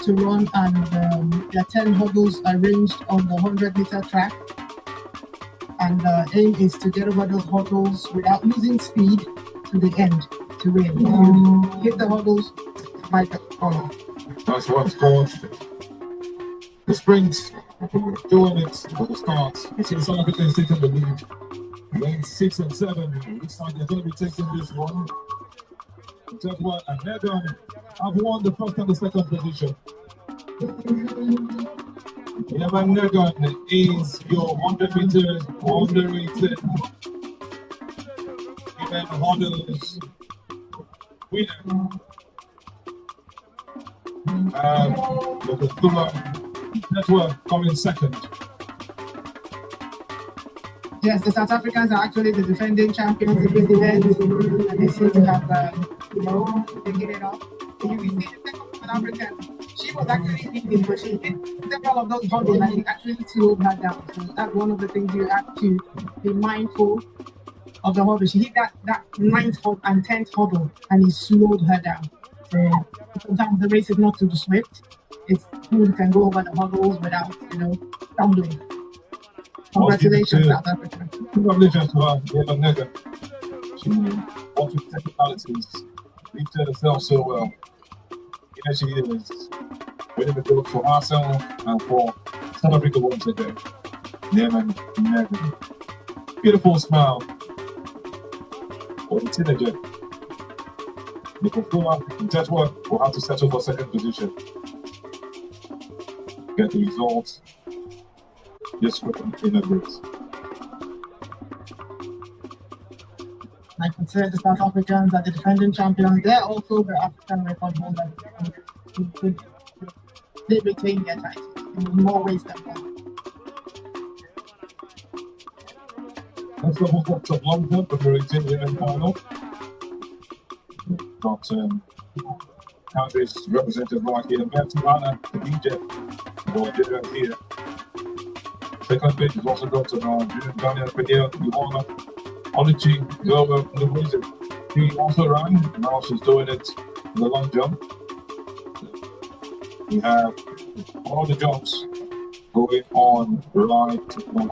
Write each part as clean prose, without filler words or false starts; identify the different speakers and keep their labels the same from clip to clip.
Speaker 1: to run, and there are 10 hurdles arranged on the 100-meter track. And the aim is to get over those hurdles without losing speed to the end to win. If you hit the hurdles, you might follow.
Speaker 2: That's what's called the sprints. Doing it for the start. So South Africa is taking the lead. Then 6 and 7. Looks like they're going to be taking this one. Just what, and they're done. I've won the first and the second position. Yaman Negan is your 100 meters underrated event hurdles winner. The Tula Network coming second.
Speaker 1: Yes, the South Africans are actually the defending champions of this event, and they seem to have, taken it off. You can see the second South African. She was actually leading, but she hit several of those hurdles and it actually slowed her down. So that's one of the things you have to be mindful of the hurdle. She hit that 9th and 10th hurdle and it slowed her down. So sometimes the race is not too swift. It's who can go over the hurdles without, stumbling. Congratulations, South Africa.
Speaker 2: Congratulations to her, Yaman Negan. She wants with technicalities, lifted herself so well. Here she is, winning the gold for herself and for South Africa once again. Yaman Negan. Beautiful smile for the teenager. The performer, that's what will have to settle for second position. Get the results. Just in a race.
Speaker 1: Like I said, the South Africans are the defending champions. They're also the African record holders. They retain their title in more ways than one.
Speaker 2: Let's go up to London for the Retain Women final. Got countries represented right here. Botswana, the DJ, Nigeria here. Second page is also got to Ghana, Abeokuta, Uganda, Oluchi, Glover, Louisa. She also ran, now she's doing it in the long jump. We have all the jumps going on right now.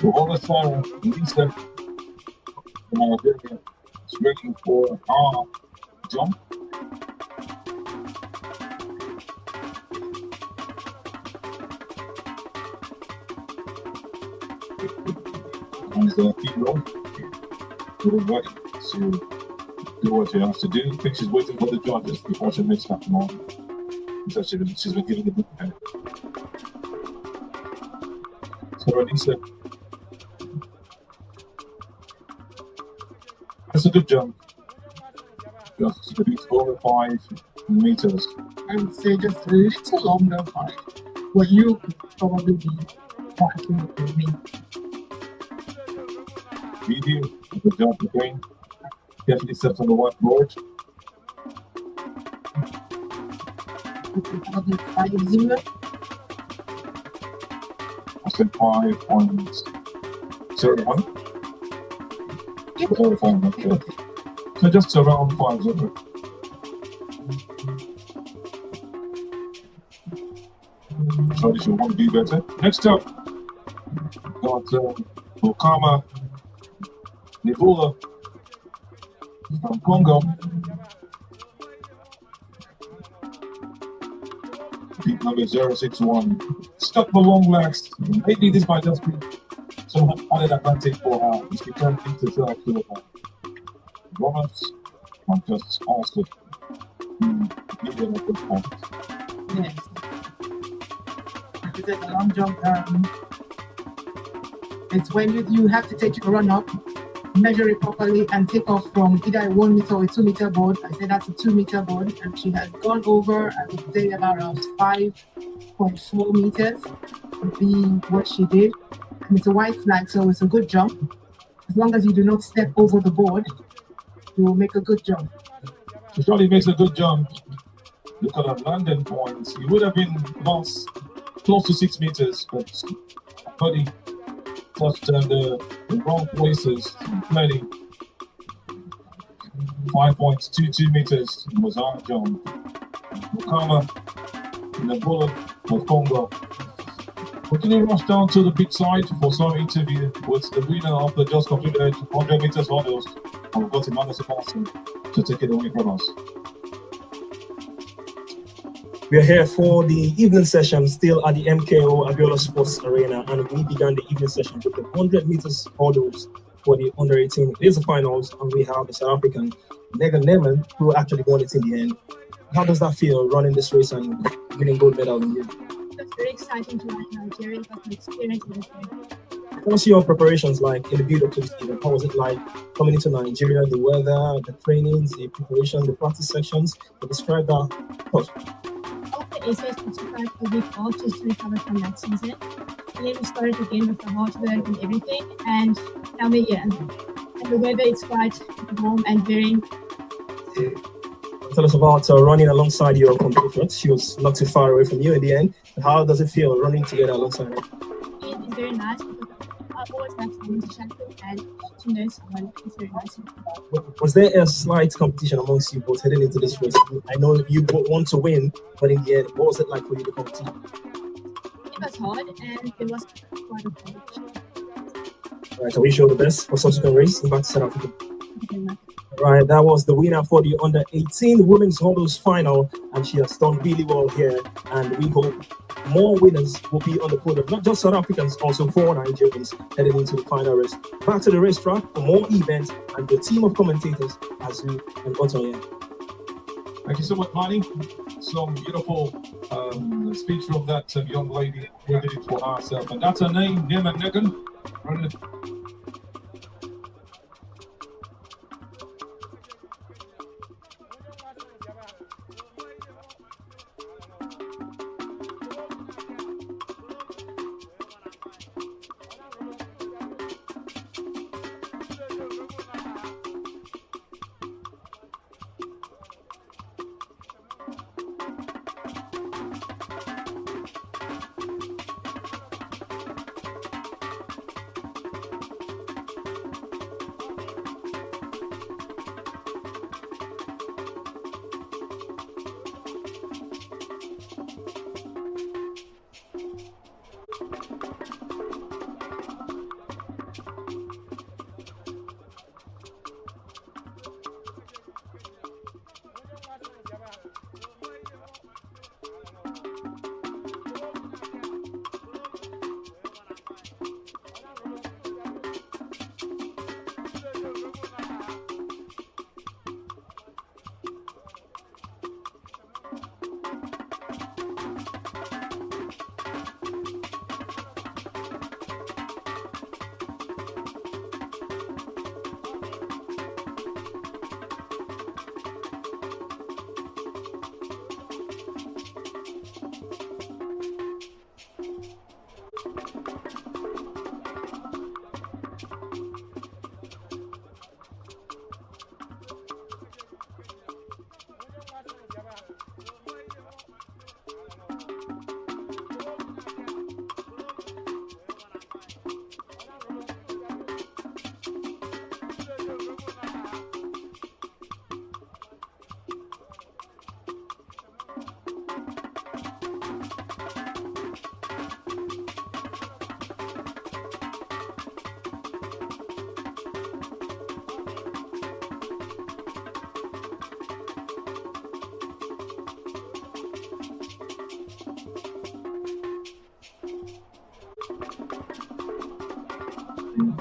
Speaker 2: So all the time, Lisa from Nigeria is waiting for our jump. And keep rolling. We're ready to do what she has to do. I think she's waiting for the judges before she makes that mark. So she's been giving the book pen. So Lisa, that's a good jump. Just to reach over 5 meters.
Speaker 1: I would say just a little longer 5. What you could probably be walking with me.
Speaker 2: Video, good jump again. Carefully steps on the whiteboard.
Speaker 1: Probably 5-0.
Speaker 2: I said 5.01. So just around 5-0. So this won't be better. Next up, got Okama Nibola from Congo. Peak number 061. Stuck the long legs. Maybe this might just be some added advantage for her. It's become into 12 kilograms. Roberts might just also give them a good point.
Speaker 1: Yes. Like you said, the long jump, it's when you have to take your run up, measure it properly, and take off from either a 1 meter or a 2 meter board. I say that's a 2 meter board, and she has gone over, I would say, about 5.4 meters would be what she did. And it's a white flag, so it's a good jump. As long as you do not step over the board, you will make a good jump.
Speaker 2: So Charlie makes a good jump. Look at that landing point. He would have been lost close to 6 meters, but Buddy touched the wrong places. Plenty. 5.22 meters was our jump. Mukama in the bullet of Congo. We're going to rush down to the big side for some interview with the winner of the just completed 100 meters hurdles. And we've got Emmanuel Sebastian to take it away from us.
Speaker 3: We are here for the evening session, still at the MKO Abiola Sports Arena, and we began the evening session with the 100 meters hurdles for the under 18. It is the finals, and we have the South African Megan Neyman, who actually won it in the end. How does that feel, running this race and winning gold medal in the end?
Speaker 4: It's very exciting to run Nigeria, but the experience in this way.
Speaker 3: What's your preparations like in the build-up to this event? How was it like coming into Nigeria, the weather, the trainings, the preparation, the practice sections? Describe that first.
Speaker 4: After ACS, we took like a week off just to recover from that season. And then we started again with the hard work and everything, and now we're here. And the weather is quite warm and very...
Speaker 3: Tell us about running alongside your compatriots. She was not too far away from you in the end. How does it feel running together alongside her?
Speaker 4: It's very nice because I always like someone to chat with, and she knows someone. It's very nice.
Speaker 3: Was there a slight competition amongst you both heading into this race? I know you both want to win, but in the end, what was it like for you to compete?
Speaker 4: It was hard, and there was quite a competition.
Speaker 3: All right, I wish you all the best for subsequent race. Back to South Africa.
Speaker 4: Thank you very much.
Speaker 3: Right, that was the winner for the under 18 women's hurdles final, and she has done really well here. And we hope more winners will be on the podium, not just South Africans, also 4 Nigerians heading into the final race. Back to the racetrack for more events and the team of commentators as we got on here.
Speaker 2: Thank you so much, Manny. Some beautiful speech from that young lady who did it for herself. And that's her name, Neyman Neyman.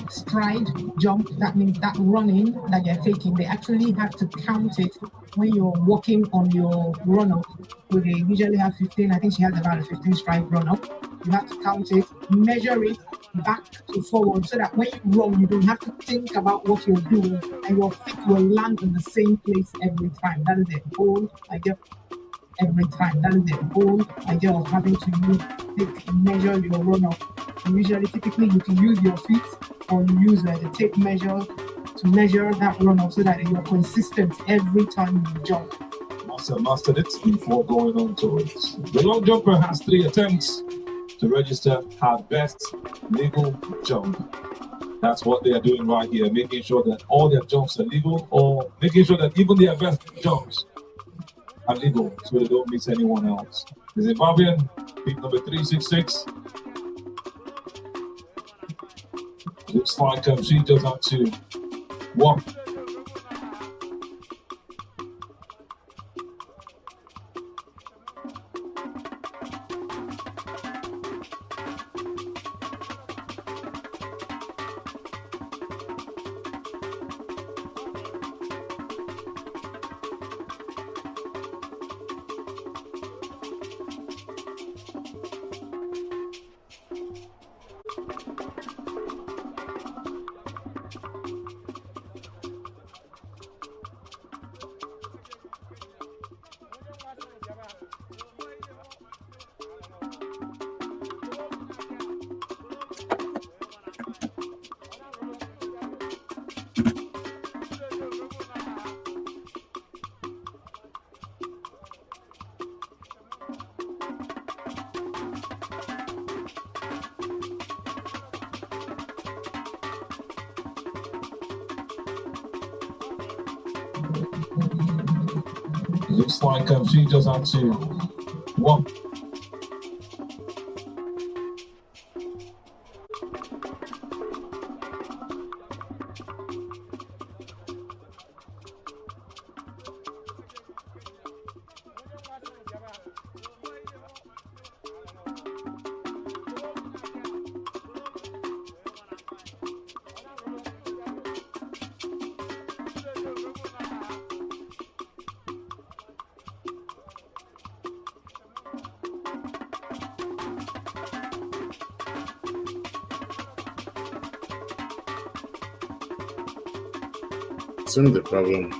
Speaker 1: Stride jump, that means that running that you're taking, they actually have to count it when you're walking on your run up. So they usually have 15, I think she has about a 15 stride run up. You have to count it, measure it back to forward, so that when you run, you don't have to think about what you're doing, and your feet will land in the same place every time. That is the whole idea. Every time. That is the whole idea of having to measure your run up. And usually, typically, you can use your feet, or you use the tape measure to measure that run off so that you're consistent every time you jump.
Speaker 2: Marcel mastered it before going on to it. The long jumper has 3 attempts to register her best legal jump. That's what they are doing right here, making sure that all their jumps are legal, or making sure that even their best jumps are legal so they don't miss anyone else. The Zimbabwean, peak number 366. Looks like she just had to walk. Looks like she just had to walk.
Speaker 5: Some the problem.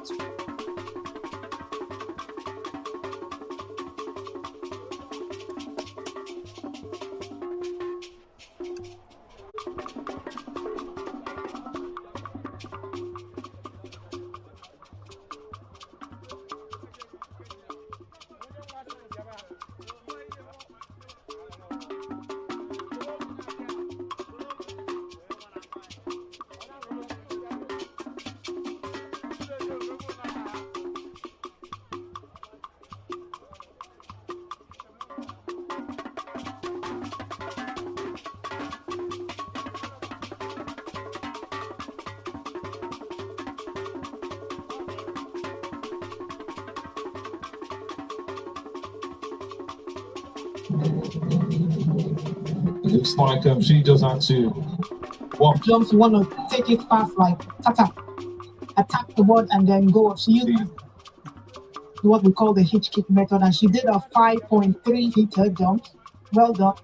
Speaker 2: Looks like she just had to walk.
Speaker 1: Jumps, you want to take it fast, like tata, attack the board and then go. She used what we call the hitch kick method, and she did a 5.3 meter jump. Well done.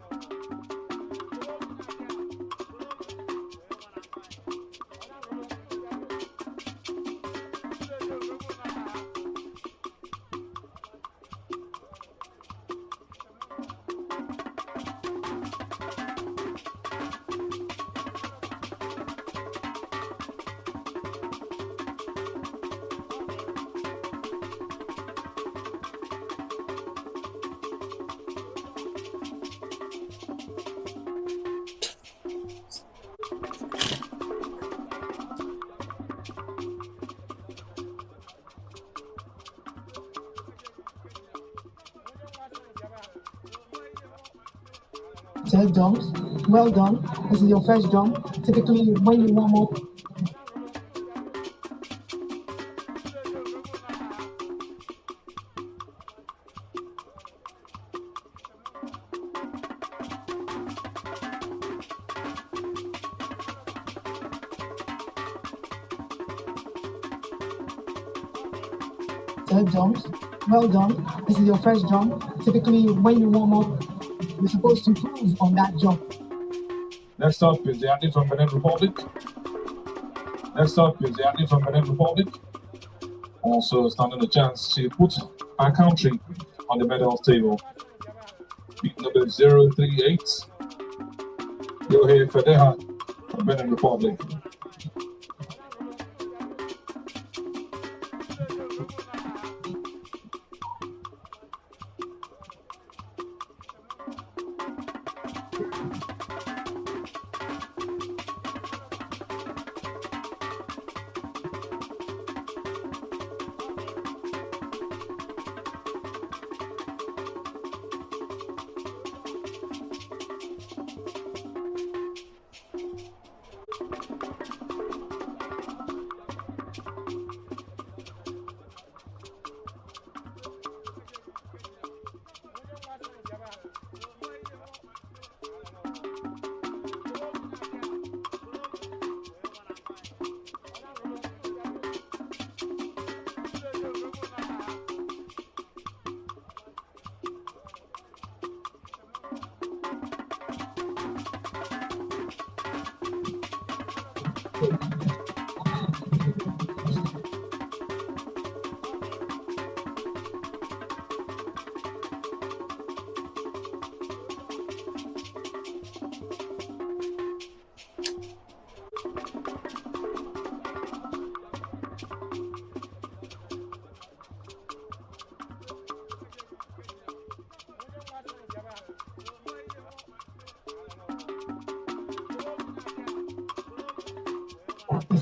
Speaker 1: Jumps. Well done. This is your first jump. Typically, when you warm up, jumps. Well done. This is your first jump. Typically, when you warm up, you're supposed to improve on that jump.
Speaker 2: Next up is the athlete from Benin Republic. Also standing a chance to put our country on the medals table. Beat number 038. Yohei Fedeha from Benin Republic.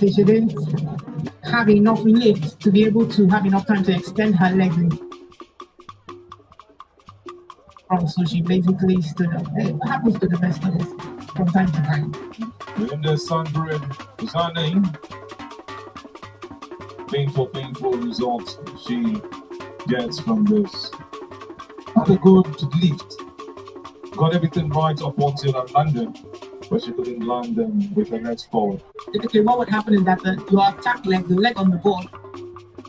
Speaker 1: She didn't have enough lift to be able to have enough time to extend her legs in front, so she basically stood up. It happens to the best of us from time to time.
Speaker 2: Linda Sandrin is her name. Painful results she gets from this. Had a good lift. Got everything right up until I landed, but she couldn't land them with her legs forward.
Speaker 1: Typically, what would happen is that your attack leg, the leg on the board,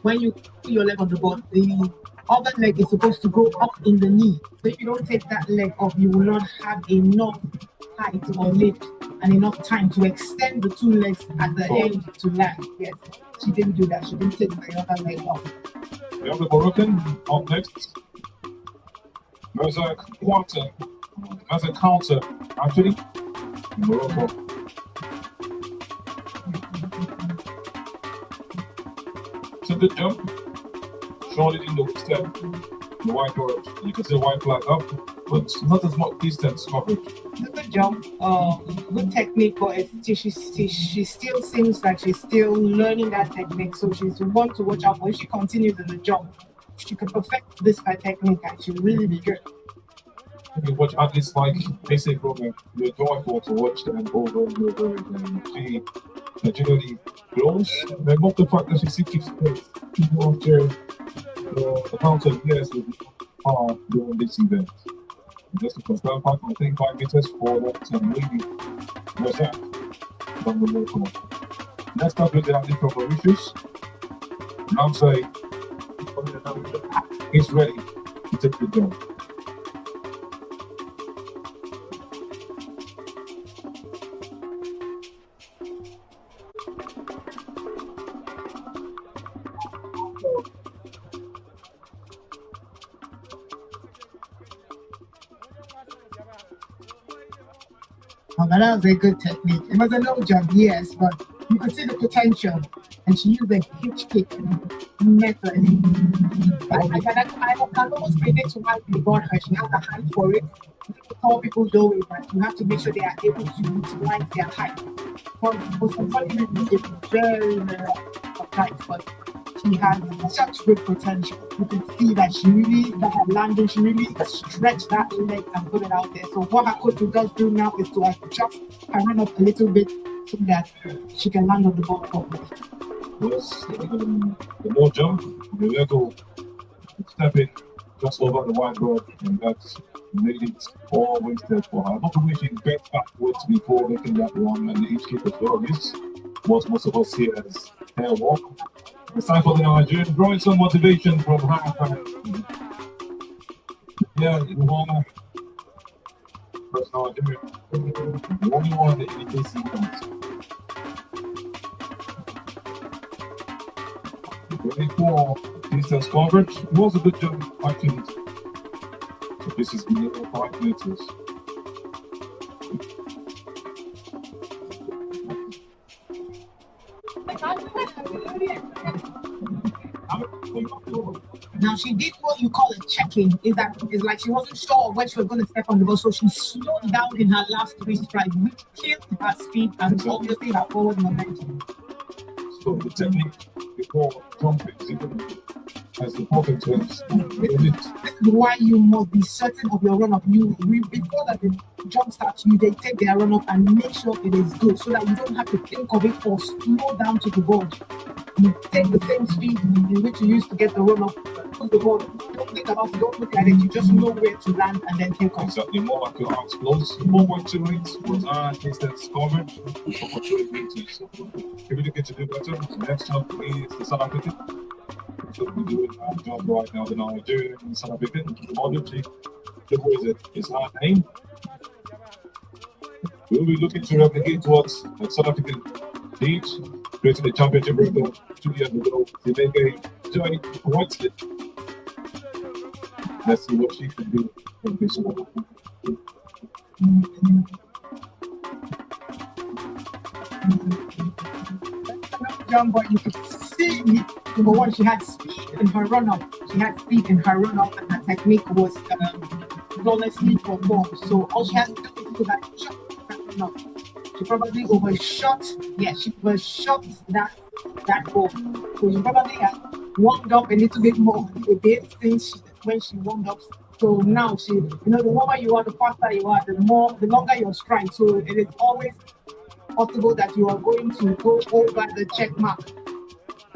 Speaker 1: when you put your leg on the board, the other leg is supposed to go up in the knee. So if you don't take that leg up, you will not have enough height or lift and enough time to extend the two legs at the end to land. Yes, she didn't do that. She didn't take the other leg up.
Speaker 2: We have the Moroccan up next. There's a counter, actually, in Morocco. It's a good jump. Surely didn't look step. The white board, you can see the white flag up, but not as much distance coverage.
Speaker 1: It's a good jump, good technique, but she still seems like she's still learning that technique, so she's one to watch out for. If she continues in the jump, she can perfect this by technique and she'll really be good.
Speaker 2: If you watch athletes like basic program, you're joyful to watch them over and over again. She naturally grows. I love the fact that she keeps pace. Even after the amount of years will be hard during this event. Just to confirm, I think 5 meters forward and maybe what's that from the local. Let's start with the athlete from Mauritius. Ramsay is ready to take the jump.
Speaker 1: Oh, that was a good technique. It was a low jump, yes, but you could see the potential. And she used a hitch kick method. I can almost predict why we got her. She has the height for it. Tall people do it, but you have to make sure they are able to utilize their height. For somebody it's very, very tight, but she has such good potential. You can see that she really, that her landing, she really stretched that leg and put it out there. So what her coach does do now is to adjust her run up a little bit so that she can land on the ball properly.
Speaker 2: Yes, the more jump, the little stepping just over the white board, and that's made it all wasted for her. Not the way she bent backwards before making that one and the hitch kick as well. This was most of us see as hair walk. It's time for the Nigerian, drawing some motivation from her. Yeah, Luana, first Nigerian, the only one that you can see comes. 24 distance coverage. It was a good jump, actually. So this is below 5 meters.
Speaker 1: Now she did what you call a check-in. Is like she wasn't sure when she was going to step on the ball, so she slowed down in her last 3 strides, which killed her speed and obviously her forward momentum.
Speaker 2: So the technique before jumping has the perfect twins.
Speaker 1: This is why you must be certain of your run-up. Before that the jump starts, they take their run-up and make sure it is good, so that you don't have to think of it or slow down to the ball. You take the same speed in which you used to get the run-up on the ball. Don't think about it, don't look at it, you just know where to land and then take off.
Speaker 2: Exactly, more like your arms close. 4.28 was our distance coverage. 4.28 meters. If you look to do better, the next jump is the South African. So we're doing our job right now, the Nigerian and South African. Obviously, who is it? It's our name. We'll be looking to replicate what the South African Lead, creating the championship record 2 years ago. Zimbabwe joined Whitesley. Let's see what she can do in this one.
Speaker 1: But you could see, number one, she had speed in her run-up. She had speed in her run-up, and her technique was flawlessly performed. So all she has to do is do that run-up. She probably overshot. Yeah, she overshot that goal. So she probably had warmed up a little bit more against things when she warmed up. So now she, the warmer you are, the faster you are, the longer your stride. So it is always possible that you are going to go over the check mark.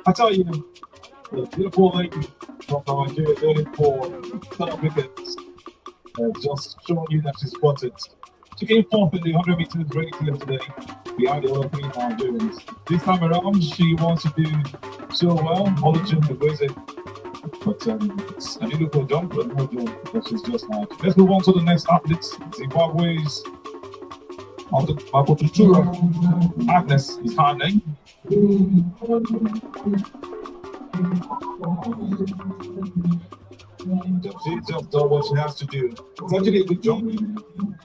Speaker 2: I tell you, the beautiful lady from Nigeria doing it for South Africans has just shown you that she's got it. She came fourth in the 100 meters ready to today behind the other three Nigerians. This time around, she wants to do so well, Oluchim the Wizard. But it's a beautiful jump, but no jump that she's just had. Let's move on to the next athlete, Zimbabwe's Abeokuta. Agnes is her name. She just done what she has to do. It's actually a good jump,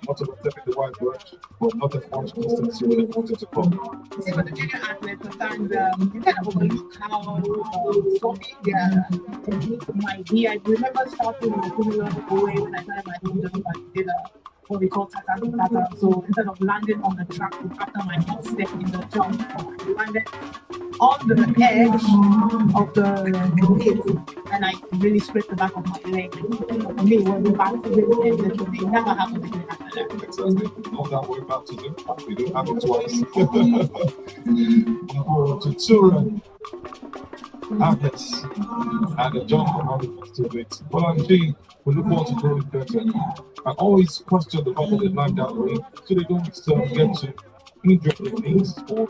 Speaker 2: not to step in the right direction, but not as much distance you would have wanted to come.
Speaker 1: See, for the junior athletes, sometimes you kind of overlook how sloppy their technique might be. I remember starting in the junior way when I started my own jump, I did what we call tata. So instead of landing on the track after my first step in the jump, I landed on the edge of the pit, and I really scraped the back of my leg. For me, when we back to the end, it never happened again after that.
Speaker 2: Exactly. Not that way back to them. We don't have it twice. To Turan athletes and the jump on the first of it. Well, actually, we look forward to growing better. I always question the fact that they land that way, so they don't get to injure their knees or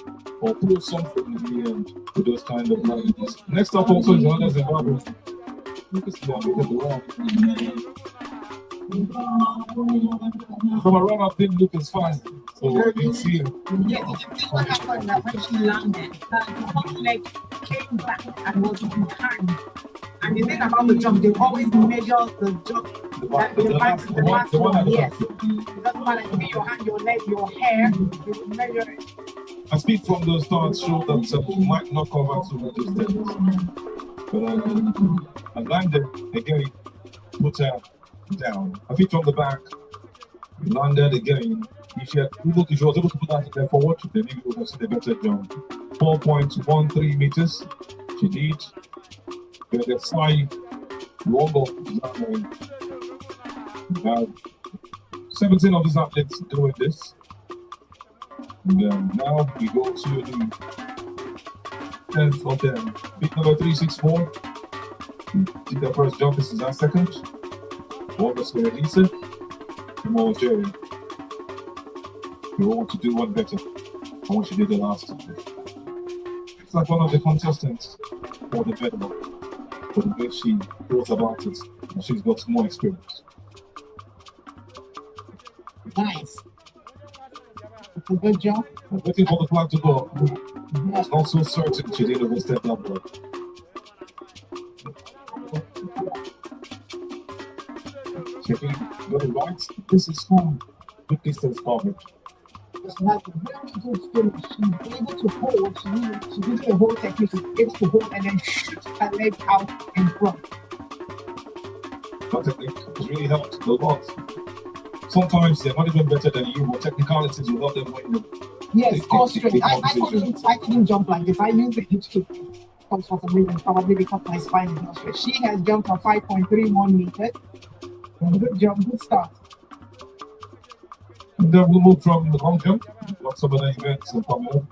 Speaker 2: pull something in the end with those kind of landings. Next up also is another Zimbabwe. Look at that, look at the wall. From a run-up didn't look as fast, so we didn't see him.
Speaker 1: Yeah, you can see what happened when she landed. The whole leg came back and was behind. And the thing about the jump, they always measure the jump. The last one, yes. It doesn't matter, it could be your hand, your leg, your hair, you measure it.
Speaker 2: I speak from the start, show that you might not cover too much distance. But I landed again, put her down. I think from the back, landed again. If she was able to put that there forward, then maybe we would have seen a better jump. 4.13 meters. She did. The side logo is that way. 17 of these athletes doing this. And now we go to the 10th of them. Big number 364. Did the first jump, this is our second. August Lisa from Algeria. We want to do one better than what she did the last time. It's like one of the contestants for the better. For the way she thought about it, and she's got more experience.
Speaker 1: Nice. It's a good job.
Speaker 2: I'm waiting for the flag to go. I'm not so certain she did a step that way. Checking got it right. This is fun. Good distance coverage.
Speaker 1: It's like a very good finish. She's able to hold. She's using a whole technique. She's able to hold and then shoot her leg out in front.
Speaker 2: That technique has really helped a lot. Sometimes they're not even better than you, but technicalities will help them win.
Speaker 1: Yes, all straight. I couldn't jump like this. I used the hitch kick for some reason, probably because my spine is not straight. She has jumped for 5.31 meters. Good jump, good start.
Speaker 2: And then we'll move from the long jump, got some of the events and come up.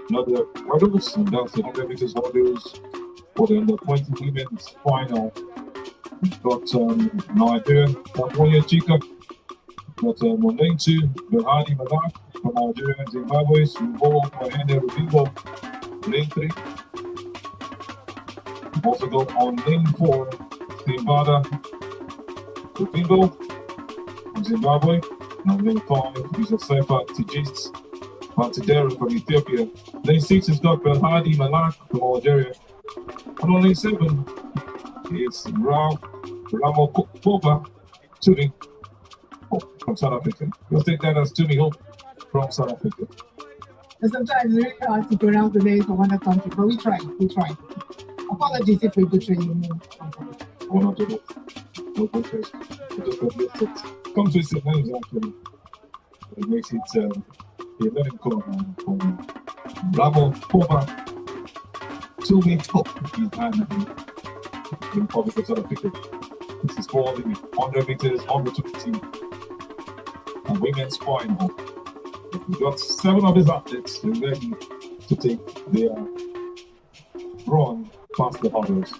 Speaker 2: Another hurdles, and that's the 100 meters hurdles for the under 20 women's final. Got Nigeria, California Chica, got Molentu, Berhani Madak from Algeria and Zimbabwe, Subo, Mahende Rubibo, lane 3. Also got on lane 4, Zimbabwe, Rubibo from Zimbabwe. And lane 5 is a Sefa Tijis Mantidero from Ethiopia. Lane 6 is Dr. Hadi Malak from Algeria. And on lane 7 is Ramo Koba Tumi from South Africa. Let's take that as Tumi Hope from South Africa.
Speaker 1: And sometimes it's really hard to pronounce the names of other countries, but we try. Apologies if we butcher you.
Speaker 2: We're not doing it. No contest. We just got listed. Come twisted names actually. It makes it the learning code from Ramo Koba Tumi Hope in public of South Africa. This is for the 100 meters, 120 and women's final. We got 7 of his athletes ready to take their run past the hurdles.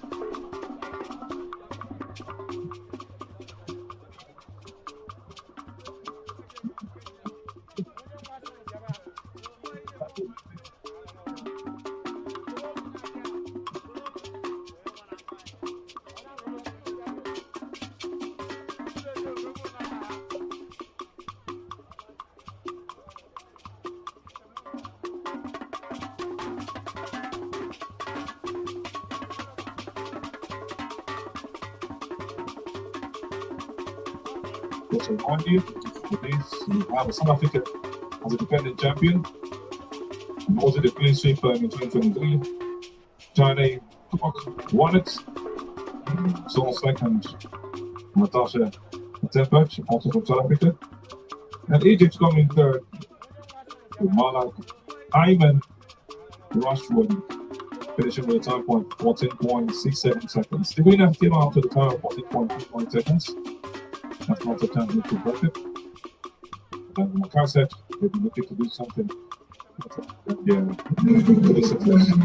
Speaker 2: Just to remind you, we have South Africa as a defending champion. And also the clean sweep in 2023. China won it. So second, Natasha Tempach, also from South Africa. And Egypt coming third with Malak Ayman Rashwood, finishing with a time point 14.67 seconds. The winner came out to the time of 14.29 seconds. That's not the championship record. And Makar said they'd be looking to do something. Yeah, to be successful.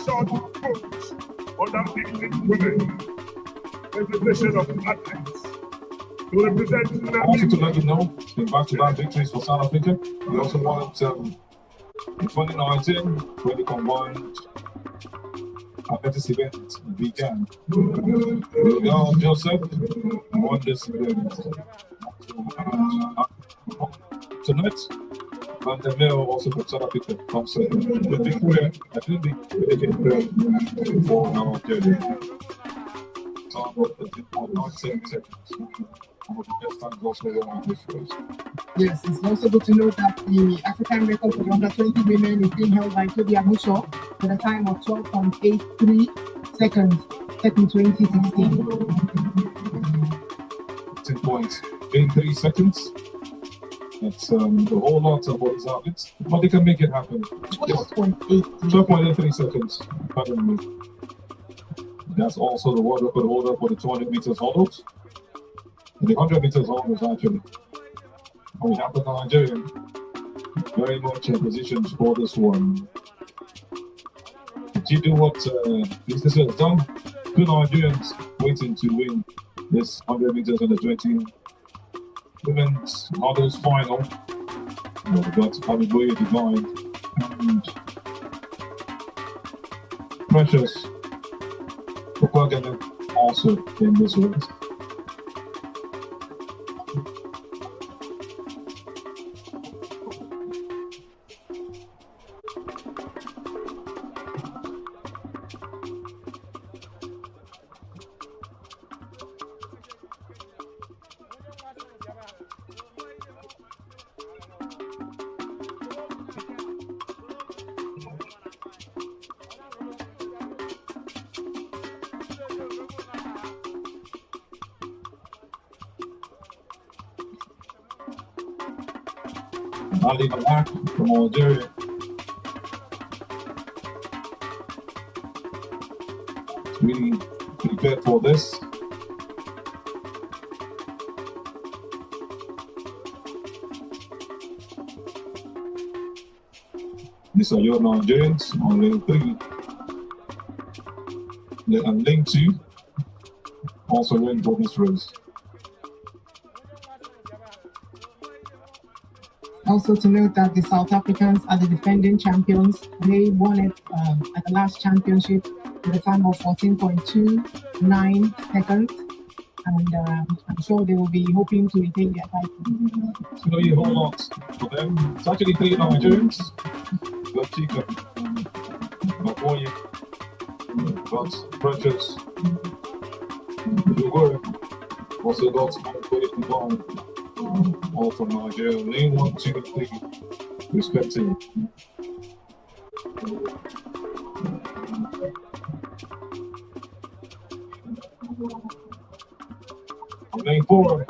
Speaker 6: Short coach Olympic women. Presentation of athletes to represent
Speaker 2: Also to let you know, it's been back-to-back victories for South Africa. We also won it in 2019 when the combined athletics event began. Joseph won this event. Tonight, Van der Merwe also from South Africa comes second. The big player, I think the for our journey. So I'm about 13.97 seconds. One of the best times also won this race.
Speaker 1: Yes, it's also good to note that the African record for the under 20 women is being held by Toby Amusho with a time of 12.83 seconds set in 2016.
Speaker 2: 10.83 seconds. That's a whole lot of what is out, but they can make it happen. 12.83 seconds. Pardon me. That's also the world record holder for the 200 meters hurdles. And the 100 meters hurdles actually. And we have the Nigerian very much in positions for this one. Did you do what this has done? 2 Nigerians waiting to win this 100 meters under 20 women's hurdles final. We've got Abiboye Divine and Precious Okwagana also in this race. Ali Malak from Algeria. Really prepared for this. These are your Nigerians on lane 3. And lane 2 also running for this race.
Speaker 1: Also to note that the South Africans are the defending champions. They won it at the last championship with a time of 14.29 seconds. and I'm sure they will be hoping to retain their title.
Speaker 2: It's going to be a whole lot for them. It's actually 3 Nigerians. Got Chica, got Boye, got Precious, Ugore, also got Mokwe, all from Nigeria. Lane 1, 2, 3, respectively. Lane 4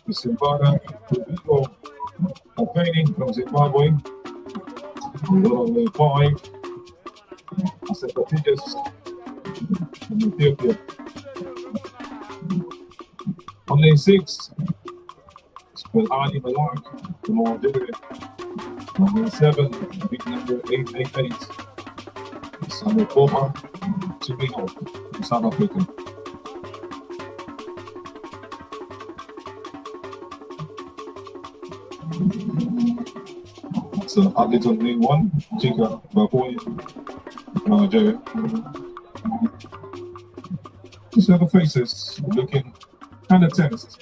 Speaker 2: is Zimbabwe, Rubico, campaigning from Zimbabwe. Lane 5, Asepaticus from Ethiopia. On lane 6, it's Ali Malak from Algeria. On lane 7, big number 888, Samuel Boma, Chimino from South Africa. So athletes on lane 1, Chica, Baboy, Nigeria. These other faces looking kind of tense.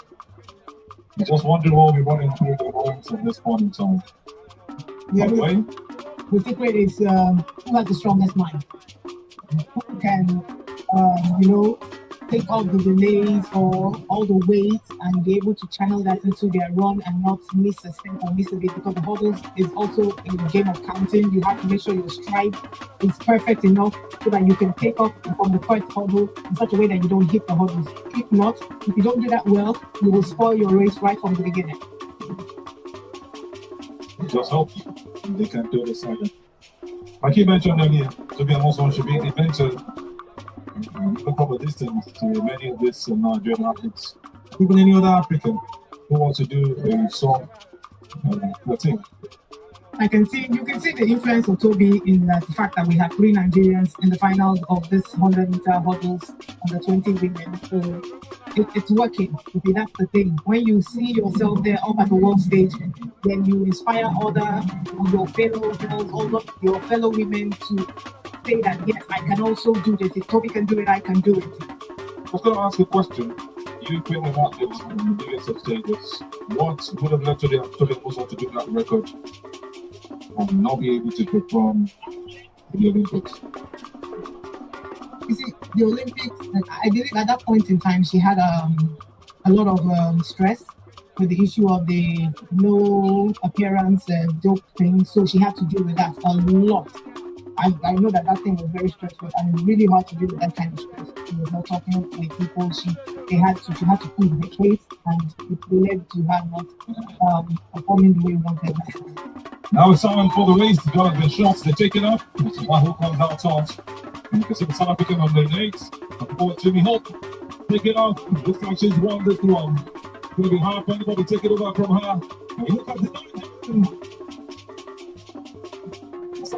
Speaker 2: You just wonder what we're running through the homes at this point in time.
Speaker 1: Yeah,
Speaker 2: By the way,
Speaker 1: the secret is who has the strongest mind. Who can, take off the delays or all the weight and be able to channel that into their run and not miss a step or miss a bit, because the hurdles is also a game of counting. You have to make sure your stride is perfect enough so that you can take off from the first hurdle in such a way that you don't hit the hurdles. If not, if you don't do that well, you will spoil your race right from the beginning.
Speaker 2: just hope they can do the same. Like you mentioned earlier, to be almost one should be invented. Look from a distance to many of these Nigerian athletes, even any other African who wants to do a song routine.
Speaker 1: You can see the influence of Toby in the fact that we have 3 Nigerians in the finals of this 100-meter hurdles on the 20 women. So it's working. Okay, that's the thing. When you see yourself there up at the world stage, then you inspire your fellow girls, all of your fellow women to say that yes, I can also do this. If Toby can do it, I can do it.
Speaker 2: I was going to ask a question. You've been an athlete on the biggest of stages. What would have led to the also to do that record and not be able to perform in the Olympics?
Speaker 1: You see, the Olympics, I believe at that point in time, she had a lot of stress with the issue of the no appearance dope thing. So she had to deal with that a lot. I know that thing was very stressful and it's really hard to deal with that kind of stress. She was not talking with people. She had to prove the case, and it led to her not performing the way we wanted her.
Speaker 2: Now it's time for the race. The Jonathan shots, they take it up. It's who comes out top. And you can see the South African on lane 8. Forward Jimmy Hope. Take it up. Looks like she's won this one. Going to be hard for anybody to take it over from her. And look at the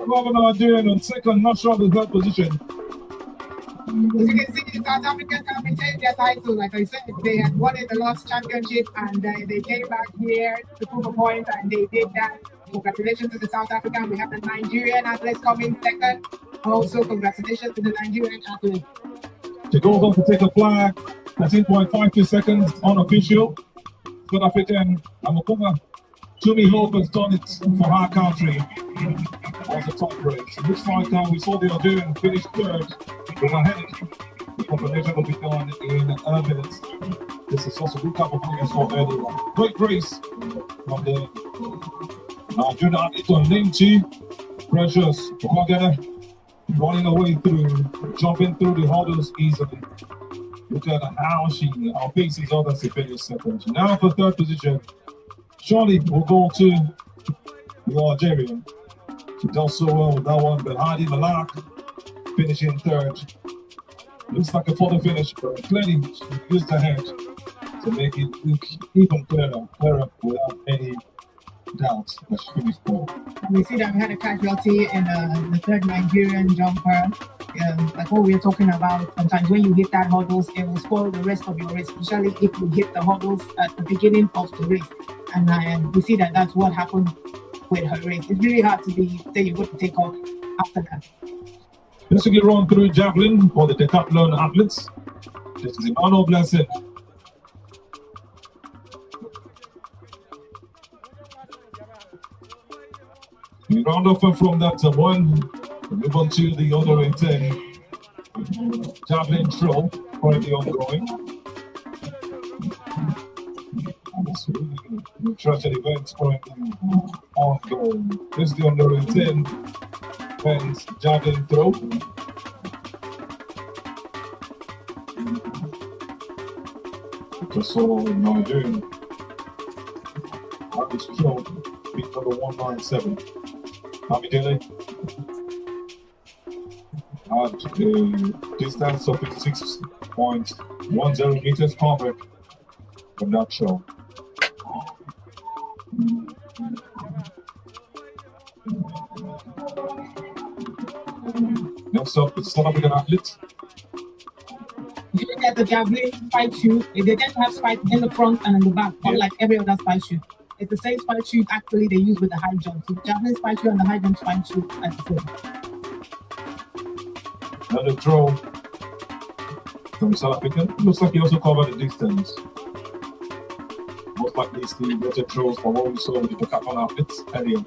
Speaker 2: Nigerian on second, not sure of the third position.
Speaker 1: As you can see, the South Africans have retained their title. Like I said, they had won in the last championship and they came back here to prove a point, and they did that. Congratulations to the South African. We have the Nigerian athletes coming second. Also, congratulations to the Nigerian athletes.
Speaker 2: She goes on to take a flag. 13.52 seconds unofficial. South African Abeokuta. Jimmy Hope has done it for her country. Was the top race. It looks like we saw the Algerian finish third. Go ahead. The competition will be done in a minute. This is also a good couple of things for earlier. Great race from the Nigerian athlete on lane 2. Precious Okagana running away through, jumping through the hurdles easily. Look at how she outpaces others to finish second. Now for third position, Surely will go to the Algerian. She does so well with that one, but Hadi Malak finishing third. Looks like a photo finish, but clearly she used her head to make it look even clearer without any doubt that she finished third.
Speaker 1: We see that we had a casualty in the third Nigerian jumper. Like what we are talking about, sometimes when you hit that hurdles, it will spoil the rest of your race, especially if you hit the hurdles at the beginning of the race. And we see that that's what happened with her race. It's really hard to say you're going to take off after that.
Speaker 2: Let's get run through Javelin for the decathlon athletes. This is Emmanuel Blessing We round off from that one, move on to the under 18 javelin throw, currently ongoing. It's really interesting events currently ongoing. This is the under 18 men's javelin throw. Just saw Nigeria. Average throw, beat number 197. Amidele at a distance of 56.10 meters covered from that throw. Next up is South African athletes.
Speaker 1: If you look at the javelin spike shoot, they tend to have spikes in the front and in the back, unlike every other spike shoot. It's the same spike shoot actually they use with the high jump. So the javelin spike shoot and the high jump spike shoot are the same.
Speaker 2: Another throw from South Africa. Looks like he also covered the distance. Most likely it's the better throws for what we saw with the Decathlon athletes earlier,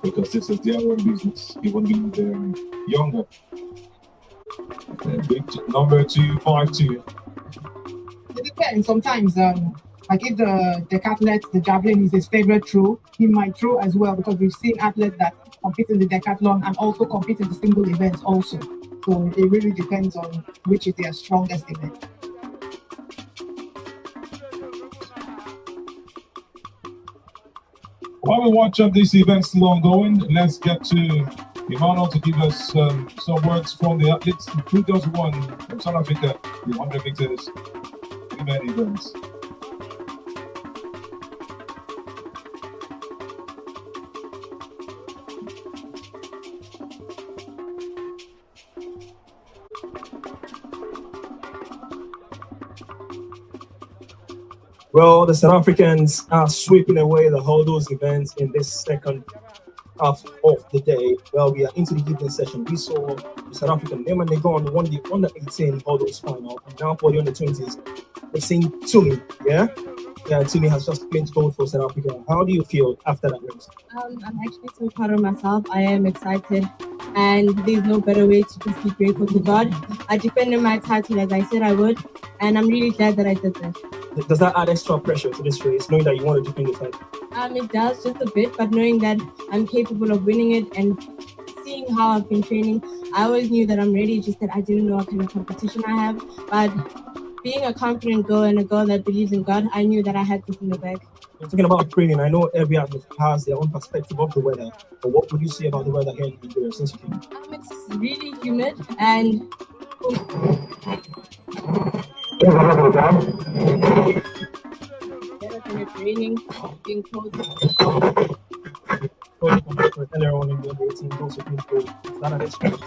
Speaker 2: because this is their own business, even being they're younger. Big number 252.
Speaker 1: It depends. Sometimes, like if the decathlete, the javelin is his favorite throw, he might throw as well, because we've seen athletes that compete in the decathlon and also compete in the single events also. So it really depends on which is their strongest event.
Speaker 2: While we watch these events still ongoing, let's get to Emmanuel to give us some words from the athletes who just won from South Africa, the 100 meters women events.
Speaker 3: Well, the South Africans are sweeping away the hurdles events in this second half of the day. Well, we are into the evening session. We saw the South African men and they go on won the under 18 hurdles final, and now for the under 20s, we're seeing Tumi. Yeah, Tumi has just clinched gold for South Africa. How do you feel after that race?
Speaker 7: I'm actually so proud of myself. I am excited, and there's no better way to just be grateful to God. I defended my title as I said I would, and I'm really glad that I did that.
Speaker 3: Does that add extra pressure to this race, knowing that you want to defend your title?
Speaker 7: It does, just a bit, but knowing that I'm capable of winning it and seeing how I've been training, I always knew that I'm ready, just that I didn't know what kind of competition I have. But being a confident girl and a girl that believes in God, I knew that I had this in the bag.
Speaker 3: Talking about training, I know every athlete has their own perspective of the weather, but what would you say about the weather here in Nigeria since you came?
Speaker 7: It's really humid and better than it's raining, being cold.
Speaker 3: Earlier on in the other team, also being cold. It's not an experience.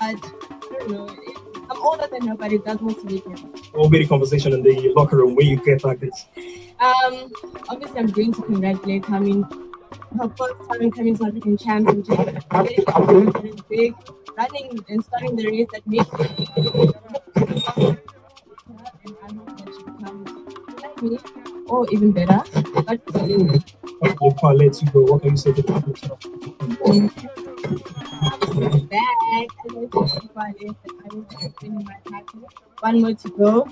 Speaker 7: I don't know. I'm older than her, but it does motivate me.
Speaker 3: What will be the conversation in the locker room when you get like this?
Speaker 7: Obviously, I'm going to congratulate her. I mean, her first time coming to African Championships, very big, running and starting the race that makes me. And I hope that she becomes like me, or even better. But
Speaker 3: Before I let you go, what can you say to the public?
Speaker 7: back, as I said before I left, that I will be defending my title. One more to go.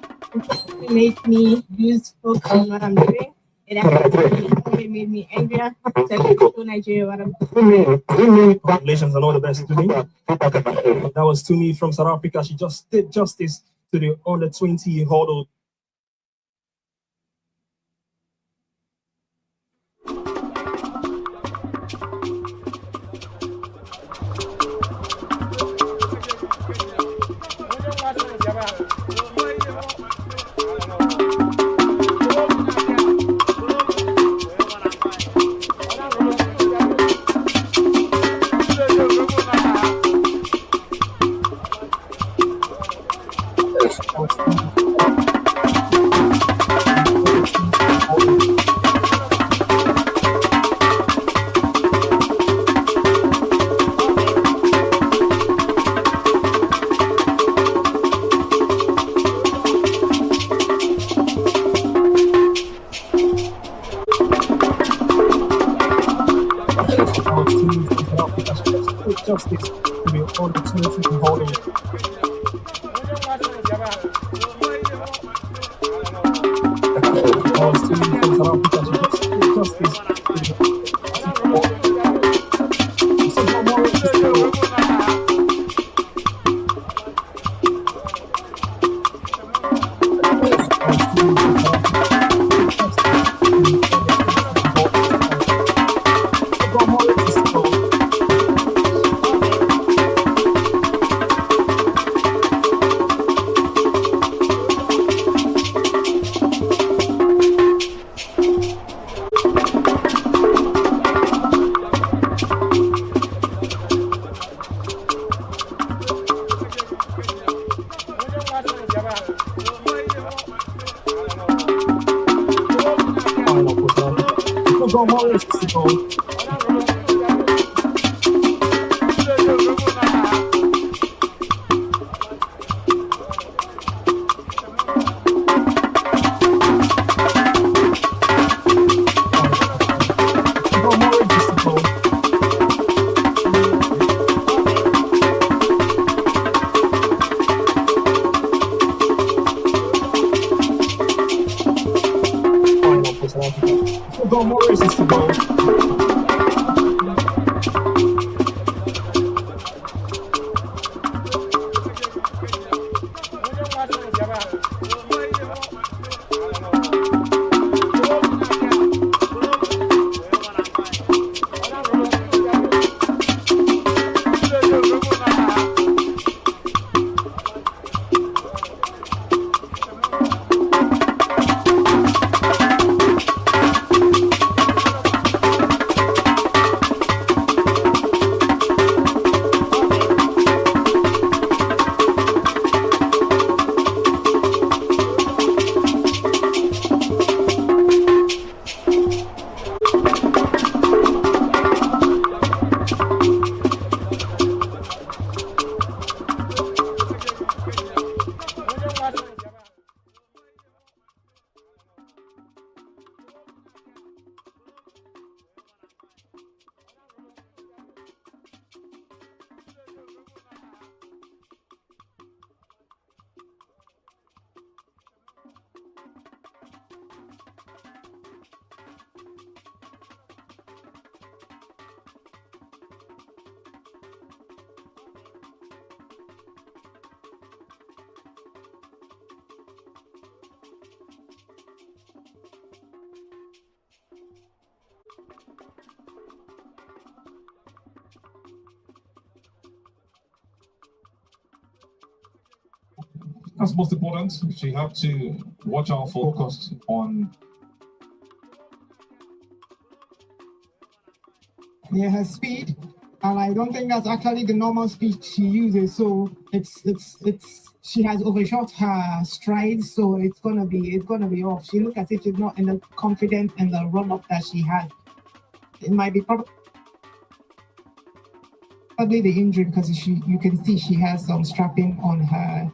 Speaker 7: It made me lose focus on what I'm doing. It actually made me angrier. So I can show Nigeria what I'm doing.
Speaker 3: Congratulations and all the best to me. That was Tumi from South Africa. She just did justice to the under 20 hurdle. justice to the under-23 holders. All students from South Africa should give justice to the
Speaker 2: That's most important. She have to watch our focus on
Speaker 1: her speed, and I don't think that's actually the normal speed she uses. So it's she has overshot her strides, so it's gonna be off. She looks as if she's not in the confidence and the run up that she has. It might be probably the injury, because you can see she has some strapping on her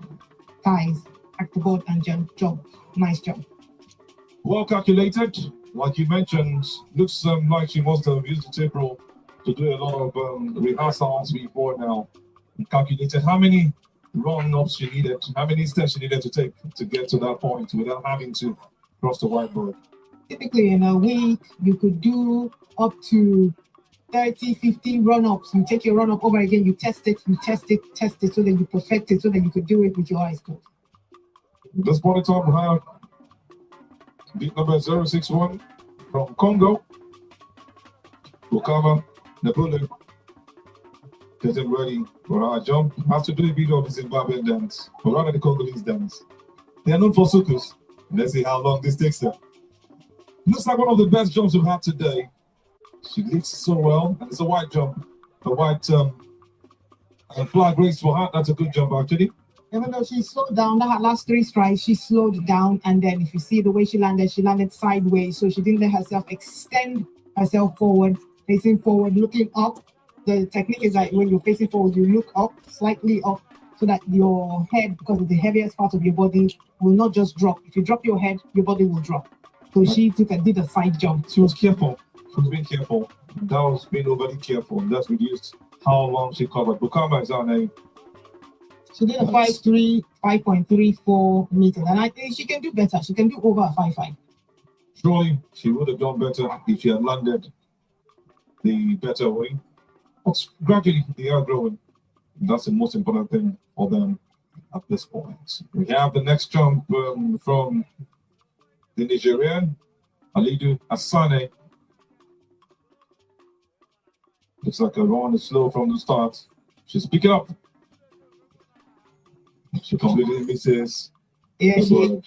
Speaker 1: thighs. Back to board and jump. Nice job.
Speaker 2: well calculated. Like you mentioned, looks like she must have used the tape roll to do a lot of rehearsals before now. Calculated how many run-ups she needed, how many steps she needed to take to get to that point without having to cross the whiteboard.
Speaker 1: Typically in a week, you could do up to 30, 50 run-ups. You take your run-up over again, you test it, so that you perfect it, so that you could do it with your eyes closed.
Speaker 2: This point in time, we have beat number 061 from Congo, Bukava Nebulu, getting ready for our jump. Has to do a bit of the Zimbabwean dance, or rather the Congolese dance. They are known for sukus. Let's see how long this takes her. Looks like one of the best jumps we've had today. She leads so well, and it's a white jump, a white flag race for her. That's a good jump, actually.
Speaker 1: Even though she slowed down, that last three strides, she slowed down, and then if you see the way she landed sideways, so she didn't let herself extend herself forward, facing forward, looking up. The technique is like when you're facing forward, you look up, slightly up, so that your head, because of the heaviest part of your body, will not just drop. If you drop your head, your body will drop. So she did a side jump.
Speaker 2: She was careful. She was being careful. That was being overly careful, and that's reduced how long she covered. Bukama is her name.
Speaker 1: She did a 5.3, 5.34 meters, and I think she can do better. She can do over a 5.5.
Speaker 2: Surely she would have done better if she had landed the better way. But gradually they are growing. That's the most important thing for them at this point. We have the next jump from the Nigerian, Alidu Asane. Looks like her run is slow from the start. She's picking up. She completely misses.
Speaker 1: Yeah,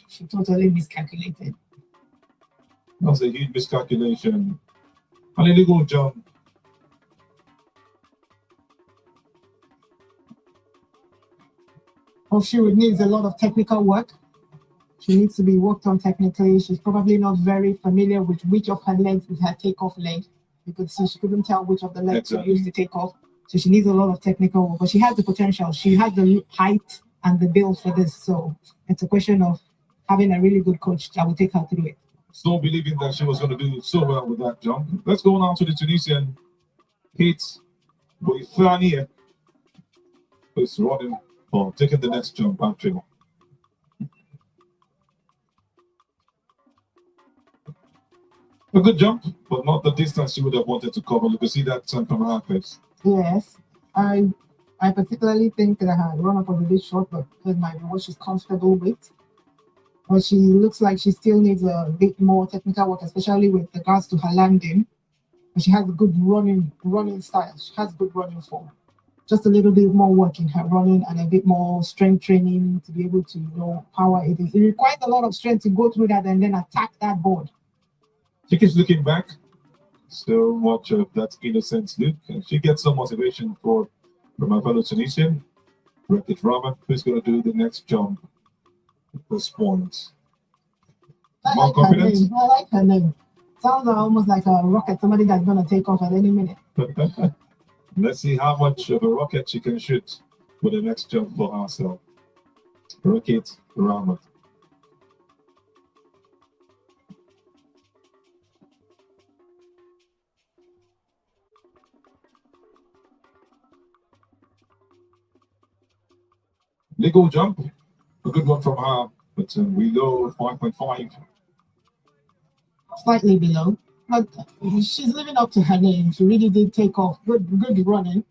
Speaker 1: she totally miscalculated.
Speaker 2: That's a huge miscalculation. An illegal jump.
Speaker 1: Oh, she would need a lot of technical work. She needs to be worked on technically. She's probably not very familiar with which of her legs is her takeoff leg. You could see she couldn't tell which of the legs to use to take off. So she needs a lot of technical work, but she has the potential. She has the height and the build for this. So it's a question of having a really good coach that will take her through it.
Speaker 2: So believing that she was going to do so well with that jump. Let's go now to the Tunisian, Kate Boifania, who's running or taking the next jump actually. A good jump, but not the distance she would have wanted to cover. You can see that from her face.
Speaker 1: Yes, I particularly think that her run-up was a bit short, but that might be what she's comfortable with. But she looks like she still needs a bit more technical work, especially with regards to her landing. But she has a good running style. She has good running form. Just a little bit more work in her running and a bit more strength training to be able to power it. It requires a lot of strength to go through that and then attack that board.
Speaker 2: She keeps looking back. So much of that innocent look. And she gets some motivation from her fellow Tunisian, Rekit Rama, who's going to do the next jump at this point.
Speaker 1: I like her name. Sounds almost like a rocket, somebody that's going to take off at any minute.
Speaker 2: Let's see how much of a rocket she can shoot for the next jump for herself. Rekit Rama. Legal jump, a good one from her, but we go 5.5.
Speaker 1: Slightly below, but she's living up to her name. She really did take off. Good running,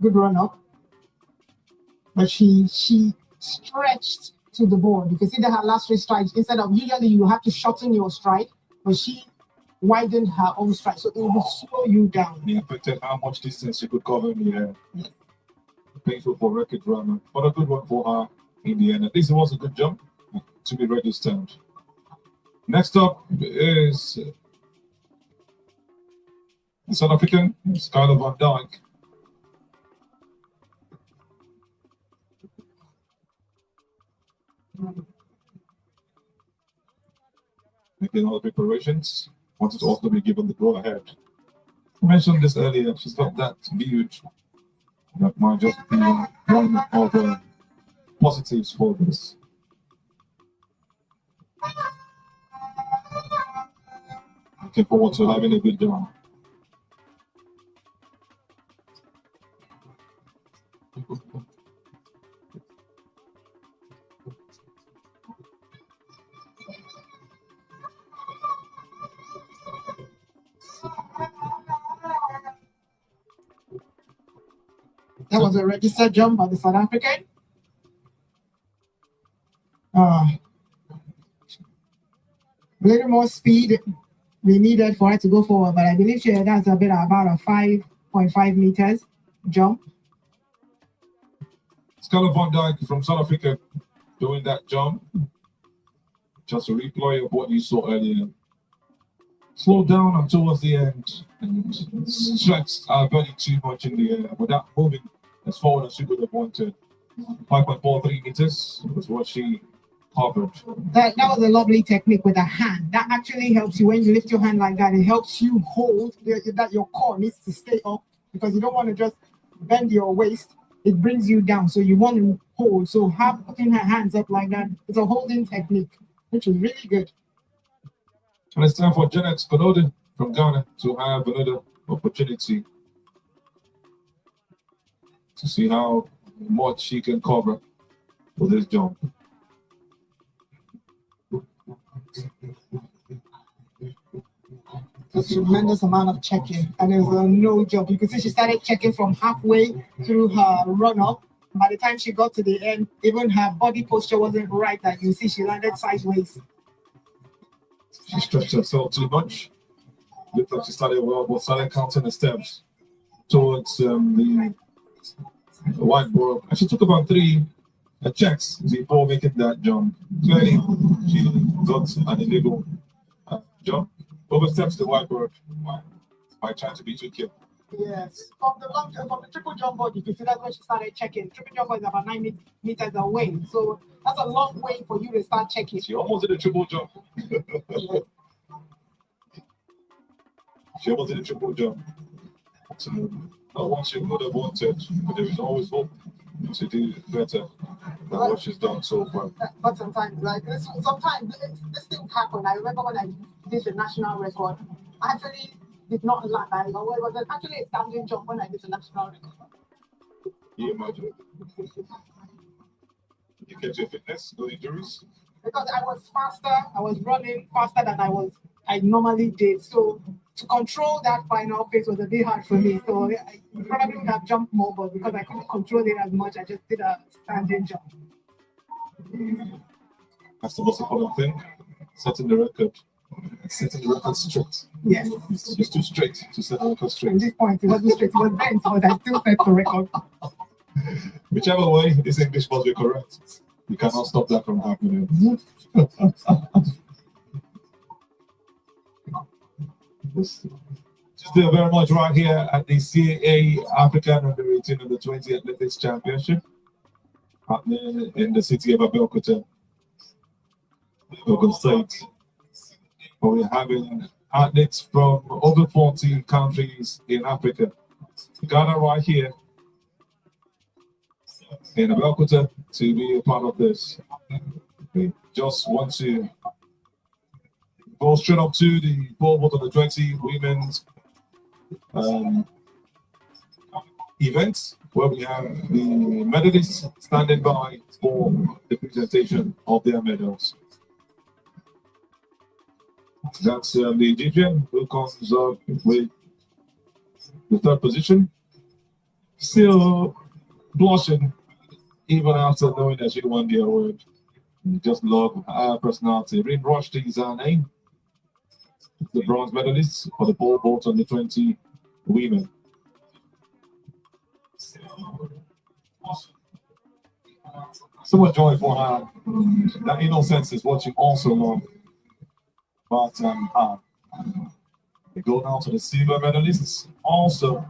Speaker 1: good run up. But she stretched to the board. You can see that her last three strides, instead of usually you have to shorten your stride, but she widened her own stride, so it will slow you down.
Speaker 2: It affected how much distance she could cover in the air.
Speaker 1: Yes.
Speaker 2: Painful for Rekit Rama, but a good one for her in the end. At least it was a good jump to be registered. Next up is the South African, Skylar Van Dijk. Making all the preparations, wanted to also be given the go ahead. I mentioned this earlier, she's got that build that might just be one of the positives for this. Looking forward to having a good job.
Speaker 1: That was a registered jump by the South African. A little more speed we needed for her to go forward, but I believe that's about a 5.5 meters jump.
Speaker 2: Skylar Van Dijk from South Africa doing that jump. Just a replay of what you saw earlier. Slowed down towards the end and stretched our body too much in the air without moving as forward as she would have wanted. 5.43 meters was what she covered.
Speaker 1: That was a lovely technique with a hand. That actually helps you when you lift your hand like that. It helps you hold that your core needs to stay up because you don't want to just bend your waist. It brings you down. So you want to hold. So putting her hands up like that is a holding technique, which is really good.
Speaker 2: And it's time for Janet Konode from Ghana to have another opportunity. to see how much she can cover for this jump.
Speaker 1: A tremendous amount of checking, and it was no joke. You could see she started checking from halfway through her run up. By the time she got to the end, even her body posture wasn't right. That you see, she landed sideways.
Speaker 2: She stretched herself too much. Looked like she started well, but started counting the steps towards the whiteboard. And she took about 3 checks before making that jump. Clearly, she got an illegal jump. Oversteps the whiteboard by trying to be too careful.
Speaker 1: Yes, from the triple jump board, you can see that's when she started checking. Triple jump board is about 9 meters away, so that's a long way for you to start checking.
Speaker 2: She almost did a triple jump. She almost did a triple jump. So, not what she would have wanted, but there is always hope to do better than what she's done so far.
Speaker 1: But sometimes, like this things happen. I remember when I did the national record, I actually did not land. It was actually a standing jump when I did the national record.
Speaker 2: You imagine? You kept your fitness, no injuries?
Speaker 1: Because I was faster, I was running faster than I normally did. So to control that final pace was a bit hard for me. So I probably would have jumped more, but because I couldn't control it as much, I just did a standing jump.
Speaker 2: That's the most important thing. Setting the record. Setting the record straight.
Speaker 1: Yes.
Speaker 2: It's too straight to set the record straight.
Speaker 1: At this point, it wasn't straight, it was bent, but I still set the record.
Speaker 2: Whichever way, this English must be correct. You cannot stop that from happening. Still very much right here at the CAA African U18 and U20 Athletics Championship happening in the city of Abeokuta, Ogun State. But we're having athletes from over 40 countries in Africa. Ghana right here in Abeokuta to be a part of this. We just want to go straight up to the pole vault of the 20 women's event, where we have the medalists standing by for the presentation of their medals. That's the Egyptian who comes up with the 3rd position, still blushing even after knowing that she won the award. We just love her personality. Rin Rushdie is her name. The bronze medalist for the pole vault on the 20 women. So much joy for her. That innocence is what you also love. But we go now to the silver medalists. Also,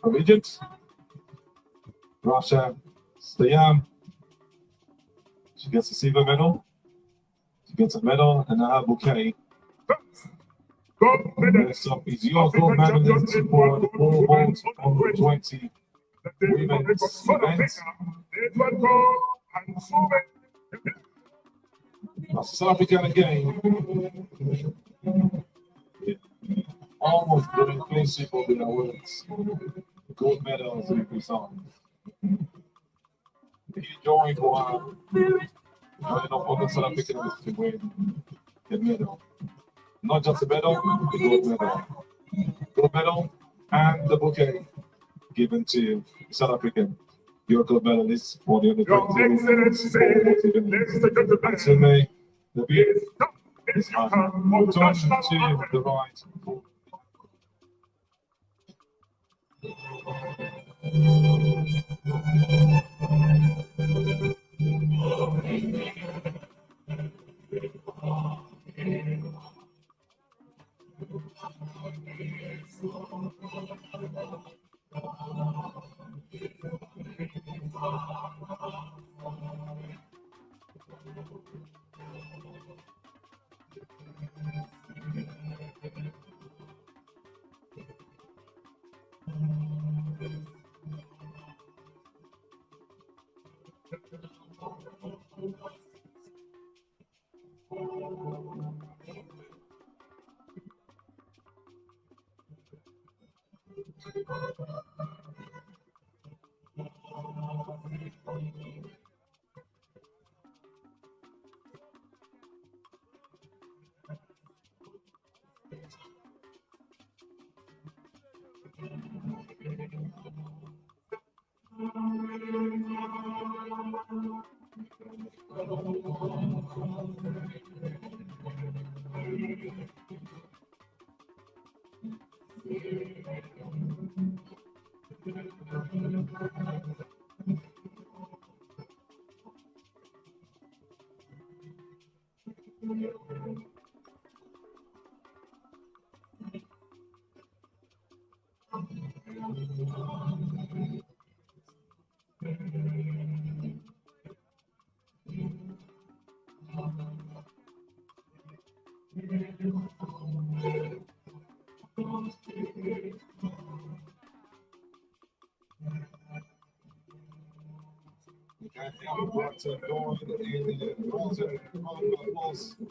Speaker 2: from Egypt, Rasha Stayam. She gets a silver medal. She gets a medal and a bouquet. Next up is your gold medalist for the pole vault on the 20 women's event. That's South African again. Almost doing clean sweep of the awards. Gold medals in the song. He joined for joining up on the South African to win the medal. Not just the medal, the gold medal. Gold medal and the bouquet given to South African. Your gold medalist for the under 20. The beat is on. We'll turn to the right.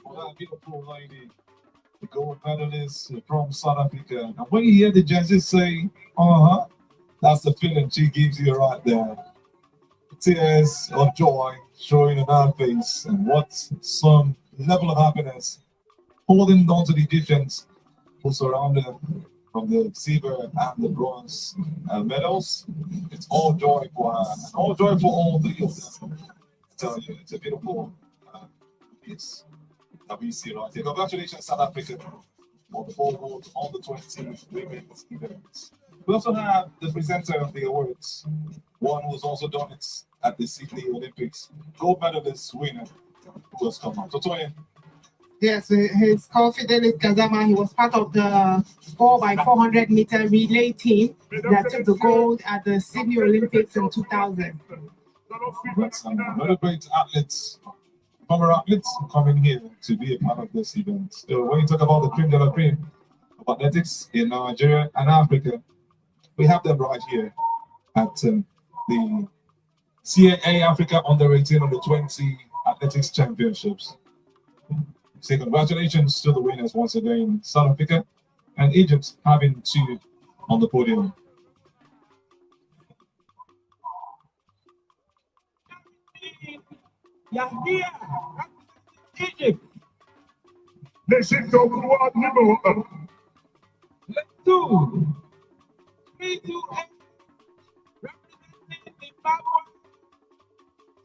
Speaker 2: For that beautiful lady, the gold medalist from South Africa. And when you hear the judges say, that's the feeling she gives you right there. Tears of joy showing in her face, and what some level of happiness holding on to the Egyptians who surrounded them from the silver and the bronze medals. It's all joy for her, and all joy for all three of them. I tell you, it's a beautiful piece that we see right here. Congratulations, South Africa, on the forward on the 20 women's events. We also have the presenter of the awards, one who's also done it at the Sydney Olympics, gold medalist winner, who has come out. So, Toyin.
Speaker 1: Yes, he's called Fidelis Kazama. He was part of the 4x400 meter relay team that took the gold at the Sydney Olympics in 2000.
Speaker 2: That's another great athletes, former athletes coming here to be a part of this event. So when you talk about the cream de la cream of athletics in Nigeria and Africa, we have them right here at the CAA Africa Under-18 Under-20 Athletics Championships. Say congratulations to the winners once again, South Africa and Egypt having two on the podium.
Speaker 3: Egypt.
Speaker 6: Nation to Kuwait number 1.
Speaker 3: Let's do 328 representing Zimbabwe.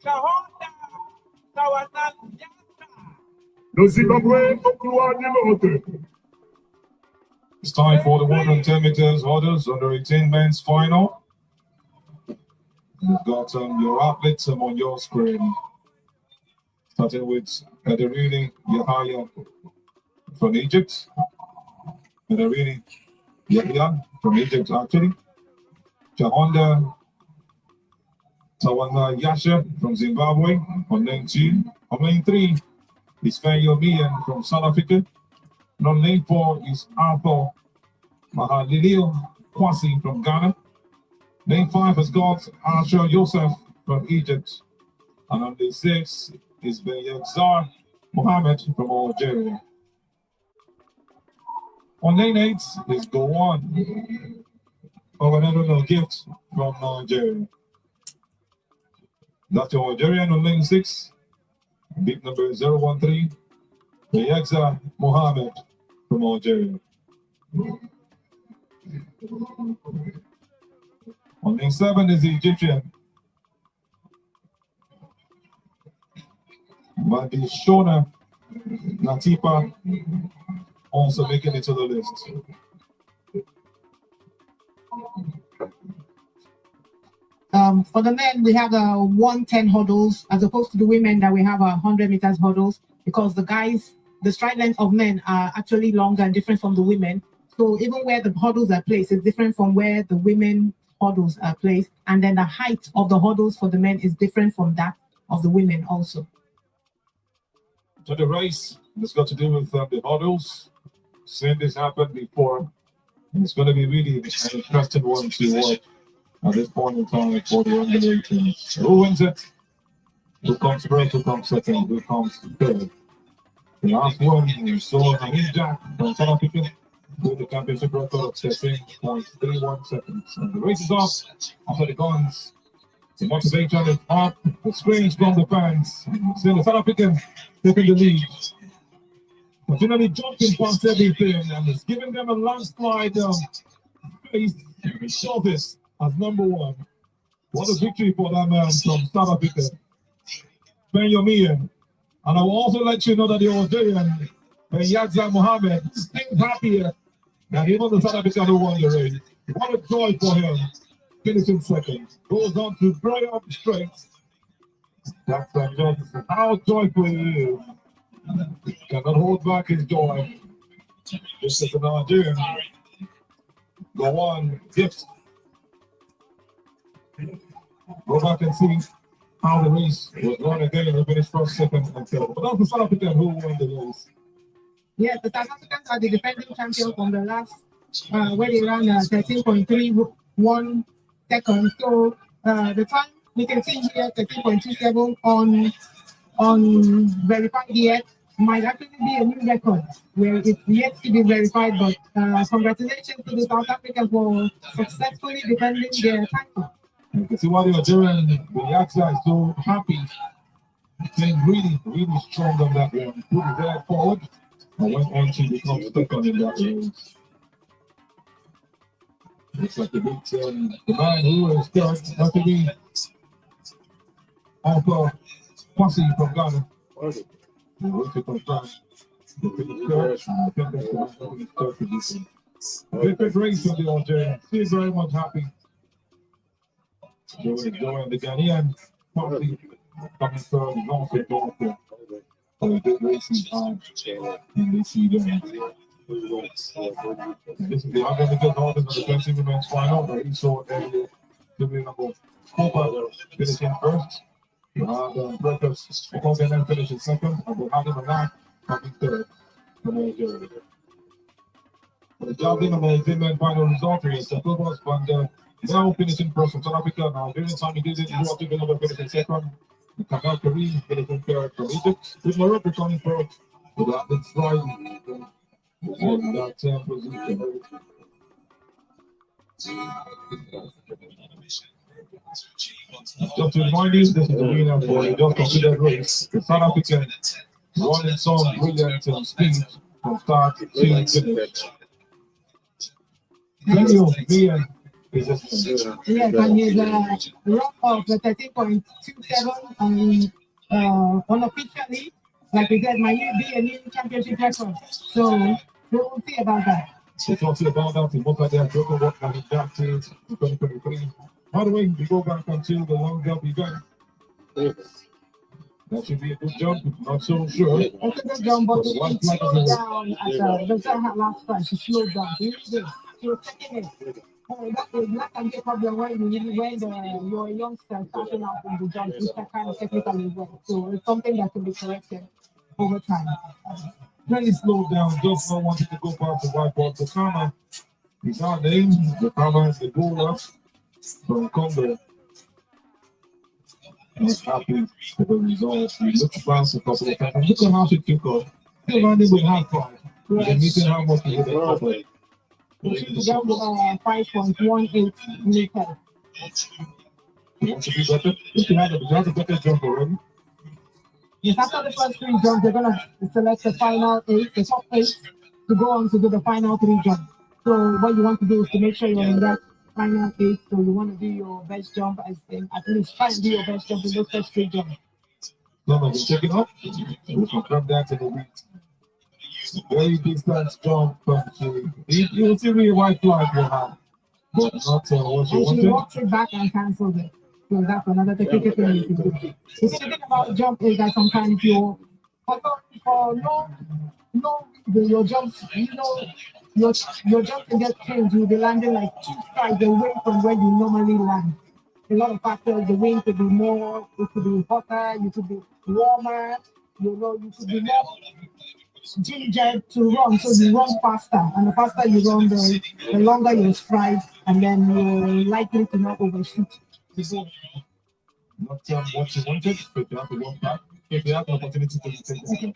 Speaker 3: Shahonda Tawanani.
Speaker 6: Le Zimbabwe to Kuwait number 2.
Speaker 2: It's time for the 110 meters hurdles under-18 men's final. You've got your athletes on your screen. Starting with Ederini Yahya from Egypt. Ederini Yahya from Egypt, actually. Jahonda Tawana Yasha from Zimbabwe on lane 2. On lane 3 is Fayo Mian from South Africa. And on lane 4 is Arthur Mahalilio Kwasi from Ghana. Lane 5 has got Asha Yosef from Egypt. And on lane 6 is Benyazar Mohammed from Algeria. On lane 8 is Gowon Oganeno Gift from Nigeria. That's your Algerian on lane 6. Big number 013, Benyazar Mohammed from Algeria. On lane 7 is the Egyptian Shona Natipa, also making it to the list.
Speaker 1: For the men, we have 110 hurdles as opposed to the women that we have 100 meters hurdles, because the guys, the stride length of men are actually longer and different from the women. So even where the hurdles are placed is different from where the women hurdles are placed, and then the height of the hurdles for the men is different from that of the women also.
Speaker 2: So the race has got to do with the hurdles. Seen this happen before. It's going to be really an interesting one to watch at this point in time for the under-18s. Who wins it? Who comes first? Who comes second? Who comes third? The last one, we saw Hamid from South Africa with the championship record of 13.31 seconds. And the race is off after the guns The motivation is up. The screams from the fans. Still, the South African taking the lead. Continually jumping past everything and it's giving them a landslide face. Shortest as number one. What a victory for that man from South Africa. Benjamin. And I will also let you know that the Algerian Yagza Mohammed seems happier than even the South African who won the race. What a joy for him. Finishing second. Goes on to bring up straight. That's Johnson. How joyful he is. Cannot hold back his joy. This is the Nigerian. Go on, gift. Go back and see how the race was run again and finished first, second, and third. But that's the South African who won the race.
Speaker 1: Yes, the South Africans are the defending champion from the last, where they ran 13.31 seconds. So the time we can see here, 13.27 on verified yet, might actually be a new record where it's yet to be verified. But congratulations to the South Africans for successfully defending their title.
Speaker 2: You can see why the Algerian, the Yagza is so happy. Playing really, really strong on that one. Put his head forward and went on to become second in that race. Looks like the man who is third has to be Alpha Posse from Ghana. Good race for the Algerian. She's very much happy. Enjoying the Ghanaian Posse coming third is also joyful. For the good racing time in this season. This is the Abeokuta Northern and the 20 women's final, but we saw earlier the number 4 finishing first. You have Breakfast Okogen finishing second, and we'll have him alive coming third for Nigeria. The Javelin and the women's final result is the Cobras Banda now finishing first from South Africa. Now, during the time he did it, you have to be finishing second. The Kamal Kareem finishing third from Egypt. With Morocco coming first, with that slide. On that position. Just to remind you, this is the winner for the just completed race. The South African running some brilliant speed from start to finish. Thank you, Ian.
Speaker 1: Yes, and his run of the 13.27 unofficially. Like we said, might be a new championship record. So we'll see about that.
Speaker 2: We'll see about that. We look at that broken work that we got to 2023. By the way, we go back until the long jump event. That should be a good jump. Not so sure.
Speaker 1: It's a good jump, but she slowed down at the last time. She slowed down. She was checking it. That can be a problem when you're a youngster starting out in the jump. It's that kind of technical event. So it's something that can be corrected over time.
Speaker 2: When he slowed down, just not wanting to go past the whiteboard. The Kama is our name. The Kama is the goaler from Congo. He's happy with the results. He looked past a couple of times. Look at how she took off. Still running with high five. They're meeting how much he hit the public.
Speaker 1: She jumped 5.18 meters.
Speaker 2: She wants to be better. She has a better jump already.
Speaker 1: Yes, after the first 3 jumps, they're going to select the final 8, the top 8, to go on to do the final 3 jumps. So what you want to do is to make sure you're in that final 8. So you want to do your best jump, at least try and do your best jump in those first 3 jumps.
Speaker 2: No, we'll check it out. We'll confirm that in a week. Very distance jump. You will see me a white flag will have. But not what you wanted.
Speaker 1: She walks it back and cancels it. So that's another technical thing you can do. The thing about jump is that sometimes your jumps, your jump can get changed. You'll be landing like 2 strides away from where you normally land. A lot of factors. The wind could be more, it could be hotter, you could be warmer, you could be more ginger to run, so you run faster, and the faster you run, the longer your stride, and then you're likely to not overshoot.
Speaker 2: Not what you wanted, but you have to walk back. If you have the opportunity to take it.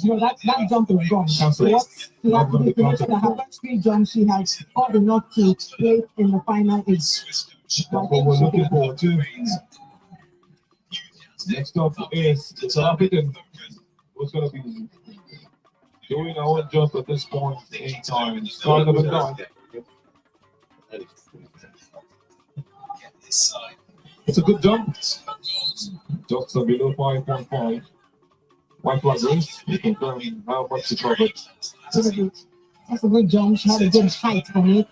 Speaker 1: No, that jump is gone. So what she has to do to make sure that her first 3 jumps, she has scored enough to play in the final 8.
Speaker 2: That's what we're looking forward to. Next up is the South African, who's going to be doing our jump at this point in time. Start number 9. It's a good jump. Just below 5.5. White flag race. You confirm how much you covered.
Speaker 1: That's a good jump. She had a good height on it,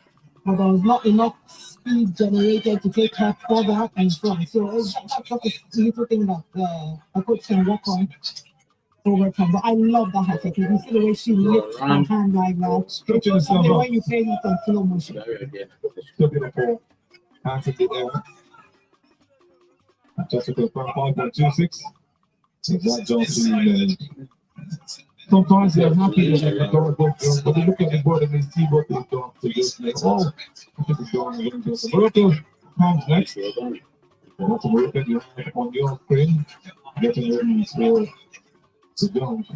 Speaker 1: but there was not enough speed generated to take her further and front. So that's just a little thing that a coach can work on over time. But I love that her technique. You see the way she lifts her hand like that. It's something when you play it in slow motion.
Speaker 2: Hands in the air. Just a good 5.26. That jump sometimes they're happy when they don't go jump, but they look at the board and they see what they've done. So just like, oh, Morocco comes next. That's a Morocco you have on your screen. Getting ready for the jump.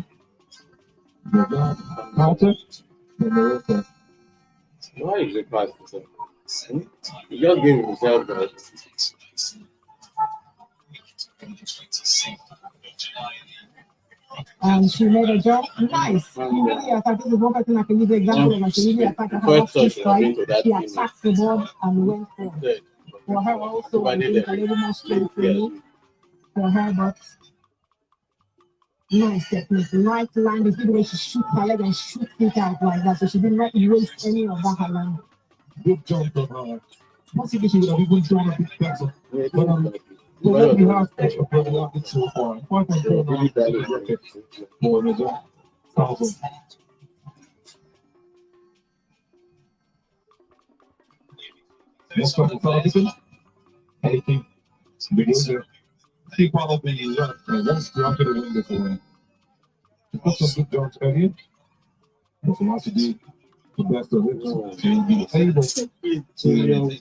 Speaker 2: Counter. Morocco.
Speaker 5: Why is it past? You just gave himself that.
Speaker 1: And she made a jump. Nice. She really attacked. This is one person I can use the example of. She really attacked her off this strike. She attacked the board and went forward. For her also, I think a little more strength for her, but nice technique. Right line. You see the way she shoots her leg and shoots it out like that. So she did not waste any of that her line.
Speaker 2: Good jump from her. Possibly she would have even done a bit better. So what we have so far, 5.4 for the jump. 1,000. Next up is South African. Anything begins to see part of the once the after the win before. She put some good jumps earlier. But wants to do the best of it to be able to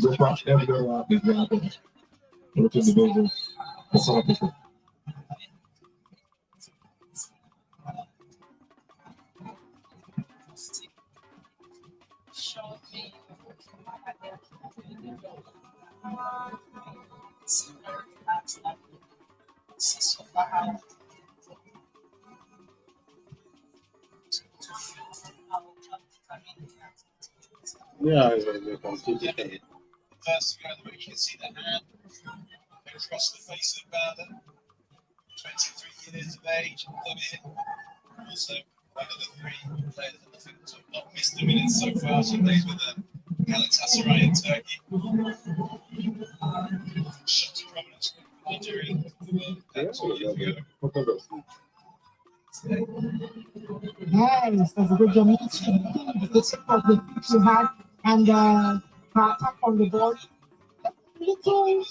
Speaker 2: go past every other example. Which is the business for South Africa.
Speaker 5: Yeah, the competition.
Speaker 8: First go, you can see the hand across the face of Bowden, 23 years of age, also one of the 3 players I think to have not missed a minute so far. She plays with Galatasaray in Turkey. Shot to prominence in Nigeria.
Speaker 1: Yes, that's a good job. You can see the tip of the feet she had and her attack on the board. Little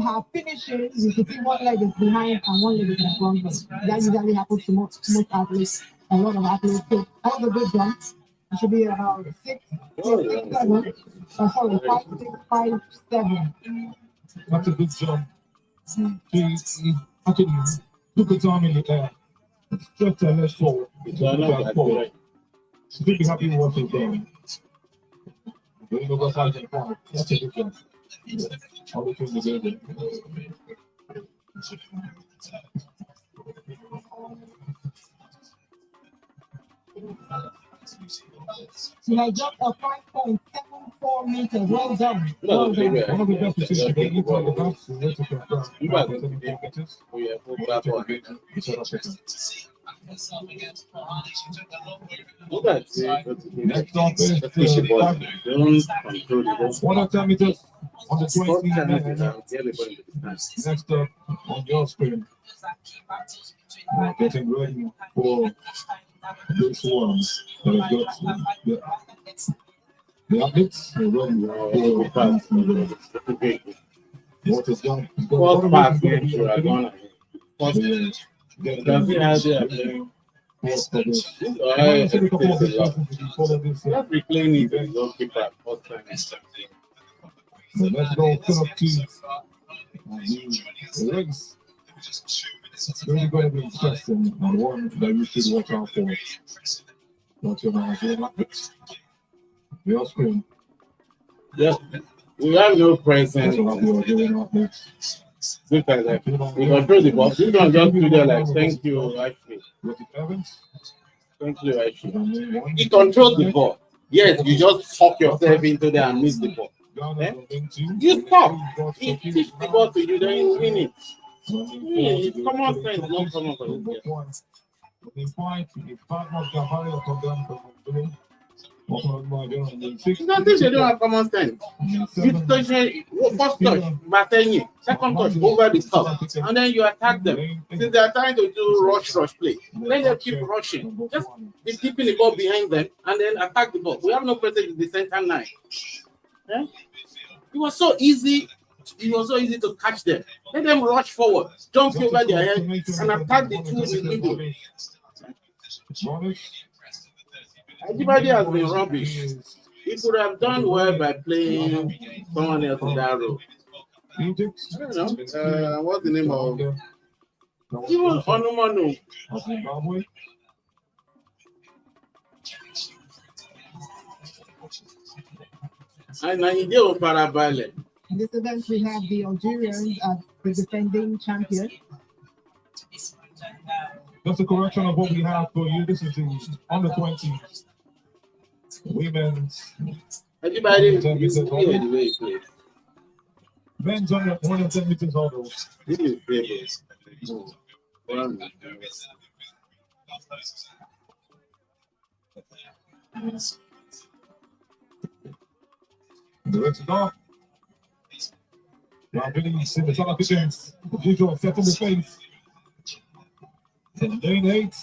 Speaker 1: her finishing, you can see one leg is behind and one leg is in front. That usually happens to most athletes. A lot of athletes. So that was a good jump. It should be about 6, 7. Sorry, 5, 6, 5, 7.
Speaker 2: That's a good jump. She actually took it on in the air. Stretched her legs forward. She should be happy with what she's done. That's a good jump. All the things together.
Speaker 1: She had jumped a 5.74 meters. Well done.
Speaker 2: Well done. One of the best decisions to get into the box and where to confirm. Next up is the 100 meters on the 20. Next up on your screen. Getting ready for this one. The athletes are ready for pass. What is done?
Speaker 5: First pass against Dragona. Does it have the just replaying it and don't keep that first time is something.
Speaker 2: So let's go fill up to the legs. It's really going to be interesting and one that you should watch out for. Not your Nigerian athletes. Your screen.
Speaker 5: Yeah, We have no presence.
Speaker 2: That's what we are doing up next.
Speaker 5: Look at that. We control the ball. This one just do there like, thank you, actually. Thank you, actually. He controls the ball. Yes, you just tuck yourself into there and miss the ball. Eh? You stop. He kicks the ball to you, then you win it. It's common sense, not common for this. Nothing they don't have common sense. You touch first touch, Batenyi, second touch over the top, and then you attack them. Since they are trying to do rush play, let them keep rushing. Just be keeping the ball behind them and then attack the ball. We have no presence in the center line. Eh? It was so easy. It was so easy to catch them. Let them rush forward, jump over their head, and attack the two in the middle. Everybody has been rubbish. He could have done well by playing someone else in that role. I don't know. What's the name of? Even Onumanu. And he did Parabale.
Speaker 1: In this event, we have the Algerians as the defending champion.
Speaker 2: That's a correction of what we have for you. This is the under 20s. Women's.
Speaker 5: Everybody,
Speaker 2: men's under 110 meters hurdle.
Speaker 5: This is famous.
Speaker 2: The rest is off. Javelin in the South Africans. Usual set in the face. Lane 8.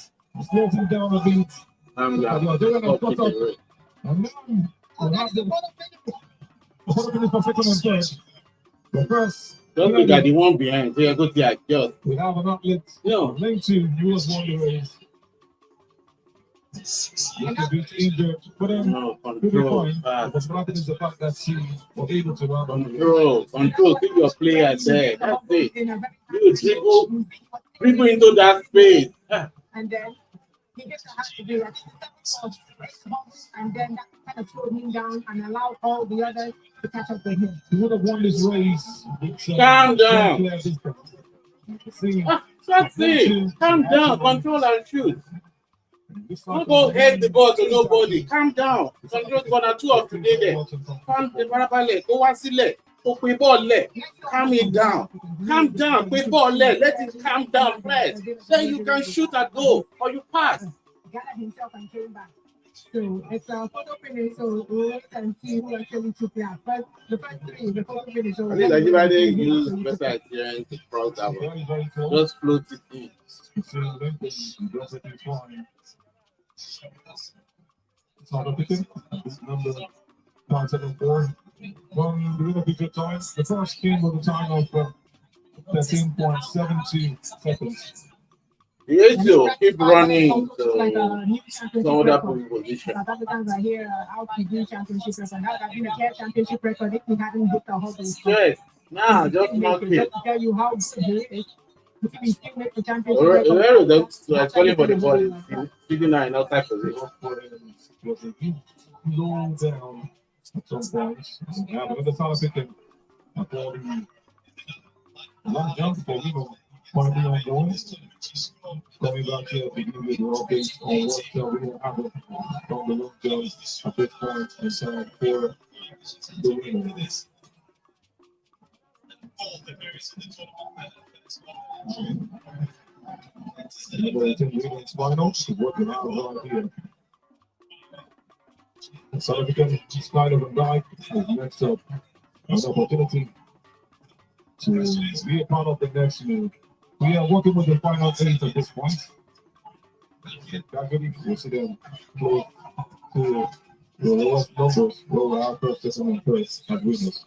Speaker 2: Slowing down a bit. And then we'll have the photo finish for second and third. The first.
Speaker 5: Don't look at the one behind. So you go to adjust.
Speaker 2: We have an outlet.
Speaker 5: No.
Speaker 2: Lane 2, US won the race. Just a bit injured, but then
Speaker 5: control.
Speaker 2: The problem is the fact that she was able to run.
Speaker 5: Control. Keep your player there. That's it. You dribble into that space.
Speaker 1: And then he gets to have to do that. And then that kind of slowed him down and allowed all the others to catch up with him.
Speaker 2: He would have won this race.
Speaker 5: Calm down. That's it. Calm down. Control and shoot. Don't go head the ball to nobody. Calm down. Control the ball. 2 of today there. Calm the parabole. Go and select. Play ball let. Calm it down. Calm down. Play ball let. Let it calm down first. Then you can shoot at goal or you pass.
Speaker 1: Gathered himself and came back. So it's a photo finish. So we'll wait and see who actually took that. But the first 3, the photo finish. So
Speaker 5: everybody use better experience to cross that one. Just float it in.
Speaker 2: South African, this number 974. One really good time. The first game with a time of 13.72 seconds.
Speaker 5: Yes, keep running some other position.
Speaker 1: South Africans are here out to do championship record. That would have been a clear championship record if we hadn't booked a hurdle.
Speaker 5: Yes, nah, just not here.
Speaker 1: To tell you how good it is. We still make the championship
Speaker 5: record.
Speaker 2: Calling
Speaker 5: for the ball. 59 outside position.
Speaker 2: Low down at some points. Now the South African long jump for people finally on going. Coming back here to give you the updates on what we will have from the long jumps at this point inside for the winners. Number 18 women's final is working out right here. The South African Skyler and Guy is next up. An opportunity to be a part of the next move. We are working with the final 8 at this point. Javelin, we see them close to the lowest numbers where we are first, second, and third as winners.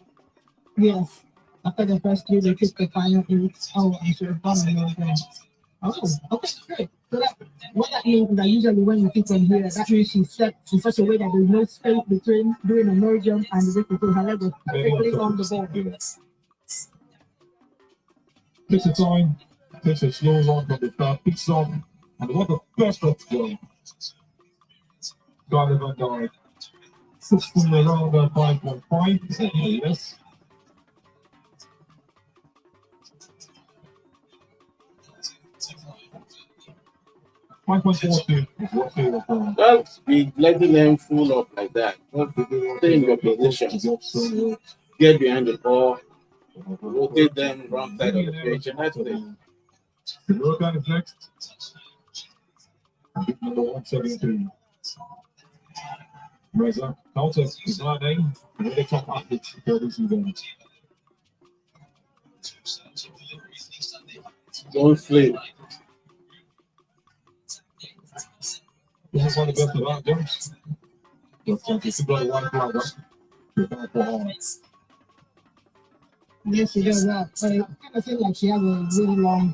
Speaker 1: Yes. After the first 3, they picked the final 8. Oh, I'm sure it's gone. Oh, okay, great. So what that means is that usually when you pick from here, that means she steps in such a way that there's no space between doing a no jump and the rest of however, quickly on the ball.
Speaker 2: Takes the time, takes a slow run from the start, picks up, and what the best of go. Javelin and Guy. System around 5.5. Yes. 5.42 is what they were doing.
Speaker 5: Just be letting them full up like that. Just stay in your position. Get behind the ball. Rotate them wrong side of the pitch, and that's it.
Speaker 2: The Rogan is next. Number 173. Reza Counter is not name. The top athlete for this event.
Speaker 5: Don't sleep.
Speaker 2: This is one of the best of our jumps. Just got one flag up.
Speaker 1: Yes, she does that. But it kind of seems like she has a really long.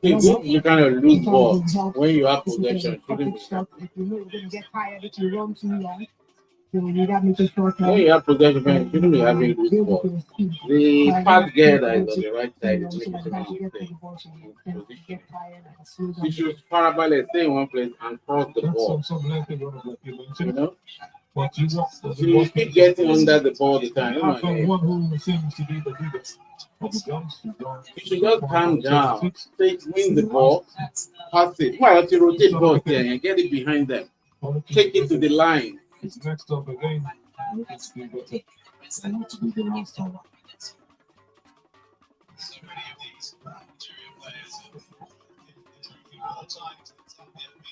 Speaker 5: You kind of lose ball when you have possession.
Speaker 1: If you know you're going to get tired if you run too long, you got me to short
Speaker 5: When you have possession, you shouldn't be having lose ball. The pass gear that is on the right side is making so many mistakes. You should parabolic, stay in one place and cross the ball. You know?
Speaker 2: But you
Speaker 5: You keep getting under the ball all the time.
Speaker 2: One who seems to be the leader of the jumps.
Speaker 5: You should just calm down, win the ball, pass it. Why don't you rotate balls there and get it behind them? Take it to the line.
Speaker 2: It's next up again. It's to be better. I need to be the last time.
Speaker 8: So many of these Nigerian players have more time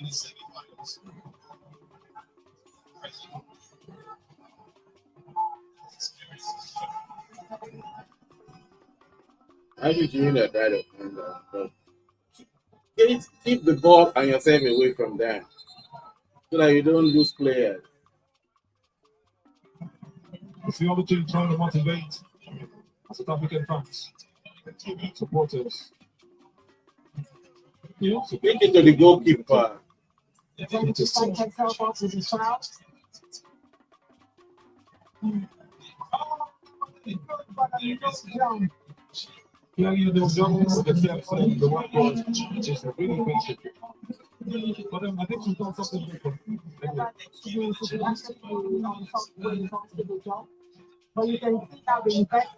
Speaker 8: in the semi-finals.
Speaker 5: I should do that right up. Keep the ball and yourself away from them so that you don't lose players.
Speaker 2: It's the other team trying to motivate South African fans, supporters.
Speaker 5: Take it to the goalkeeper.
Speaker 1: Trying to fight herself off with the foul.
Speaker 2: Yeah, they'll jump with the steps and the one ball is really basic. But I think she's done something different.
Speaker 1: But you can see how the effect,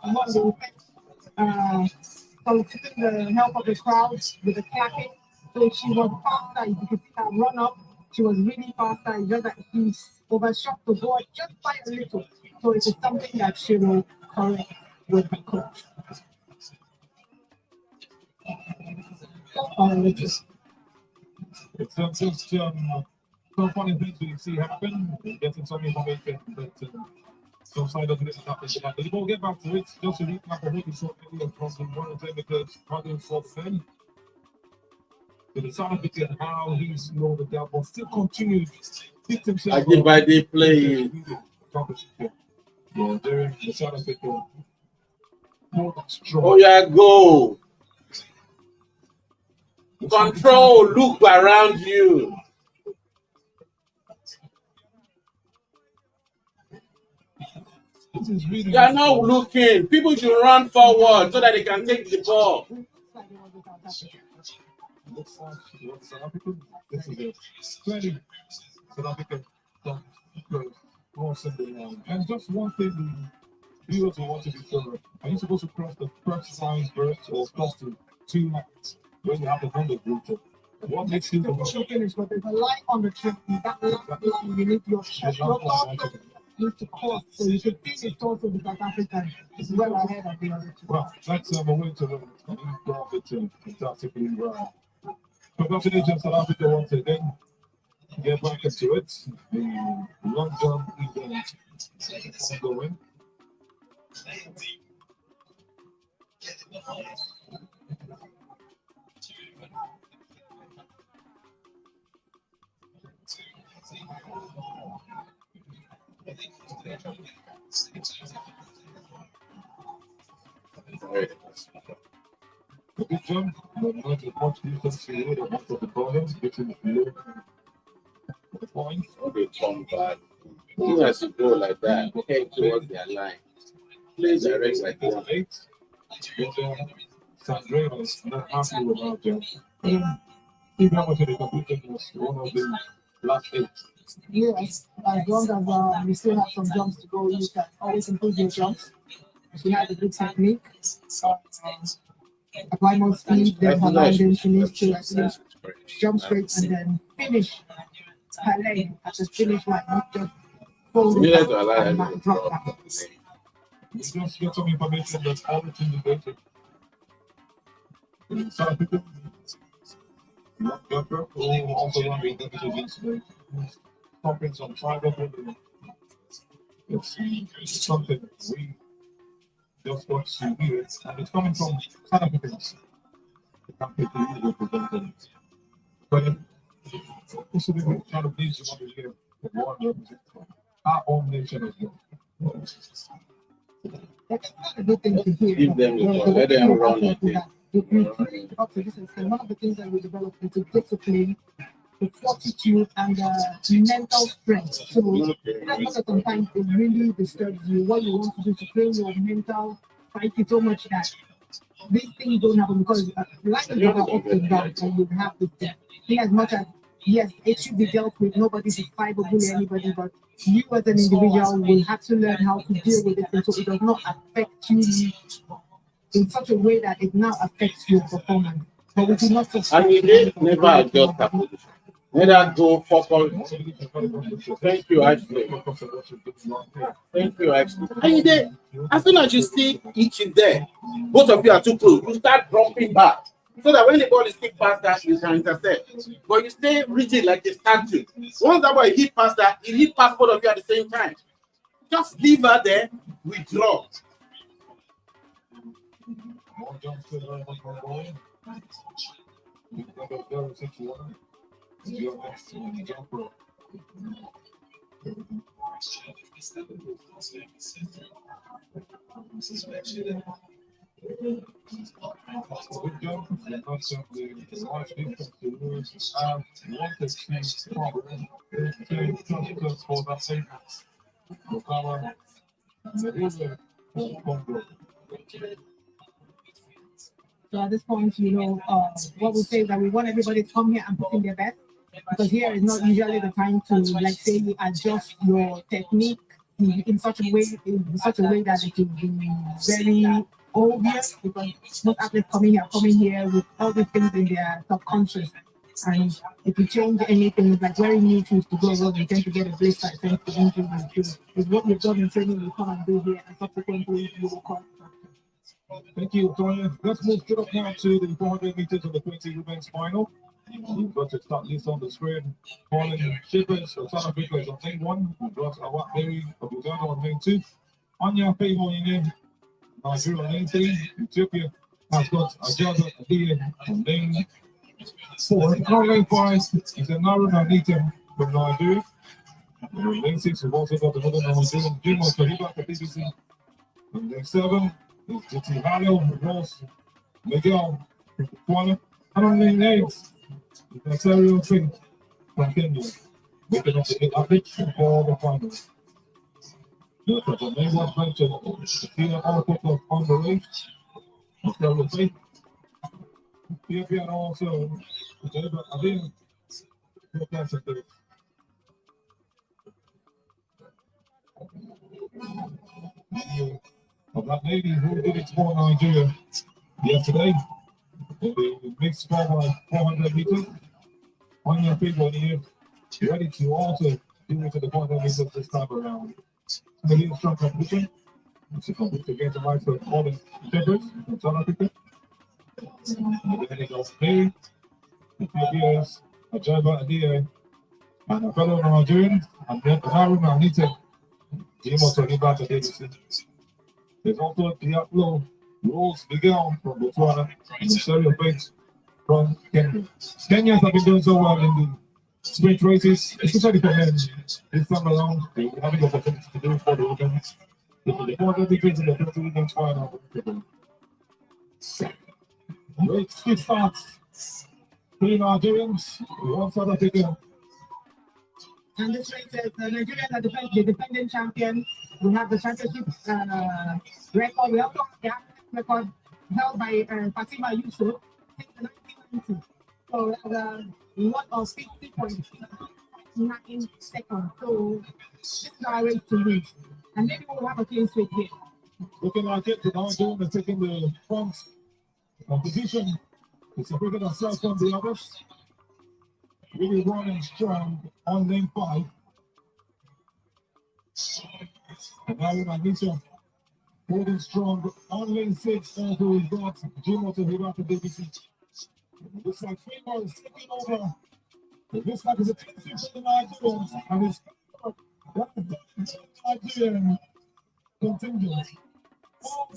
Speaker 1: soliciting the help of the crowd with the clapping. So she was faster. You could see her run up. She was really faster. It's just that he overshot the ball just by a little. So it is something that she will correct with the coach.
Speaker 2: It's just some funny things we see happen, getting some information that some side of this is happening. But we'll get back to it. Just to recap of what we saw earlier from the one of them because Harden fought them. So the South African, how he slowed it down, but still continued to hit himself.
Speaker 5: I did by the play.
Speaker 2: Competition. Yeah, during the South African.
Speaker 5: Oh, yeah, go. Control, look around you. They are not looking. People should run forward so that they can take the ball.
Speaker 2: This is it. Plenty South African and just one thing the viewers will want to be sure. Are you supposed to cross the first line first or cross the 2 lines when you have the numbers routed? What makes you
Speaker 1: finish? But there's a line on the trip. That line you need your chest. Need to cross so you can finish also the South African is well ahead of the other two.
Speaker 2: Well, that's a way to learn. And you brought it to fantastically well. Congratulations, South Africa, once again. Get back into it. The long jump event ongoing. A good jump, but not as much distance to the most of the bottom, getting below the point.
Speaker 5: Okay, come back. You guys should go like that. Head towards their line. Play direct like that.
Speaker 2: 8. Sandra was not happy with our jump. If how much of the competition was one of the last 8.
Speaker 1: Yes, as long as we still have some jumps to go, you can always improve your jumps. She has a good technique. apply more speed, then her landing, she needs to actually jump
Speaker 5: That's
Speaker 1: straight and then finish her leg at the finish line, not just fold
Speaker 5: You
Speaker 1: it
Speaker 5: guys
Speaker 1: back
Speaker 5: are allowed
Speaker 1: and
Speaker 5: to
Speaker 1: back, drop back.
Speaker 2: We just get some information that all the teams are in South Africa. Jumper, who also run the against the stopping some side of it. It's something we just got to do it, and it's coming from South Africans. The country to represent them. But this is the kind of news you want to hear from one representative. Our own nation as well.
Speaker 1: That's a good thing to hear.
Speaker 5: Give them the ball, let them run it.
Speaker 1: If you train up to this extent, one of the things that we develop is the discipline, the fortitude, and the mental strength. So that's what sometimes it really disturbs you. What you want to do to train your mental psyche so much that these things don't happen because life is about ups and downs, and you have to think as much as yes, it should be dealt with. Nobody should fight or bully anybody, but you as an individual will have to learn how to deal with it, so it does not affect you in such a way that it now affects your performance. But we do not.
Speaker 5: And we did never adjust that position. Neither go forward. Thank you, actually. Thank you, actually. And you did. As soon as you see each is there, both of you are too close. You start dropping back. So that when the ball is kicked past that, you can intercept. But you stay rigid like a statue. Once that ball hit past that, it hit past both of you at the same time. Just leave her there, withdraw.
Speaker 2: More jumps to the ball. Number 061. Your next jumper. Good jump. Not simply watch defense to lose. Want to change problem. Just for that sake. Recover.
Speaker 1: So at this point, what we say is that we want everybody to come here and put in their best, because here is not usually the time to, like, say, adjust your technique in such a way that it will be very obvious, because most athletes coming here with all these things in their subconscious, and if you change anything, like wearing new shoes to go wrong, you tend to get a blister, tends to injure you. It's what we've done in training, we come and do here, and subsequently you will come.
Speaker 2: Thank you, Tonya. Let's move straight up now to the 400 meters of the 20 women's final. We've got to start this on the screen. Pauline Shippers of South Africa is on lane 1. We've got Abeokuta of Uganda on lane 2. Anya Paymo Nigeria on lane 3. Ethiopia has got Javelin on lane 4. On lane 5 is Naru Nanita from Nigeria. On lane 6, we've also got another Nigerian, Jimo Kahiba for BBC. On lane 7 is Titi Halil, Ross Miguel from Botswana. And on lane 8 is Nasario Trinh from Kenya. Making up the average for the finals. Look at the main one mentioned. The team all focused on the race. Nasario Trinh. Ethiopia and also Javelin. Of that lady who did it for Nigeria yesterday, the mixed 400 meters. On your people here, ready to also do it to the 400 meters this time around. Maybe a strong competition. It's a competition against the likes of Pauline Shippers from South Africa. The beginning of May, Ethiopia's Abeokuta and a fellow Nigerian, and then Naru Nanita, Jimo Kahiba to Davidson. There's also Diablo Rose Miguel from Botswana and Nasario Trinh from Kenya. Kenyans have been doing so well in the sprint races, especially for men. This time around, they will have the opportunity to do it for the women. The 400 meters in the 20 women's final. Great speed starts. 3 Nigerians, 1 South African.
Speaker 1: And this race is Nigeria are the defending champion. We have the championship record. We also have the African record held by Fatima Yusuf since 1990. So one of 50.9 seconds. So this is our race to lose. And maybe we'll have a clean sweep here.
Speaker 2: Looking like it, the Nigerians are taking the front Competition is separated ourselves from the others. Really running strong on lane 5. And now we might need to holding strong on lane 6. Also, we've got Jimo to hit out to BBC. Looks like Fremont is taking over. It looks like it's a team for the Nigerians, and it's Nigerian contingent. All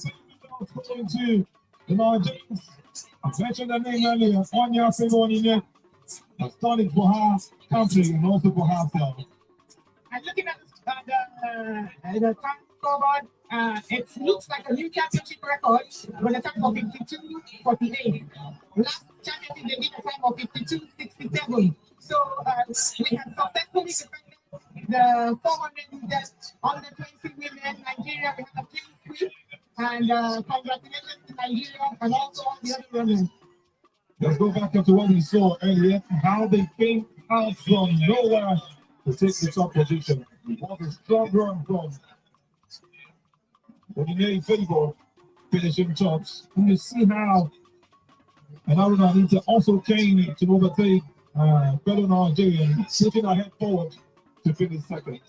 Speaker 2: going to the Nigerians. I mentioned the name earlier. Anya Femoni has done it for her country and also for herself.
Speaker 1: And looking at the time scoreboard, it looks like a new championship record with a time of 52:48. Last championship they did a time of 52:67. So we have successfully defended the 400 meters under 20 women. Nigeria, we have a clean sweep. And congratulations to Nigeria and also all the other women.
Speaker 2: Let's go back into what we saw earlier, how they came out from nowhere to take the top position. It was a strong run from Odinei Favor finishing tops. And you see how Haruna Anita also came to overtake fellow Nigerian, switching ahead forward to finish second.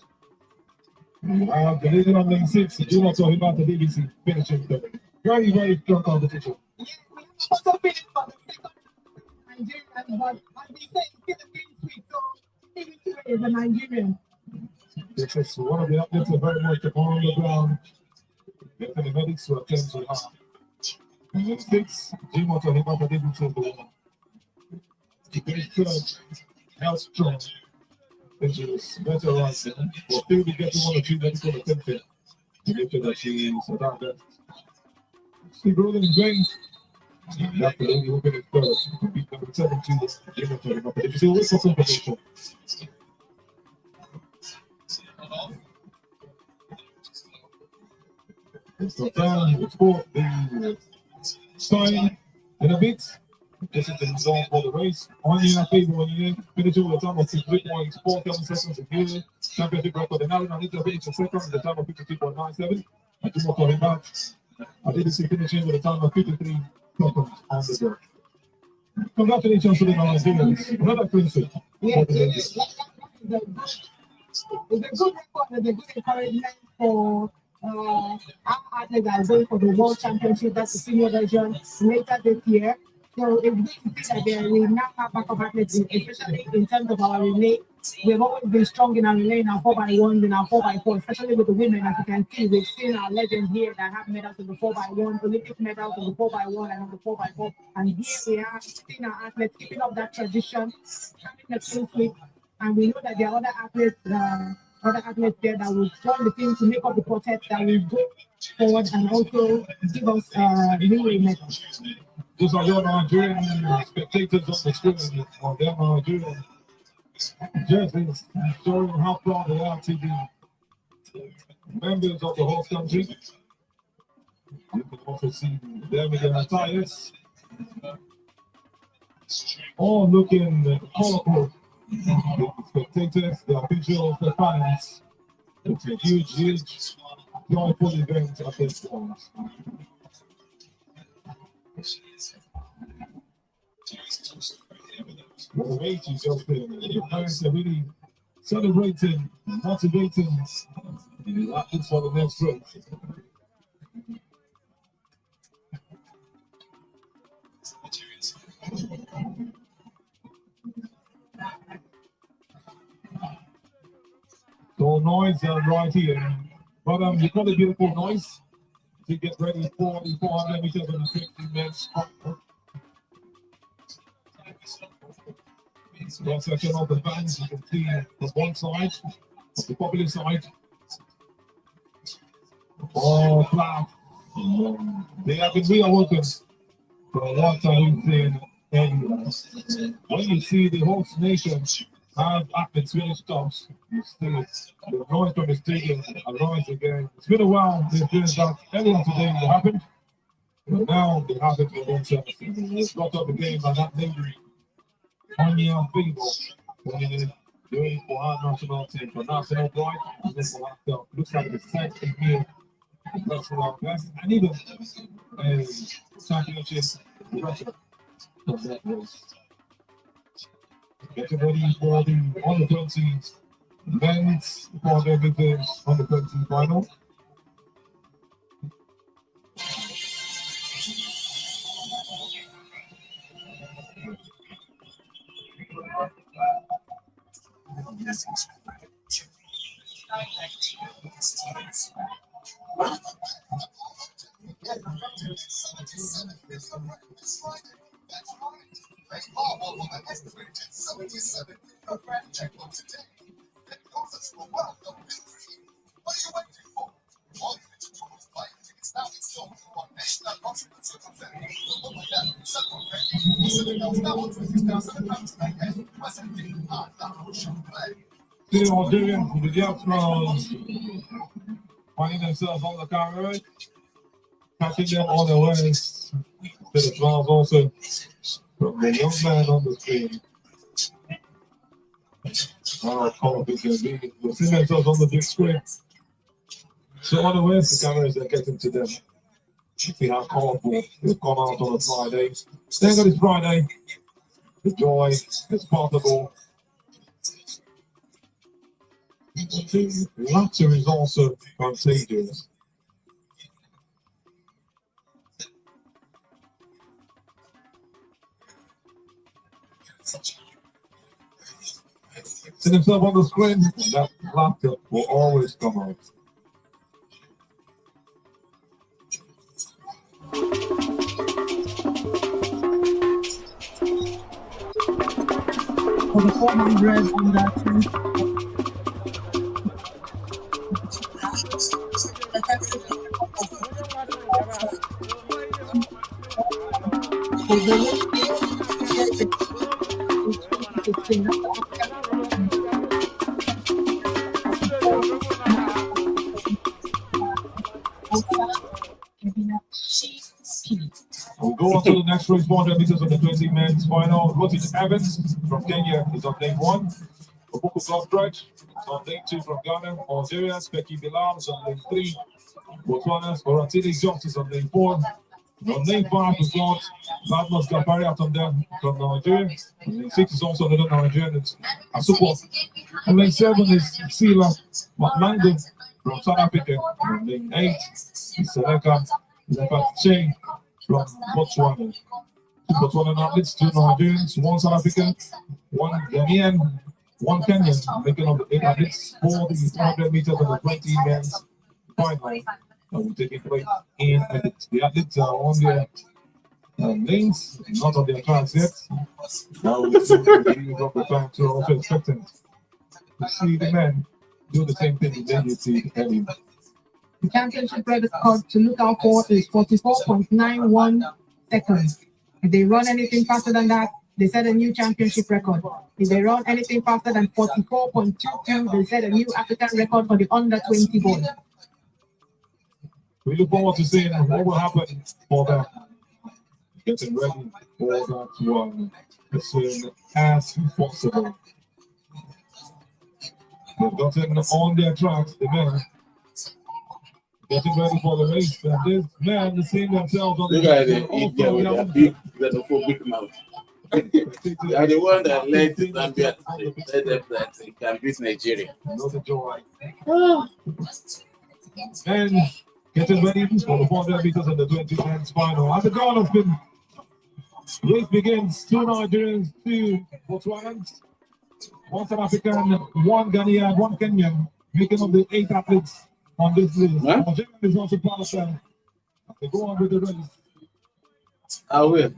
Speaker 2: The lady on lane 6, Juma Tohima to BBC, finishing third. Very, very strong competition.
Speaker 1: Yes, we also finished for the second Nigerian, but as they say, it's still a clean sweep. So BBC is a Nigerian.
Speaker 2: This is one of the athletes are very much on the ground. Getting the medics to attend to her. And lane 6, Juma Tohima to BBC, the woman. She finished third, held strong. Then she was better right there. We'll still be getting 1 or 2 medical attempts to make sure that she is at that best. Steve Roland and Glenn. That's the lady who finished third. Beat number 7 to Jimmy Tohima. But if you still wait for competition. So down, we'll score the sign in a bit. This is the result for the race. Anya Favor finishing with a time of 53.47 seconds a year. Championship record. And Haruna Anita finishing second with a time of 52.97. And Juma Tohima, BBC finishing with a time of 53 seconds on the dot. Congratulations to the Nigerians. Another clean sweep for the ladies.
Speaker 1: It's a good record and a good encouragement for our athletes that are going for the World Championship. That's the senior version later this year. So it's good to see that we now have backup athletes, especially in terms of our relay. We've always been strong in our relay, in our 4x1s, in our 4x4, especially with the women. As you can see, we've seen our legends here that have medals in the 4x1, Olympic medals in the 4x1 and on the 4x4. And here we have seen our athletes keeping up that tradition, having a clean sweep. And we know that there are other athletes there that will join the team to make up the quartet that will go forward and also give us relay medals.
Speaker 2: Those are your Nigerian spectators on the screen on their Nigerian jerseys, showing how proud they are to be members of the host country. You can also see them in their attires, all looking colorful. The spectators, the officials, the fans. It's a huge, joyful event at this point. The race is just the parents are really celebrating, motivating the athletes for the next race. So noise right here, but you got a beautiful noise to get ready for the 400 meters and the 50 minutes. One section of the fans, you can see from one side, of the popular side, all flat. They have been reawakened for a long time in anywhere. When you see the host nation have athletes finish tops, you see the noise from the stadium arise again. It's been a while, they've been that earlier today it happened, but now they have it for themselves. It's got up the game and that lady, Anya Favor, doing for our national team, for national pride, and then for ourselves. Looks like the set in here. That's for our best, and even a championship That was getting ready for the under 20 men's 400 meters under 20 final. The Algerians, the diasporas, finding themselves on the camera, catching them on their ways. The smiles also from the young man on the screen. Our call-up is going to be, they'll see themselves on the big screen. So on the ways, the cameras are getting to them. See how colorful they've gone out on a Friday. Thank God it's Friday. The joy is possible. The laughter is also contagious. See himself on the screen, that laughter will always come out.
Speaker 1: For the 400 on that
Speaker 2: We'll go on to the next race, 400 meters of the 20 men's final. Rotis Evans from Kenya is on day 1. Abeokuta Stretch on day 2 from Ghana. Algeria, Speki Bilal is on day 3. Botswana's Oratili Jones is on day 4. On day 5, we've got Badmus Gapari out on there from Nigeria. On day 6 is also another Nigerian, it's Asupo. On day 7 is Sila Mango from South Africa. On day 8 is Seleka Chain from Botswana. 2 Botswana athletes, 2 Nigerians, 1 South African, 1 Ghanaian, 1 Kenyan, making up the 8 athletes for the 200 meters of the 20 men's final. That will take place in Egypt. The athletes are on their lanes, not on their tracks yet. That will use up the time to also expectant to see the men do the same thing they did to Eddie.
Speaker 1: The championship record to look out for is 44.91 seconds. If they run anything faster than that, they set a new championship record. If they run anything faster than 44.22, they set a new African record for the under 20 boys.
Speaker 2: We look forward to seeing what will happen for them. Getting ready for that one as soon as possible. They've gotten on their tracks, the men. Getting ready for the race, and this man is seeing themselves on the
Speaker 5: Look at the India with their big xenophobic mouth. They are the one that led Zambia to let them that they can beat Nigeria.
Speaker 2: Another joy. And getting ready for the 400 meters of the 20 men's final. As the goal has been, race begins. 2 Nigerians, 2 Botswanans, 1 South African, 1 Ghanaian, 1 Kenyan, making up the 8 athletes on this list. Algeria is also part of them. They go on with the race.
Speaker 5: I will.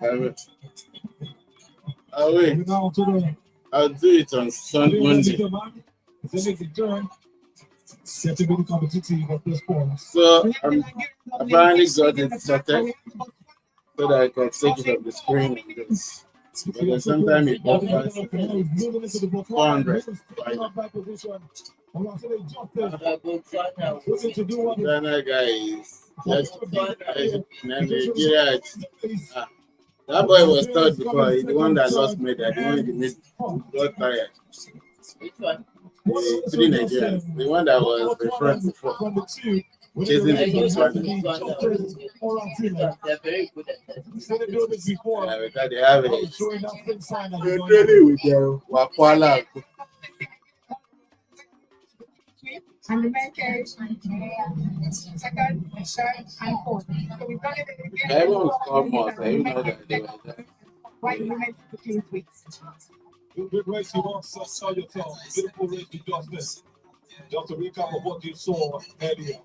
Speaker 5: I'll do it on Monday.
Speaker 2: It's a big turn. Getting really competitive at this point.
Speaker 5: So I finally got it started so that I could take it off the screen. But then sometimes it offers 400. Ghana guys, Nigeria. That boy was third before. He's the one that lost medal. The one who made got tired.
Speaker 8: Which one?
Speaker 5: The 3 Nigerians. The one that was the front before. chasing the Botswana.
Speaker 8: They're very good at that.
Speaker 5: Because they have a training with their Wakwala.
Speaker 1: And the men came second, third, and fourth. So we've done it again.
Speaker 5: Everyone's almost. You know that they were there.
Speaker 1: White women to clean sweets.
Speaker 2: Good race you want, saw your tell. Beautiful race you just did. Just to recap of what you saw earlier.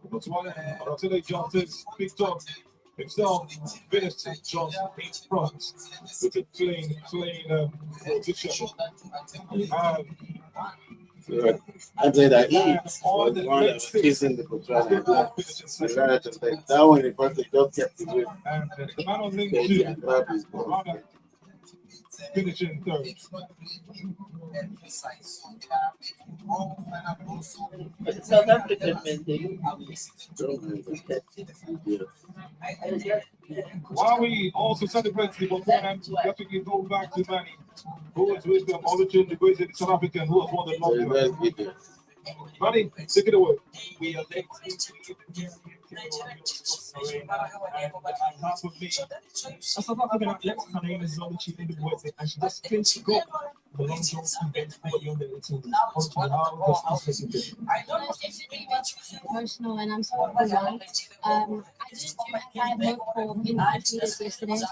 Speaker 2: Botswana, Arotile Justice picked up himself, finished just in front with a clean position.
Speaker 5: And then that he was the one that was chasing the Botswana. That one, in fact, they just kept it with.
Speaker 2: And the man on link 2 finishing third.
Speaker 8: South African men, they
Speaker 2: While we also celebrate the Botswana, we have to go back to Manny, who was with them, origin, the great South African, who was one of the long. Manny, take it away. We are next. Half of me, a South African athlete, her name is Zoe. She's in the boys, and she just finished to go the long jump event for the under 18.
Speaker 4: Emotional, and I'm so overwhelmed. I didn't do my hard work for in meters yesterday, so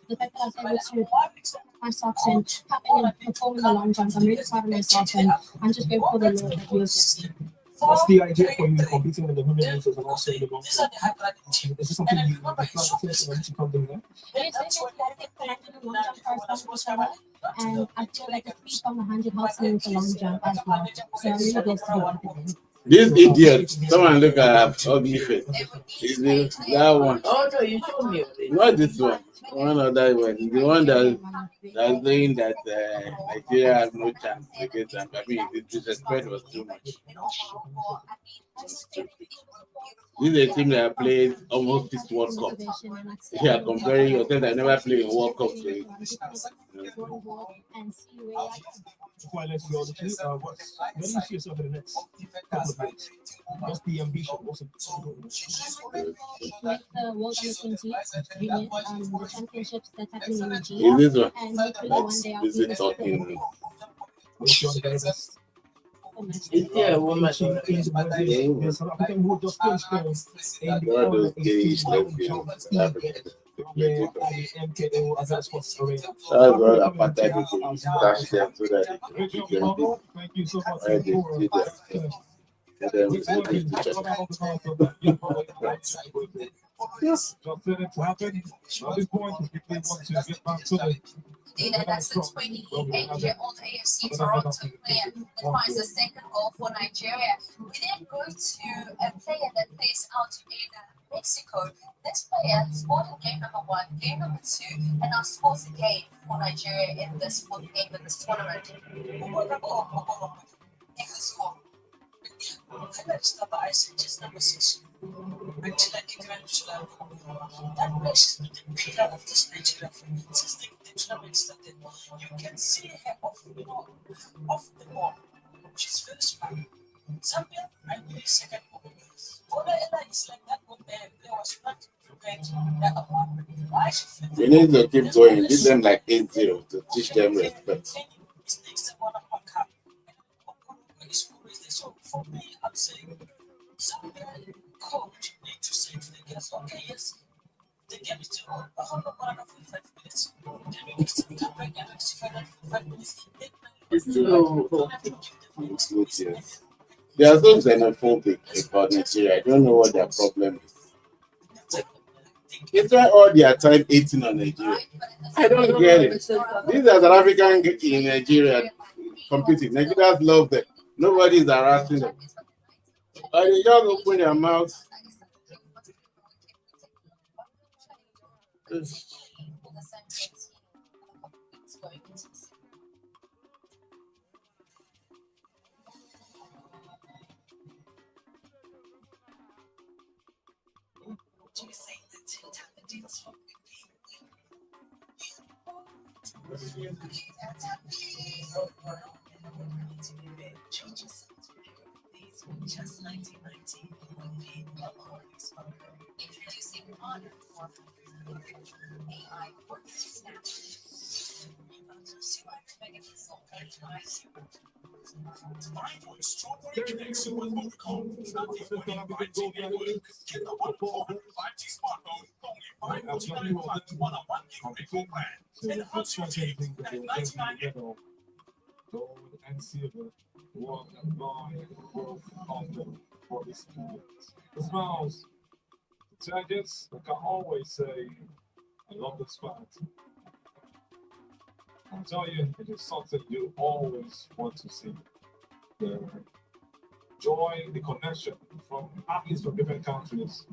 Speaker 4: the fact that I was able to myself and coming and performing the long jump, I'm really proud of myself, and I'm just grateful for the Lord that He was just.
Speaker 3: What's the idea for you competing in the 100 meters and also in the long jump? Is this something you plan to come to here?
Speaker 4: It's definitely connected to long jump first with each other, and I feel like the speed on the 100 helps me with the long jump as well. So I'm really blessed to be with them.
Speaker 5: This idiot, someone look at her ugly face. Is that one?
Speaker 8: Oh no, you told me already.
Speaker 5: Not this one. One other one. The one that's saying that Nigeria has no chance against them. I mean, the disrespect was too much. This is a team that played almost this World Cup. Yeah, comparing yourself that never played in World Cup.
Speaker 3: Before I let you go, where do you see yourself in the next couple of years? What's the ambition? What's the goal?
Speaker 4: Like the World U20 the championships that's happening in Nigeria.
Speaker 5: Is this one?
Speaker 4: And hopefully one day I'll
Speaker 5: Is
Speaker 4: be
Speaker 5: it talking?
Speaker 3: What's your best?
Speaker 8: Is there a woman?
Speaker 3: South African who just finished in the
Speaker 5: All those gays, lesbians,
Speaker 3: MKO Abiola Sports Arena.
Speaker 5: that's what apartheid is. Dash them so that they can
Speaker 3: Thank you so much.
Speaker 2: Yes. Just for it to happen. At this point, we want to get back to the
Speaker 9: That's the 28-year-old AFC Toronto player that finds the second goal for Nigeria. We then go to a player that plays out in Mexico. This player scored in game number 1, game number 2, and now scores again for Nigeria in this fourth game of this tournament.
Speaker 8: Just number 6. Until I get around to that place is the pillar of this Nigeria since the tournament started. You can see her off the ball, which is very smart. Zambia, I believe, second goal. Ella is like that one there was not prepared.
Speaker 5: We need to keep going. Give them like 8-0 to teach them respect.
Speaker 8: So for me, I'm saying Zambia coach need to say to the girls, okay, yes, the game is still on 145 minutes. Then we can still come back and 5 minutes.
Speaker 5: It's good, yes. They are so xenophobic about Nigeria. I don't know what their problem is. They spend all their time eating on Nigeria. I don't get it. These are South African in Nigeria competing. Nigerians love them. Nobody is harassing them. And they just open their mouth.
Speaker 8: Just 1990, Olympian always introducing modern form of AI voice snatch. 200 megapixel
Speaker 6: Find your extraordinary connection with Vodacom. Start with 5G network. Get the 1,400 5G smartphone only $5.99 on a 1 gig big plan. And how's your take at 99?
Speaker 2: Gold and silver won by both of them for this period. The smiles, the judges, I can always say, I love this fight. I'll tell you, it is something you always want to see. The joy, the connection from athletes from different countries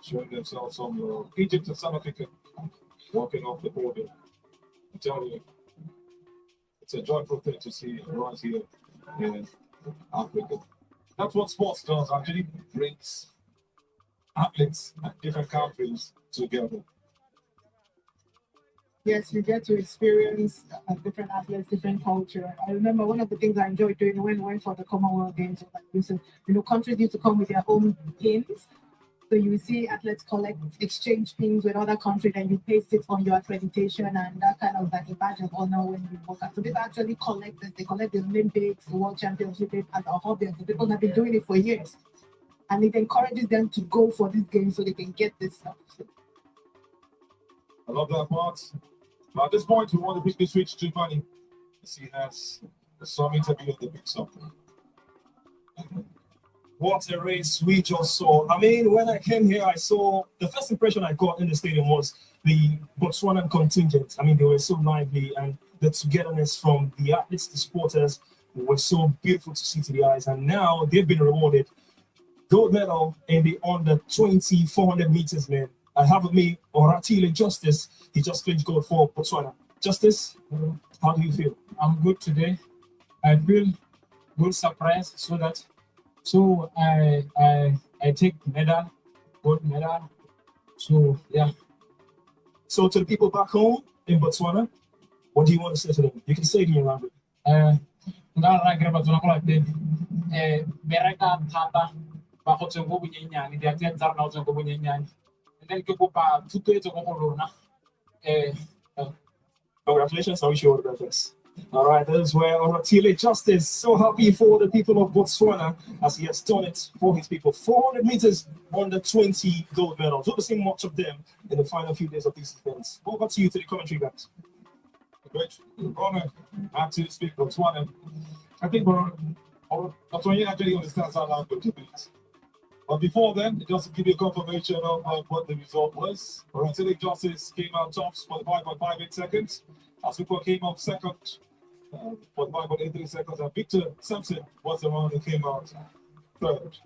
Speaker 2: showing themselves on Egypt and South Africa walking off the border. I tell you, it's a joyful thing to see right here in Africa. That's what sports does, actually brings athletes and different countries together.
Speaker 1: Yes, you get to experience different athletes, different culture. I remember one of the things I enjoyed doing when we went for the Commonwealth Games was like, countries used to come with their own pins. So you see athletes exchange pins with other countries, and you paste it on your accreditation, and that kind of like a badge of honor when you work out. So people actually collect this. They collect the Olympics, the World Championship as a hobby. And people have been doing it for years, and it encourages them to go for this game so they can get this stuff.
Speaker 2: I love that part. But at this point, we want to quickly switch to money. He has some interview at the big something.
Speaker 3: What a race we just saw. I mean, when I came here, I saw the first impression I got in the stadium was the Botswanan contingent. I mean, they were so lively, and the togetherness from the athletes, the supporters, was so beautiful to see to the eyes. And now they've been rewarded gold medal in the under 20 400 meters, man. I have with me Oratile Justice. He just clinched gold for Botswana. Justice, how do you feel?
Speaker 10: I'm good today. I feel good surprise so I take medal, gold medal. So yeah.
Speaker 3: So to the people back home in Botswana, what do you want to say to them? You can say it in your language. Congratulations, I wish you all the best. All right, that is where Oratile Justice, so happy for the people of Botswana as he has done it for his people. 400 meters under 20 gold medals. We'll be seeing much of them in the final few days of these events. Over to you to the commentary, guys.
Speaker 2: Great honor to speak Botswana. I think Botswana actually understands our language a bit. But before then, just to give you a confirmation of what the result was, Oratile Justice came out tops for 5.58 seconds. Asuko came up second for 5.83 seconds, and Victor Sampson was the one who came out third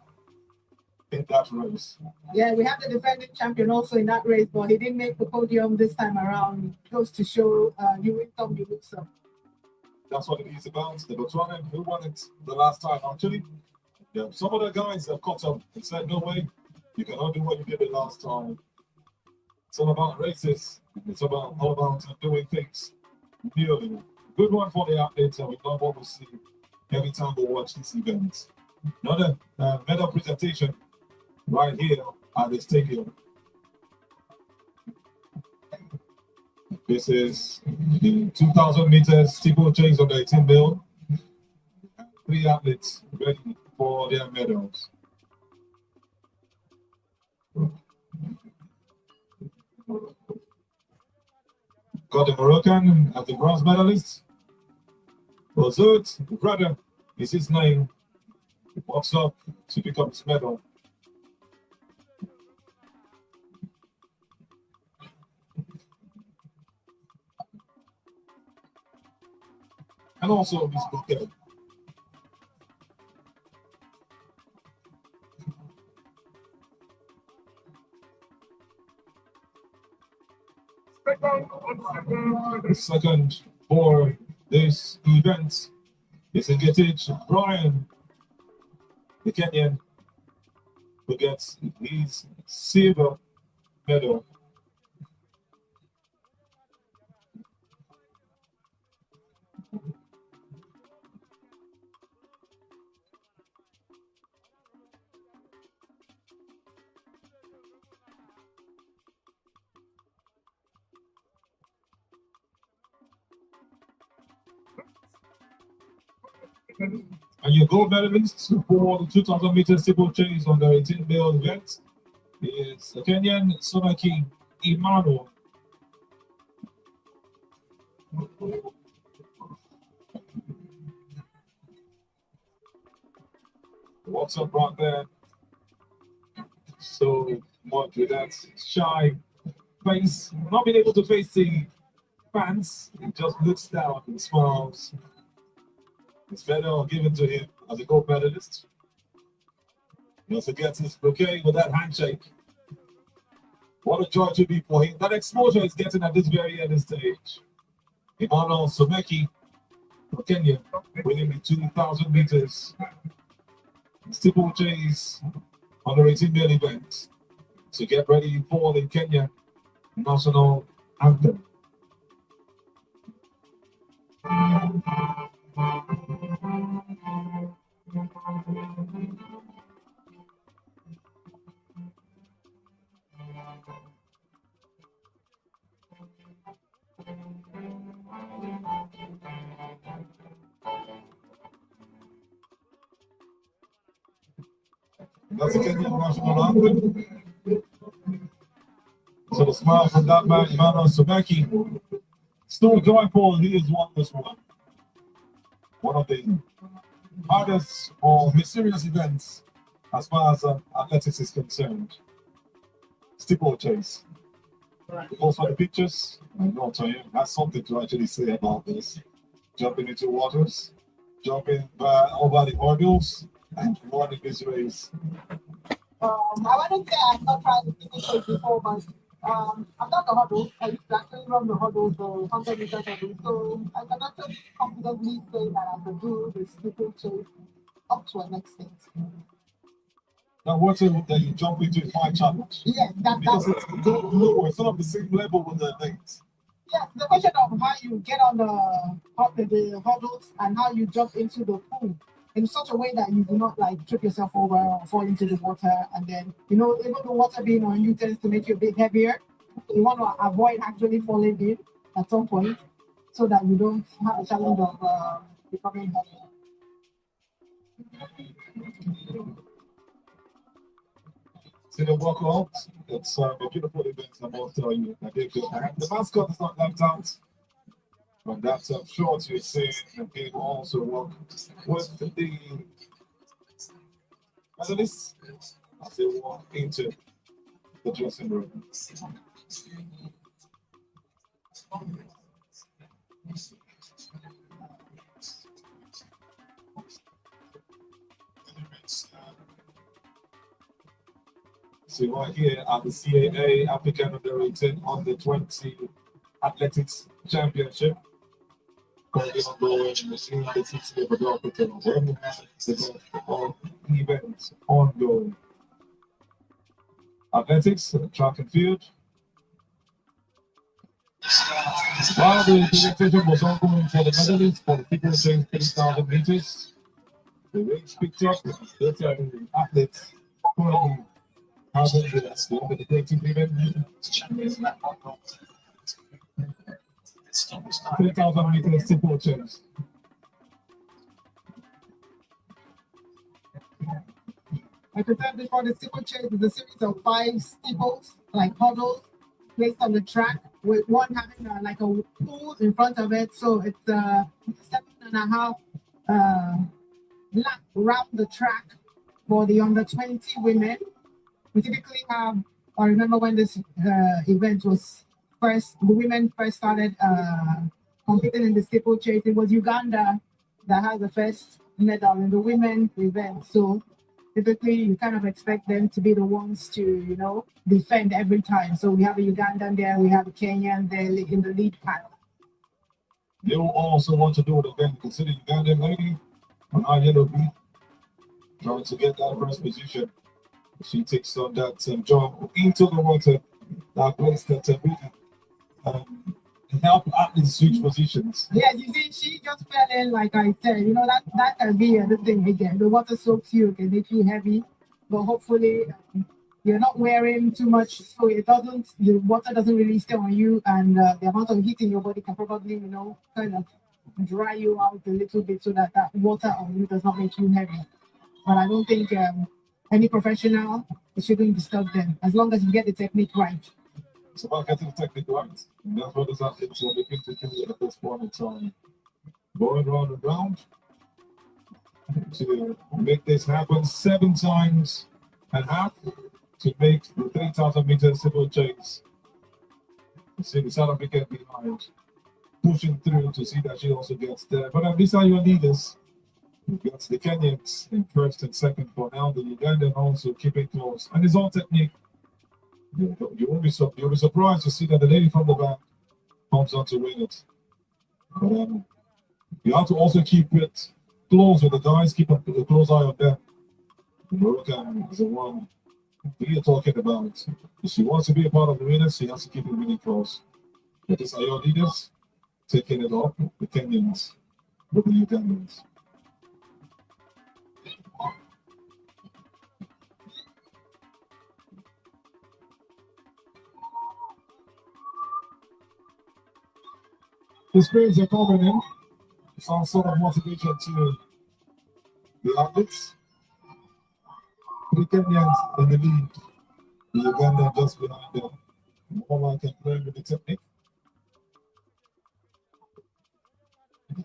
Speaker 2: in that race.
Speaker 1: Yeah, we have the defending champion also in that race, but he didn't make the podium this time around. It goes to show you win some, you lose some.
Speaker 2: That's what it is about. The Botswanan who won it the last time, actually. Yeah, some of the guys have caught up and said, no way, you cannot do what you did the last time. It's all about races. It's all about doing things. Really good one for the athletes, and we love what we see every time we watch these events. Another medal presentation right here at the stadium. This is the 2,000 meters steeplechase on the 18 build. 3 athletes ready for their medals. Got the Moroccan as the bronze medalist. Bozut, brother, is his name. He walks up to pick up his medal. And also his bouquet. The second for this event is engaged Brian, the Kenyan, who gets his silver medal. And your gold medalist for the 2,000 meter steeplechase on the 18 male event is the Kenyan Sonaki Emmanuel. What's up right there? So much with that shy face, not being able to face the fans. He just looks down and smiles. It's medal given to him as a gold medalist. He also gets his bouquet with that handshake. What a joy to be for him. That exposure is getting at this very end stage. Emmanuel Someki for Kenya, winning the 2,000 meters steeplechase on the 18 male event. So get ready for the Kenya national anthem. That's the Kenyan national anthem. So the smile from that man, Emmanuel Someki, still joyful. He has won this one. One of the hardest or mysterious events as far as athletics is concerned. Steeplechase. Also the pictures, I'm not telling you, that's something to actually say about this. Jumping into waters, jumping over the hurdles, and running this race.
Speaker 1: I wouldn't say I've not tried the steeplechase before, but I've done the hurdles. I used to actually run the hurdles, the 100 meter hurdles. So I can actually confidently say that I can do the steeplechase up to an extent.
Speaker 2: Now, what's it that you jump into is my challenge?
Speaker 1: Yes,
Speaker 2: because it's lower, it's not on the same level with the things.
Speaker 1: Yes, the question of how you get on the hurdles and how you jump into the pool in such a way that you do not like trip yourself over or fall into the water, and then even the water being on you tends to make you a bit heavier. You want to avoid actually falling in at some point so that you don't have a challenge of becoming heavier.
Speaker 2: See the walkout? It's a beautiful event, I must tell you. The mascot is not left out. But that's short you're saying the game also work with the medalists as they walk into the dressing room. So right here at the CAA African U18 U20 Athletics Championship. Currently ongoing in the city of Abeokuta. The events ongoing. Athletics, track and field. While the presentation was ongoing for the medalists for the steeplechase 3,000 meters, the race picked up 30 athletes currently having the 30 women. 3,000 meters steeplechase.
Speaker 1: Like I said before, the steeplechase is a series of 5 steeples, like hurdles, placed on the track, with one having like a pool in front of it. So it's 7.5 lap around the track for the under 20 women. We typically have, I remember when this event was the women first started competing in the steeplechase. It was Uganda that had the first medal in the women's event. So typically you kind of expect them to be the ones to, defend every time. So we have a Ugandan there, we have a Kenyan there in the lead pack.
Speaker 2: They will also want to do it again, consider Ugandan lady on our yellow beat, trying to get that first position. She takes on that jump into the water, that place that help athletes switch positions.
Speaker 1: Yes, you see, she just fell in, like I said, that can be a thing again. The water soaks you, can make you heavy, but hopefully you're not wearing too much, so the water doesn't really stay on you, and the amount of heat in your body can probably, kind of dry you out a little bit so that that water on you does not make you heavy. But I don't think any professional, it shouldn't disturb them as long as you get the technique right.
Speaker 2: It's about getting the technique right. And that's what the athletes are looking to do at this point in time. Going round and round to make this happen 7 times and a half to make the 3,000 meter steeplechase. You see the South African behind, pushing through to see that she also gets there. But these are your leaders. You got the Kenyans in first and second for now. The Ugandan also keeping close. And it's all technique. You'll be surprised to see that the lady from the back comes on to win it. But, you have to also keep it close with the guys, keep a close eye on them. Moroccan is the one we are talking about. If she wants to be a part of the winners, she has to keep it really close. But these are your leaders taking it up, the Kenyans with the Ugandans. The spins are coming in. Some sort of motivation to the athletes. The Kenyans in the lead. The Uganda just behind them. More like and playing with the technique.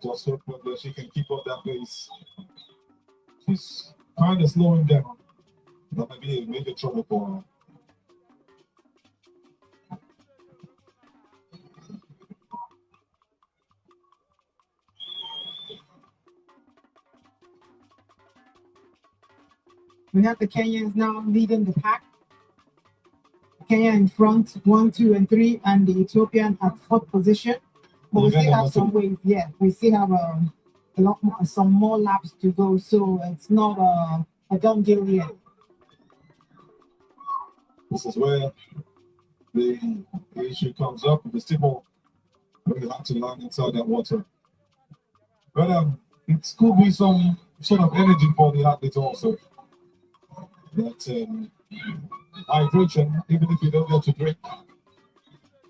Speaker 2: Just hope that she can keep up that pace. She's kind of slowing down. That might be a major trouble for her.
Speaker 1: We have the Kenyans now leading the pack. Kenya in front, 1, 2, and 3, and the Ethiopian at 4th position. But we still have some ways, we still have a lot more, some more laps to go, so it's not a done deal yet.
Speaker 2: This is where the issue comes up with the steeple. We have to land inside that water. But it could be some sort of energy for the athletes also. That hydration, even if you don't get to drink,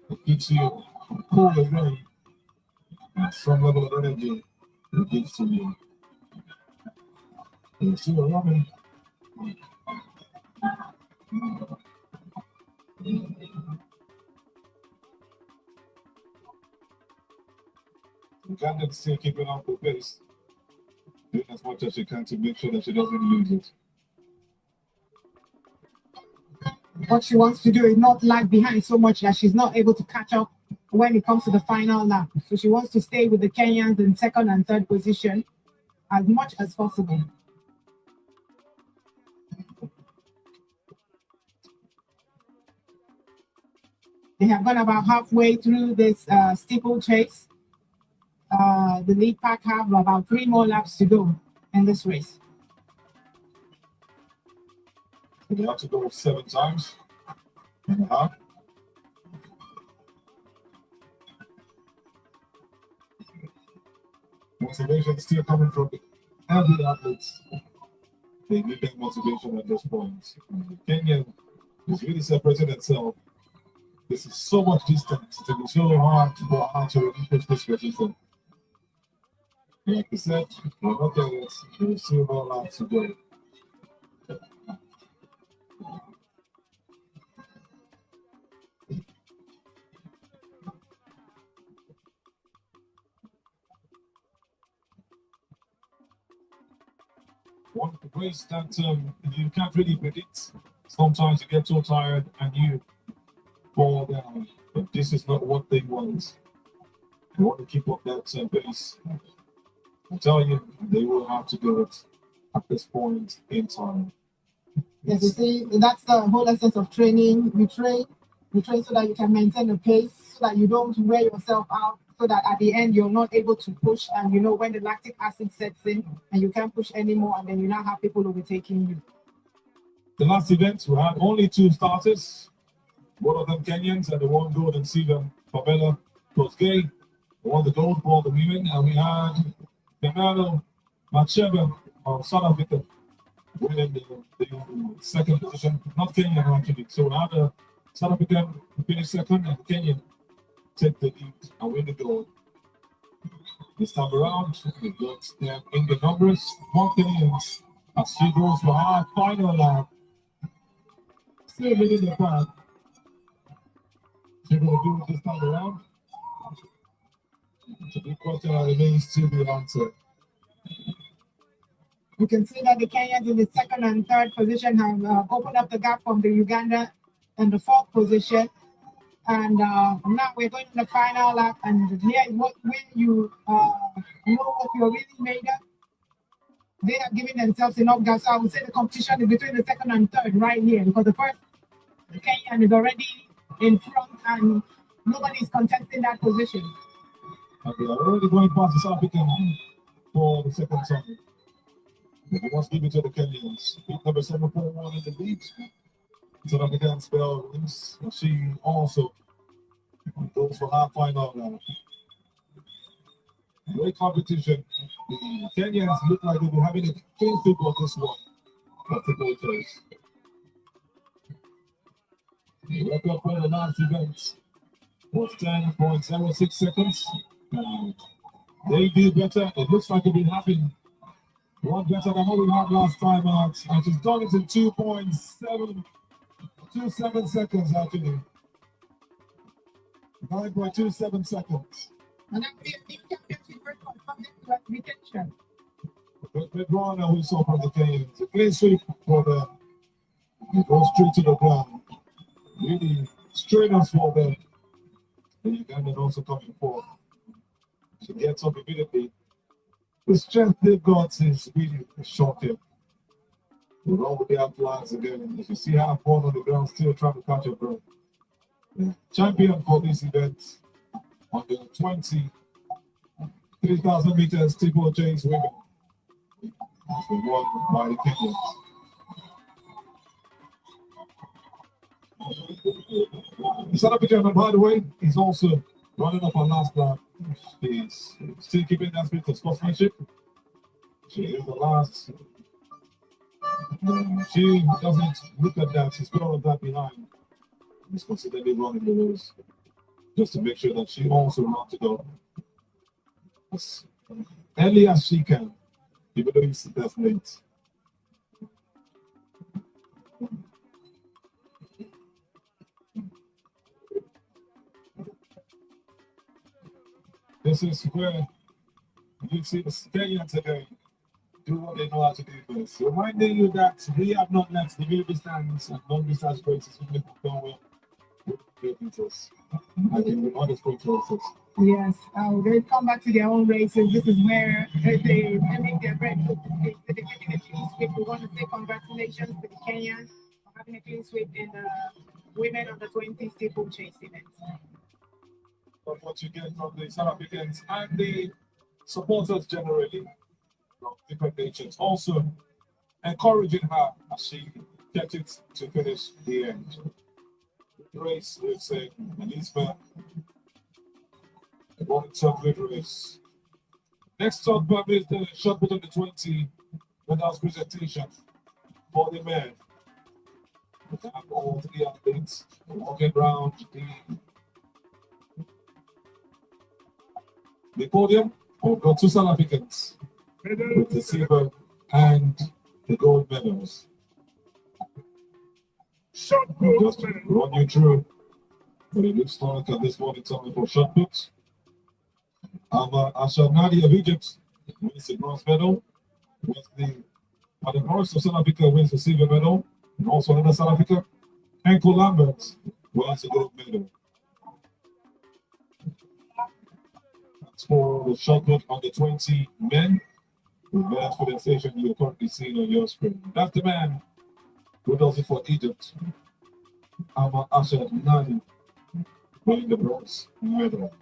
Speaker 2: it keeps you cool and running. Some level of energy it gives to you. You see what running. Ugandan still keeping up the pace, doing as much as she can to make sure that she doesn't lose it.
Speaker 1: What she wants to do is not lag behind so much that she's not able to catch up when it comes to the final lap. So she wants to stay with the Kenyans in 2nd and 3rd position as much as possible. They have gone about halfway through this steeplechase. The lead pack have about 3 more laps to go in this race.
Speaker 2: You have to go 7 times and a half. Motivation is still coming from every athletes. They need that motivation at this point. Kenya is really separating itself. This is so much distance. It will be so hard for her to relinquish this position. Like I said, we're not there yet. There is still more laps to go. One race that you can't really predict. Sometimes you get so tired and you fall down, but this is not what they want. They want to keep up that pace. I tell you, they will have to do it at this point in time.
Speaker 1: Yes, you see, that's the whole essence of training. You train so that you can maintain the pace, so that you don't wear yourself out, so that at the end you're not able to push, and you know when the lactic acid sets in and you can't push anymore, and then you now have people overtaking you.
Speaker 2: The last event, we had only 2 starters, both of them Kenyans, and the one gold and silver for Bella Kosgei, won the gold for the women, and we had Bernardo Macheba of South Africa winning the 2nd position, not Kenyan actually. So we had a South African finish 2nd and Kenyan take the lead and win the gold. This time around, we got them in the numbers. 1 Kenyans as she goes for her final lap. Still leading the pack. She's going to do it this time around. So the quarter remains to be answered.
Speaker 1: You can see that the Kenyans in the second and third position have opened up the gap from the Uganda in the fourth position. And now we're going to the final lap, and here is where you know what you're really made of. They have given themselves enough gas. So I would say the competition is between the second and third right here, because the first, the Kenyan is already in front and nobody's contesting that position.
Speaker 2: And they are already going past the South African for the second time. We must give it to the Kenyans. Pick number 741 in the lead. South African spell wins. She also goes for her final now. Great competition. The Kenyans look like they'll be having a clean sweep of this one. Steeplechase. The record for the last event was 10.06 seconds. They did better. It looks like it'll be happening. One better than what we had last time out. And she's done it in 2.27 seconds actually. 9.27 seconds.
Speaker 1: And that would be a big championship record from this classification.
Speaker 2: The runner we saw from the Kenyans. A clean sweep for them. It goes straight to the ground. Really strainers for them. The Ugandan also coming forward. She gets up immediately. The strength they've got is really shocking. They run with their plans again. If you see her fall on the ground, still trying to catch her breath. The champion for this event on the 3,000 meters steeplechase women has been won by the Kenyans. The South African, by the way, is also running up on last lap. She's still keeping that spirit of sportsmanship. She is the last. She doesn't look at that. She's put all of that behind. She's constantly running the race just to make sure that she also runs it up as early as she can, even though it's that late. This is where you see the Kenyans today do what they know how to do best. Reminding you that we have not let the middle distance and long distance races with well meters. I think the other sprint races.
Speaker 1: Yes, they come back to their own races. This is where they make their bread. So they're getting a clean sweep. We want to say congratulations to the Kenyans for having a clean sweep in the women under 20 steeplechase event.
Speaker 2: But what you get from the South Africans and the supporters generally from different nations, also encouraging her as she kept it to finish the end. The race, we've said, Elizabeth, a good race. Next up is the shot put on the 20 medals presentation for the men. We have all three athletes walking around the podium. We've got two South Africans with the silver and the gold medals. Just to run you through what it looks like at this point in time for shot puts. Ashanadi of Egypt wins the bronze medal. At the horse of South Africa wins the silver medal. And also another South Africa, MKO Lambert wins the gold medal. For the shot put on the 20 men. The medals for the station you're currently seeing on your screen. That's the man who does it for Egypt. Ashanadi winning the bronze medal.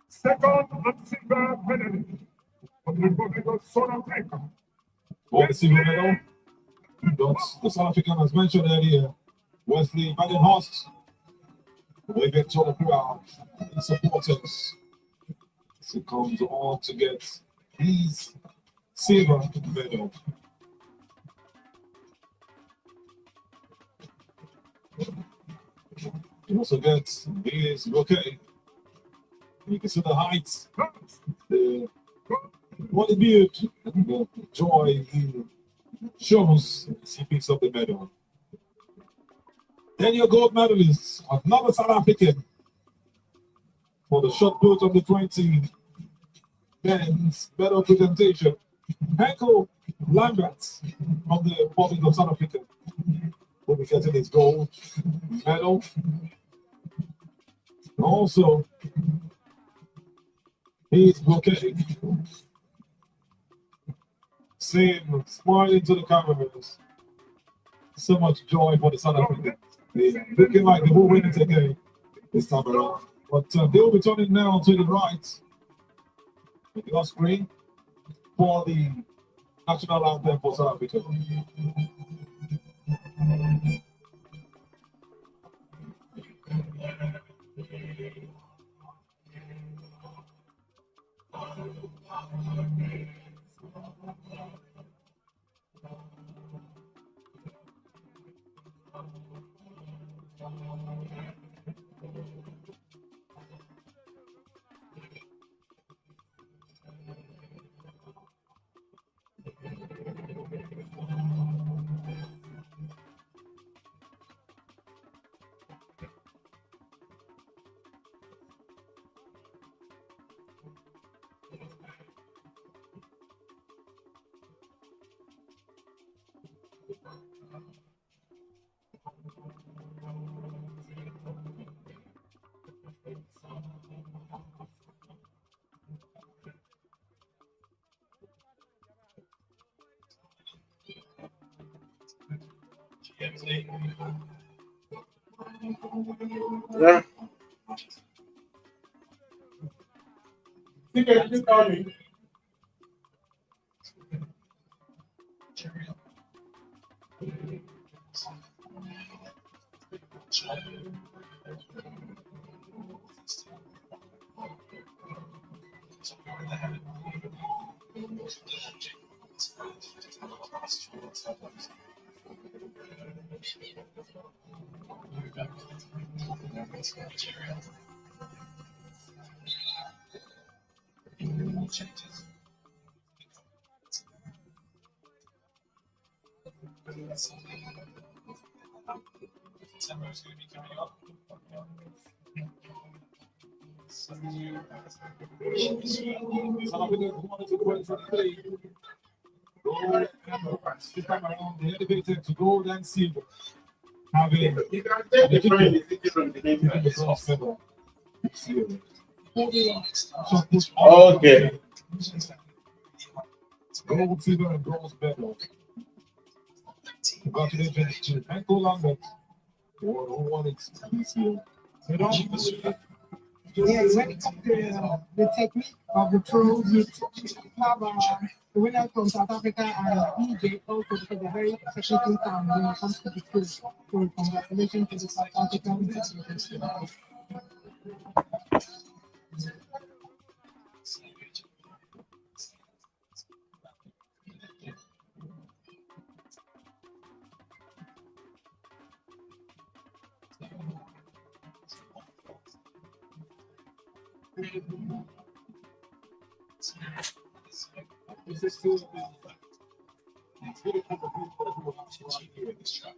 Speaker 6: Second and silver medal from the Republic of South Africa.
Speaker 2: For the silver medal, the South African, as mentioned earlier, Wesley Badenhorst, waving to the crowd, the supporters. he comes on to get his silver medal. He also gets his bouquet. You can see the height, what a beauty, the joy he shows as he picks up the medal. Then your gold medalist, another South African, for the shot put of the 20 men's medal presentation. MKO Lambert from the Republic of South Africa will be getting his gold medal. Also, his bouquet. Same, smiling to the cameras. So much joy for the South Africans. They're looking like they will win it again this time around. But they will be turning now to the right, the screen, for the national anthem for South Africa.
Speaker 5: Yeah. Keep coming.
Speaker 2: This time around, the elevated to gold and silver. Having
Speaker 5: You can take the friend from the name. Okay.
Speaker 2: Gold, silver, and bronze medal. Congratulations to MKO Lambert, who won it this year.
Speaker 1: Yeah, when it comes to the technique of the throw, you have the winner from South Africa and EJ also, because they're very technically sound when it comes to the throw. So congratulations to the South Africans.
Speaker 2: This is still it's really for the people who are right here in this track.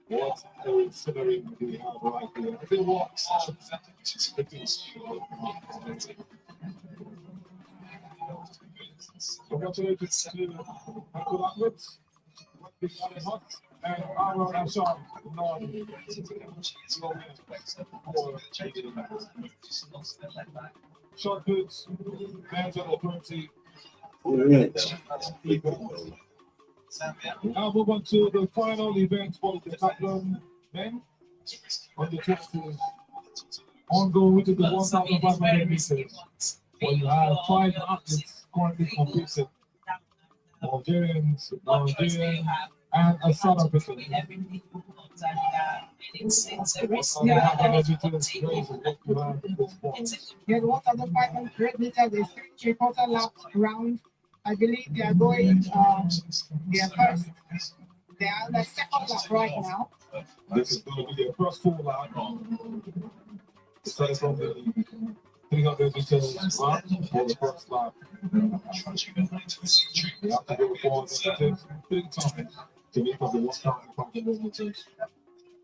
Speaker 2: What a scenery we have right here. I think what congratulations to MKO Lambert, and our Ashar. Shot puts, hands on the 20. Now move on to the final event for the Javelin men on the 20. Ongoing with the 1,500 meters. Well, you have 5 athletes currently competing. Nigerians, Nigerian, and a South African.
Speaker 1: Yeah, the 1,500 meters is 3/4 laps round. I believe they are going their first. They are on the second lap right now.
Speaker 2: This is going to be their first full lap. Starting from the 300 meters mark for the first lap. They have to go for the 3 times to make up the 1,500 meters.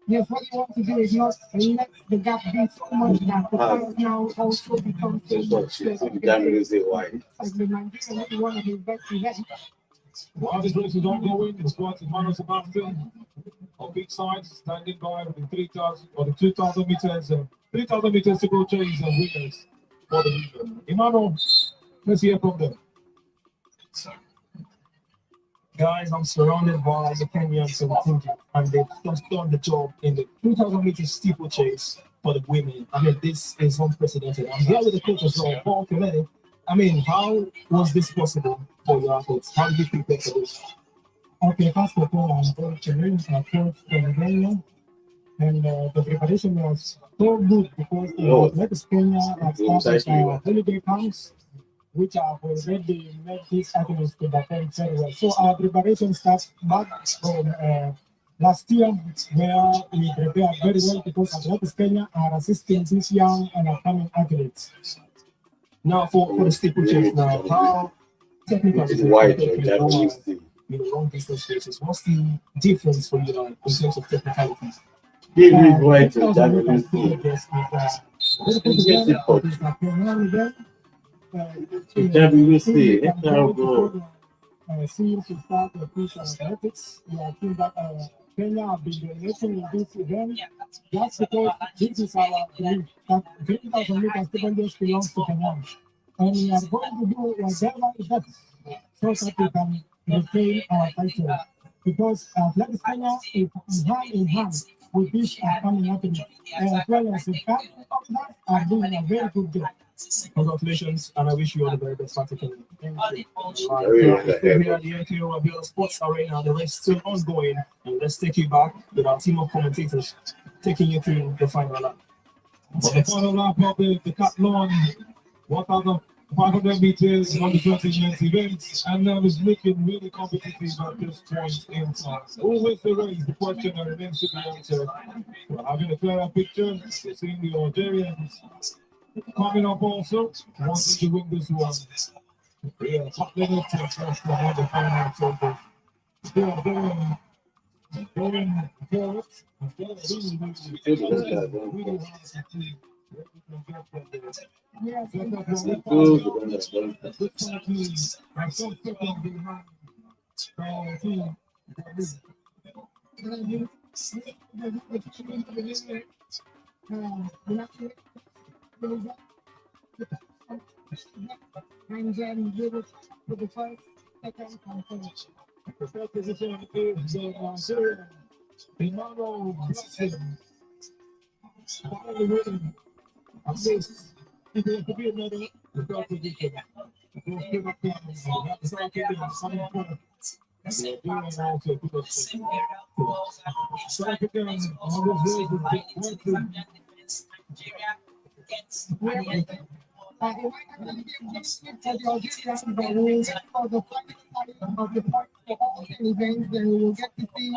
Speaker 1: Yes, what you want to do is not let the gap be so much that the cars now also become so much. Like the Nigerian is one of his best events.
Speaker 2: While this race is ongoing, the sport is Manuel Sebastian on big side, standing by with the 3,000 or the 2,000 meters, 3,000 meters to go chase and winners for the region. Emmanuel, let's hear from them.
Speaker 3: Guys, I'm surrounded by the Kenyan 17 and they've just done the job in the 2,000 meters steeplechase for the women. I mean, this is unprecedented. I'm here with the coach as well, Paul Kelly. I mean, how was this possible for your athletes? How did you prepare for this?
Speaker 10: Okay, first of all, I'm very challenged. I coach from Kenya, and the preparation was so good because Athletics Kenya have started holiday camps, which have already made these athletes to perform very well. So our preparation starts back from last year, where we prepared very well because Athletics Kenya are assisting these young and upcoming athletes.
Speaker 3: Now, for the steeplechase, now, how technical is it? Long distance races. What's the difference for you in terms of technicality?
Speaker 10: Since we start the push athletics, we are seeing that Kenya have been donating in this event just because this is our belief that 3,000 meters stipends belongs to Kenya. And we are going to do whatever it takes so that we can retain our title. Because Athletics Kenya is hand in hand with this upcoming athletes, as well as the family of that are doing a very good job.
Speaker 3: Congratulations, and I wish you all the very best for taking it. Here at the MKO Abiola Sports Arena, the race is still ongoing, and let's take you back with our team of commentators taking you through the final lap.
Speaker 2: For the final lap of the decathlon, 1,500 meters on the 20 minutes event, and it's looking really competitive at this point in time. Who wins the race? The question that remains to be answered. We're having a clearer picture. We're seeing the Algerians coming up also, wanting to win this one. We are top level to trust to have the final circle. Still going forward.
Speaker 1: Yes, and then give it to the first, second, and third.
Speaker 2: The third position is Nigeria. Emmanuel Blessing. Finally winning. At least, if it could be another, the third position. The fourth came up there. That's how I came in. Some point. They're doing also put us. So I put them on this race with the one.
Speaker 1: It might actually be a good split for the Algerians, but we will get for the final of the point for all 10 events. Then we will get to see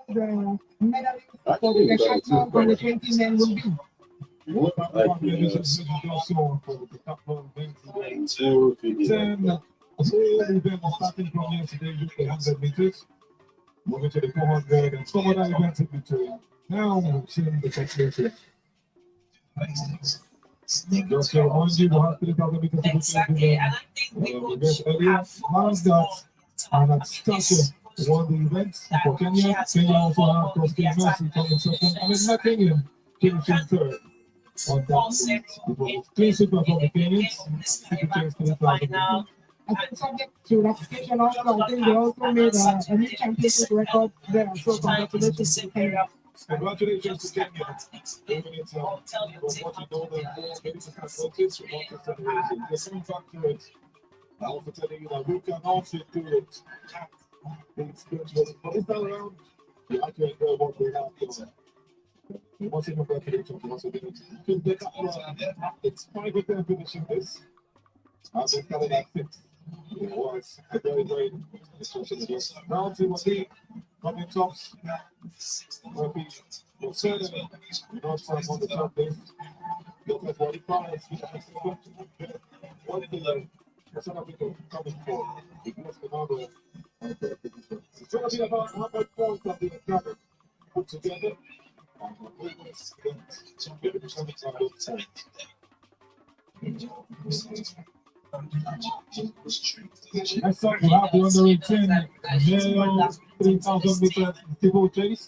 Speaker 1: who the medalists for the decathlon on the 20 men will be.
Speaker 2: Starting from yesterday with the 100 meters, moving to the 400 and some other events in between. Now we're seeing the calculation. Just to remind you, we'll have 3,000 meters to be earlier. Last that, and at Stasha won the event for Kenya. Kenya also had Costa Mercy coming second, and then not Kenya finishing third on that meet. It was a clean sweep from the Kenyans. Steeplechase 3,000 meters.
Speaker 1: I think subject to ratification also, I think they also made a new championship record there. So congratulations to Kenya.
Speaker 2: Congratulations to Kenya. Moving it from what you know the medical consultants from what the federation. There's some back to it. I also telling you that we can also do it. But this time around, you actually know what we have to. Once again, congratulations once again. It's 5 of them finishing this. I've been coming at 6. It was a very, very discussion against round 2 of the coming tops. Murphy was certainly not on the top there. Look at what he finds. One thing that South Africa coming for. He must have another position. It's going to be about how much points are being gathered, put together. And the movements against coming on both sides. Next up, we have the under 18 male 3,000 meter steeplechase.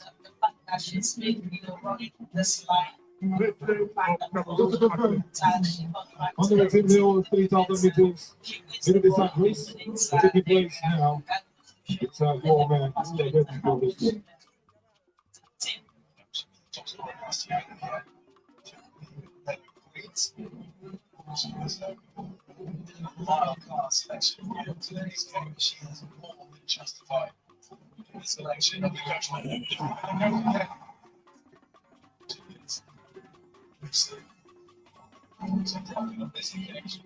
Speaker 2: Under 18 male 3,000 meters middle race taking place now. It's your man, ready for this one.
Speaker 8: Selection in today's game, she has more than justified the selection of the judgment. This occasion.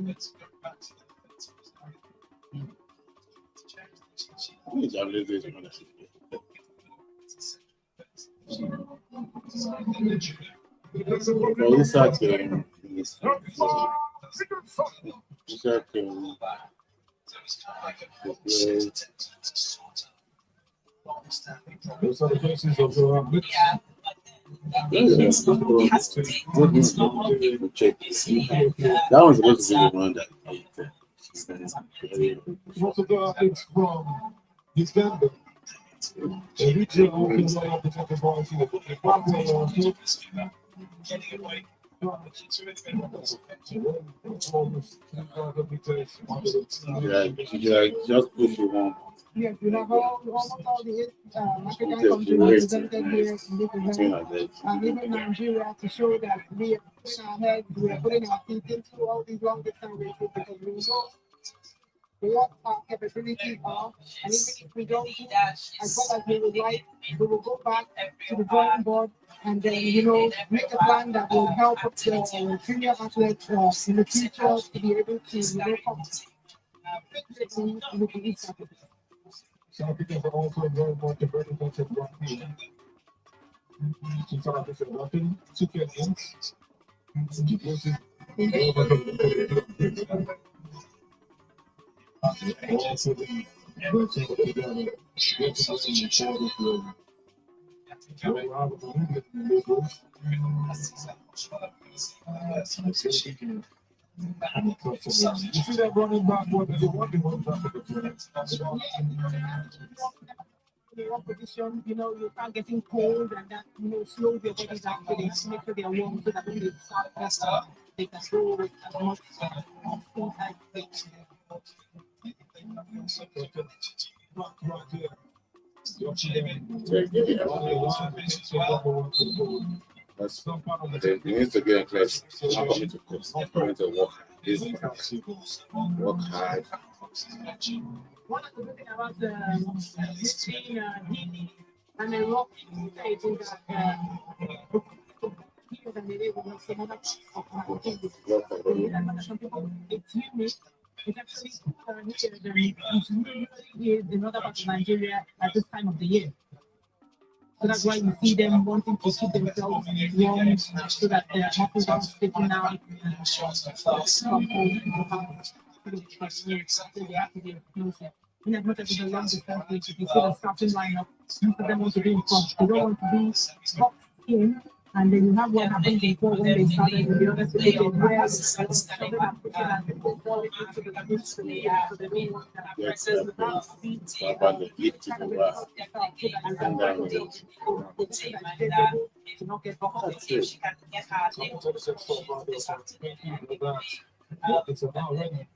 Speaker 8: Let's go back to
Speaker 2: Those are the faces of the
Speaker 5: that one's supposed to be the one that
Speaker 2: most of the athletes from Uganda. They reach the open way of the second ball field. The problem is getting away.
Speaker 5: Just push you on.
Speaker 1: Yes, we have almost all the African countries represented here in this event, and even Nigeria, to show that we are putting our heads, we are putting our feet into all these long distance races because we know what our capabilities are, and even if we don't do as well as we would like, we will go back to the drawing board and then, make a plan that will help the junior athletes in the future to be able to, come with the East Africa.
Speaker 2: South Africans are also very much a very much of rugby. South Africa rugby, 2 Kenyans. Also the you see that running back what they want to run Africa to
Speaker 1: One position, you start getting cold and that, slows your body down to make sure they are warm so that when they start faster, they can go with as much speed as they can.
Speaker 5: He needs to get a class. I'm coming to course. I'm going to work. Work hard.
Speaker 1: One of the good things about this being heaty and the rock stage is that some people it's humid. It's actually here in other parts of Nigeria at this time of the year. So that's why you see them wanting to keep themselves warm so that their muscles are sticking out and come home. In as much as it's a long distance race, if you see the starting lineup, most of them want to be in front. They don't want to be top in, and then you have what happened before when they started with the other people where to not get
Speaker 2: it's about ready to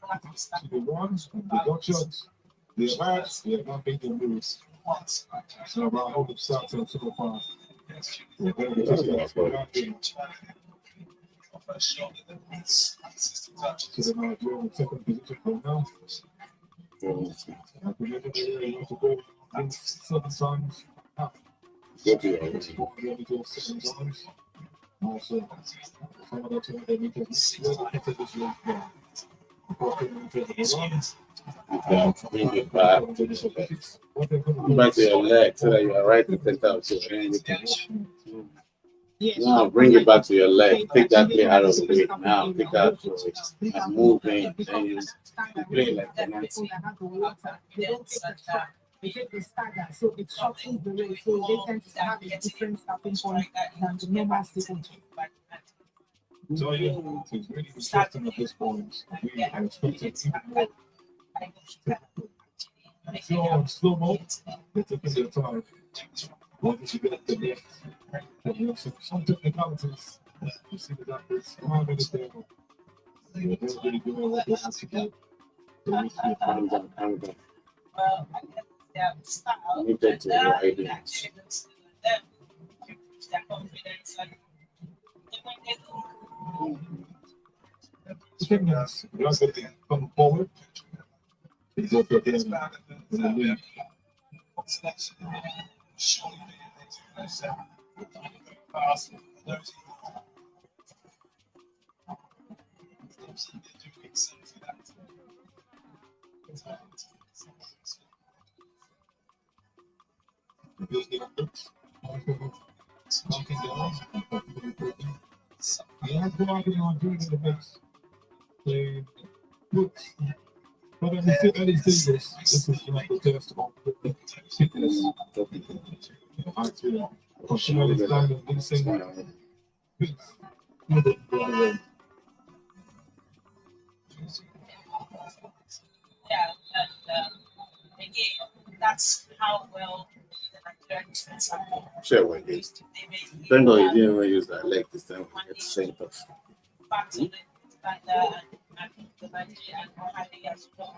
Speaker 2: the ones, the got shots. The advance, we have not beat them lose. So around over South and super fast. We're very good. So they're now doing second position for now. Seven times. Also, some of the teams that need to
Speaker 5: Bring it back. Back to your leg so that you are right to take out. So now bring it back to your leg. Take that play out of the way. Now take out and move in. Then you play like that.
Speaker 1: They take the stagger, so it shortens the race. So they tend to have a different starting point than the normal station.
Speaker 2: So yeah, it's really interesting at this point. We are expecting even more. So on slow mo, they're taking their time. Once you get the next, you have some technicalities. You see the athletes already there. They're really doing what they have to do. They need to be calm down.
Speaker 5: Committed to your ideas.
Speaker 2: Kenyans, we are going to come forward. It's also again in the league. Those efforts, knocking down, they are collaborating on doing the mix. They put, but in the early stages, this is like the test of the fitness. I have to continually stand and do single fits through the way.
Speaker 11: Yeah, and again, that's how well the Nigerian defense are doing.
Speaker 5: Sure, when they thank God you didn't even use that leg this time. It's the same stuff.
Speaker 11: Back to the defender and the Nigeria and Ohio as well.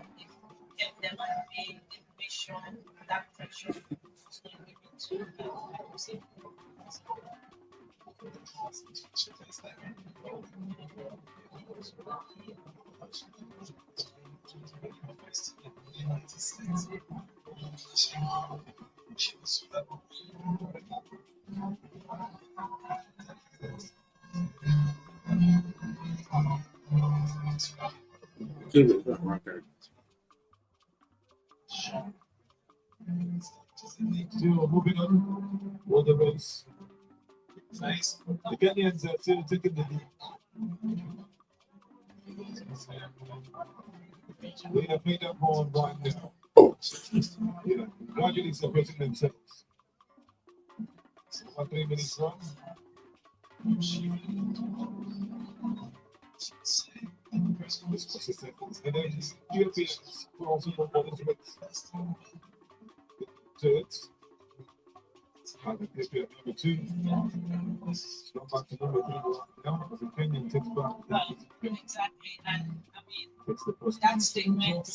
Speaker 11: Get them and make sure that pressure is not given to
Speaker 5: Keep it going, Marker.
Speaker 2: Still moving on for the race. Nice. The Kenyans are still taking the lead. They have made up on right now. Yeah, gradually separating themselves. 3 minutes run. This consistent. And then Europeans who also don't want to it. And the player number 2. Strong back to number 3 now as the Kenyan takes back.
Speaker 11: exactly, and I mean
Speaker 2: It's the first
Speaker 11: that statement.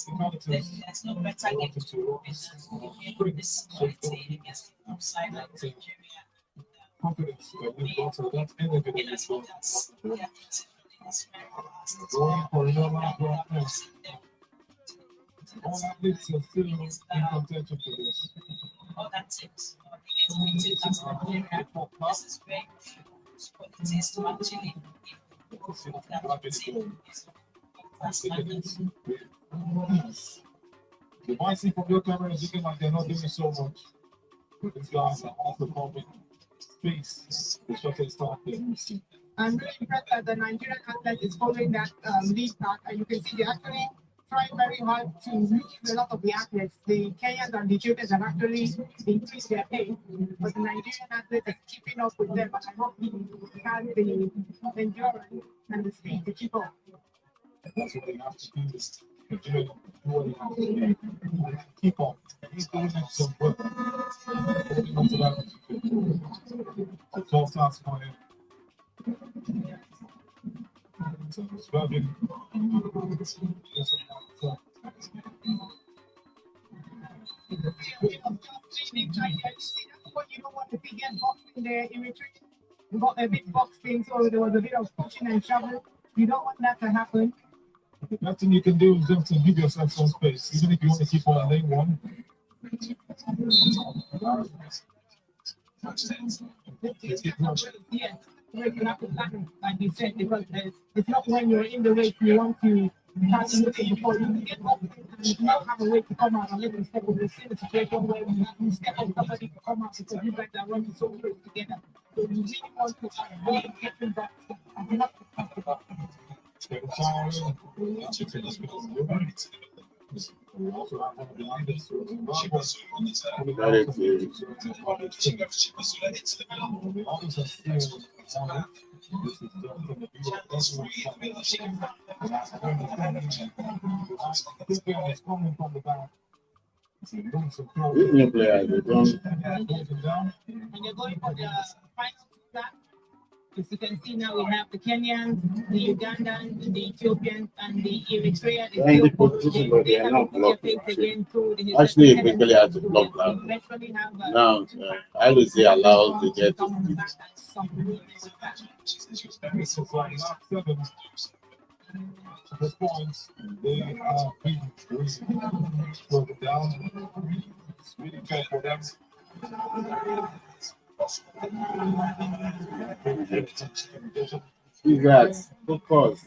Speaker 11: There's no better game to win this quality against the upside like Nigeria.
Speaker 2: Confidence that we've got, so that's energy that
Speaker 11: As
Speaker 2: we've
Speaker 11: long
Speaker 2: got.
Speaker 11: as we are considering
Speaker 2: Going for another right now. All athletes are still in contention for this.
Speaker 11: all that tips against the teams as Nigeria. This is very what it is to actually
Speaker 2: You might see from your camera is looking like they're not doing so much. But these guys are also pumping space. The shot is starting.
Speaker 1: I'm really impressed that the Nigerian athlete is following that lead path, and you can see they're actually trying very hard to reach a lot of the athletes. The Kenyans and the Ethiopians have actually increased their pace, but the Nigerian athlete is keeping up with them. But I hope he has the endurance and the speed to keep up.
Speaker 2: That's what they have to do. Is do what they have to do. Keep on. He's doing some work. Holding on to that. The 12 task for him. So it's very good.
Speaker 1: don't want to see get boxing there in retreat. We got a bit boxing, so there was a bit of pushing and shoving. You don't want that to happen.
Speaker 2: The best thing you can do is just to give yourself some space, even if you want to keep on lane one.
Speaker 1: Yeah, like you said, because it's not when you're in the race you want to start looking before you get off and you don't have a way to come out unless you step on the same situation where you step on somebody to come out because you guys are running so close together. So you really want to avoid getting back and not possible.
Speaker 5: This new player, you don't.
Speaker 1: And you're going for the final start. As you can see now, we have the Kenyans, the Ugandans, the Ethiopians, and the Eritreans.
Speaker 5: They're in the position, but they are not blocking. Actually, they really have to block that. Now, I would say allowed to get
Speaker 2: This points, they are being broken down. It's really tough for them.
Speaker 5: See that, focus.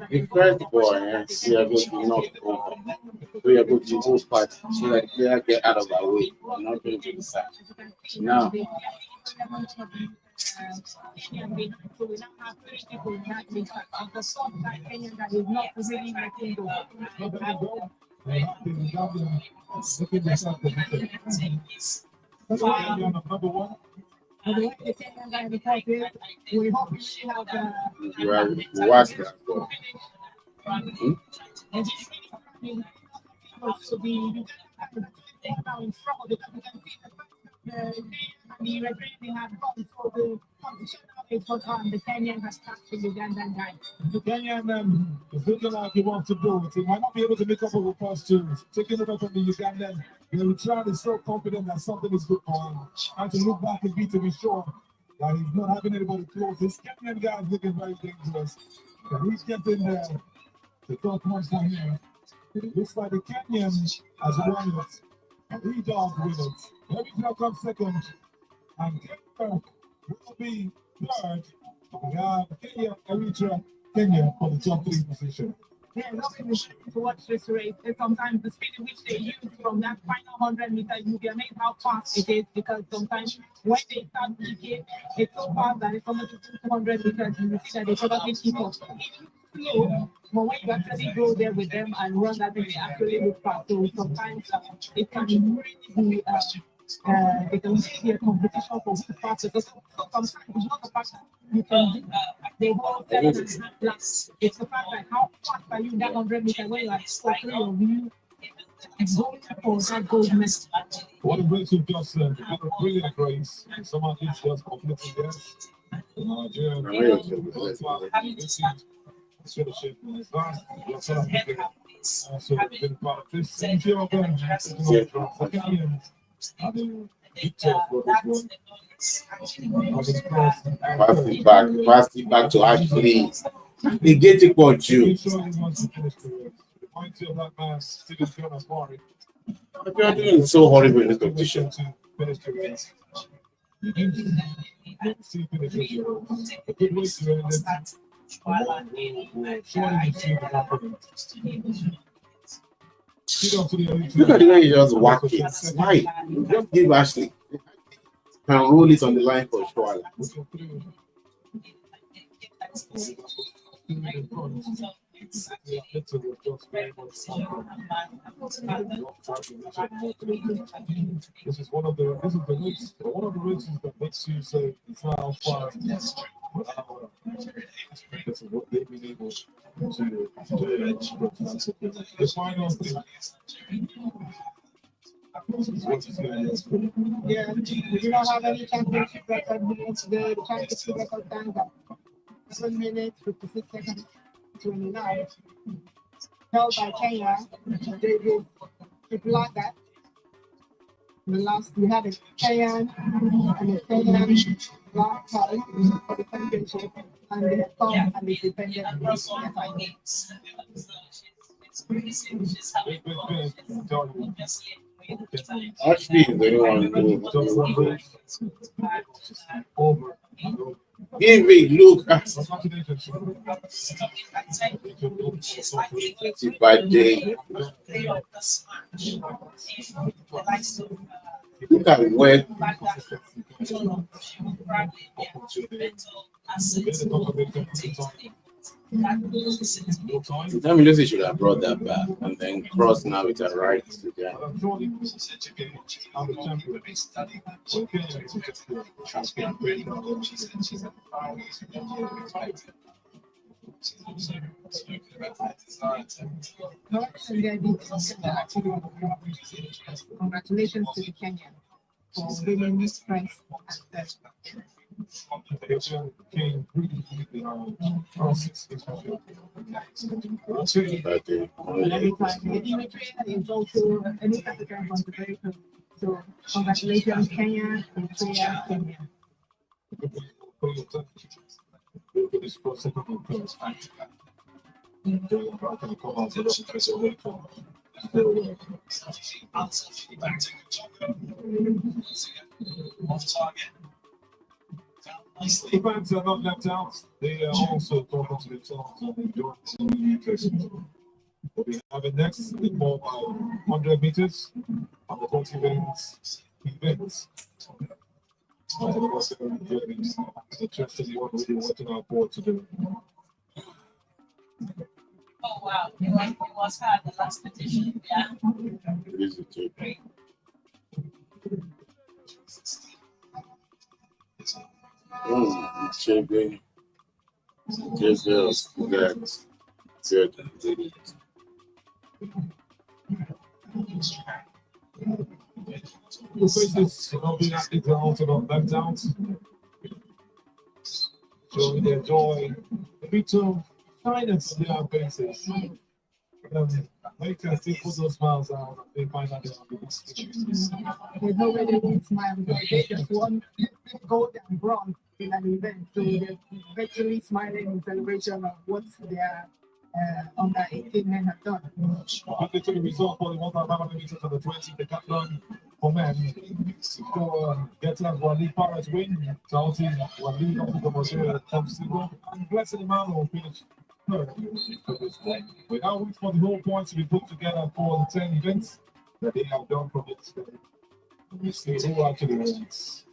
Speaker 5: The first boy, we are going to knock over. We are going to move part so that they get out of our way. We're not going to the side. Now,
Speaker 2: Number one.
Speaker 1: We hope you have
Speaker 5: you are watching that goal.
Speaker 1: The Kenyan has touched the Ugandan guy.
Speaker 2: The Kenyan is looking like he wants to do it. He might not be able to make up with the first two. Taking it up from the Ugandan, the Eritrean is so confident that something is good for him. Trying to look back and be to be sure that he's not having anybody close. This Kenyan guy is looking very dangerous. And he's getting the third point for him. It looks like the Kenyan has won it. And he does win it. Eritrea comes second. And Kenya will be third. We have Kenya, Eritrea, Kenya for the top three position.
Speaker 1: Yeah, nothing is to watch this race. And sometimes the speed in which they use from that final 100 meters, you'll be amazed how fast it is, because sometimes when they start kicking, it's so fast that it's almost 200 meters, and you see that they probably keep up. Slow, but when you actually go there with them and run that, they actually look fast. So sometimes it can really be they can see a competition for who's faster. So sometimes it's not the fact that you can do the whole 7.5 laps. It's the fact that how fast are you that 100 meters when you are so three of you going for that gold medal.
Speaker 2: What a race you've just said. A brilliant race. Some of these just completely yes. Also been part of this. And few of them
Speaker 5: pass it back to Ash, please. They get it for you. You're doing so horrible in this competition. Look at the way you just whack it. Why? Just give Ashley. Can roll it on the line for Shwala.
Speaker 2: This is one of the races that makes you say it's not how far. This is what they've been able to do. The final thing.
Speaker 1: Yeah, we do not have any championship record here today. The championship record stands at 7 minutes, 56 seconds, 29. Held by Kenya, David Iplaga. The last, we had a Kenyan and a Kenyan last time for the championship, and they have come and they defended the games.
Speaker 5: Actually, they want to give me look at by day. Look at where tell me Lucy should have brought that back and then cross now with a right again.
Speaker 1: Congratulations to the Kenyan for winning this prize at any African contribution. So congratulations, Kenya, Eritrea, Kenya.
Speaker 2: The fans are not left out. They are also talking to themselves and enjoying the we have it next for 100 meters on the 20 minutes events. Interesting what we're working on board to do.
Speaker 11: Oh wow, it was hard the last petition, yeah. Great.
Speaker 5: Champion. Just good.
Speaker 2: The faces of the athletes are also not left out. Showing their joy, a bit of shyness on their faces. Later, still put those smiles out. They find out they are the best.
Speaker 1: There's no way they won't smile because they just won gold and bronze in an event. So they're virtually smiling in celebration of what their under 18 men have done.
Speaker 2: Quickly to the result for the 1,500 meters of the 20 decathlon for men. So, Getland Wali Paris win. Sauti Wali also the Moshe top single. And Blessed Emmanuel finished third for this one. We now wait for the whole points to be put together for the 10 events that they have done from this day. We see who actually wins.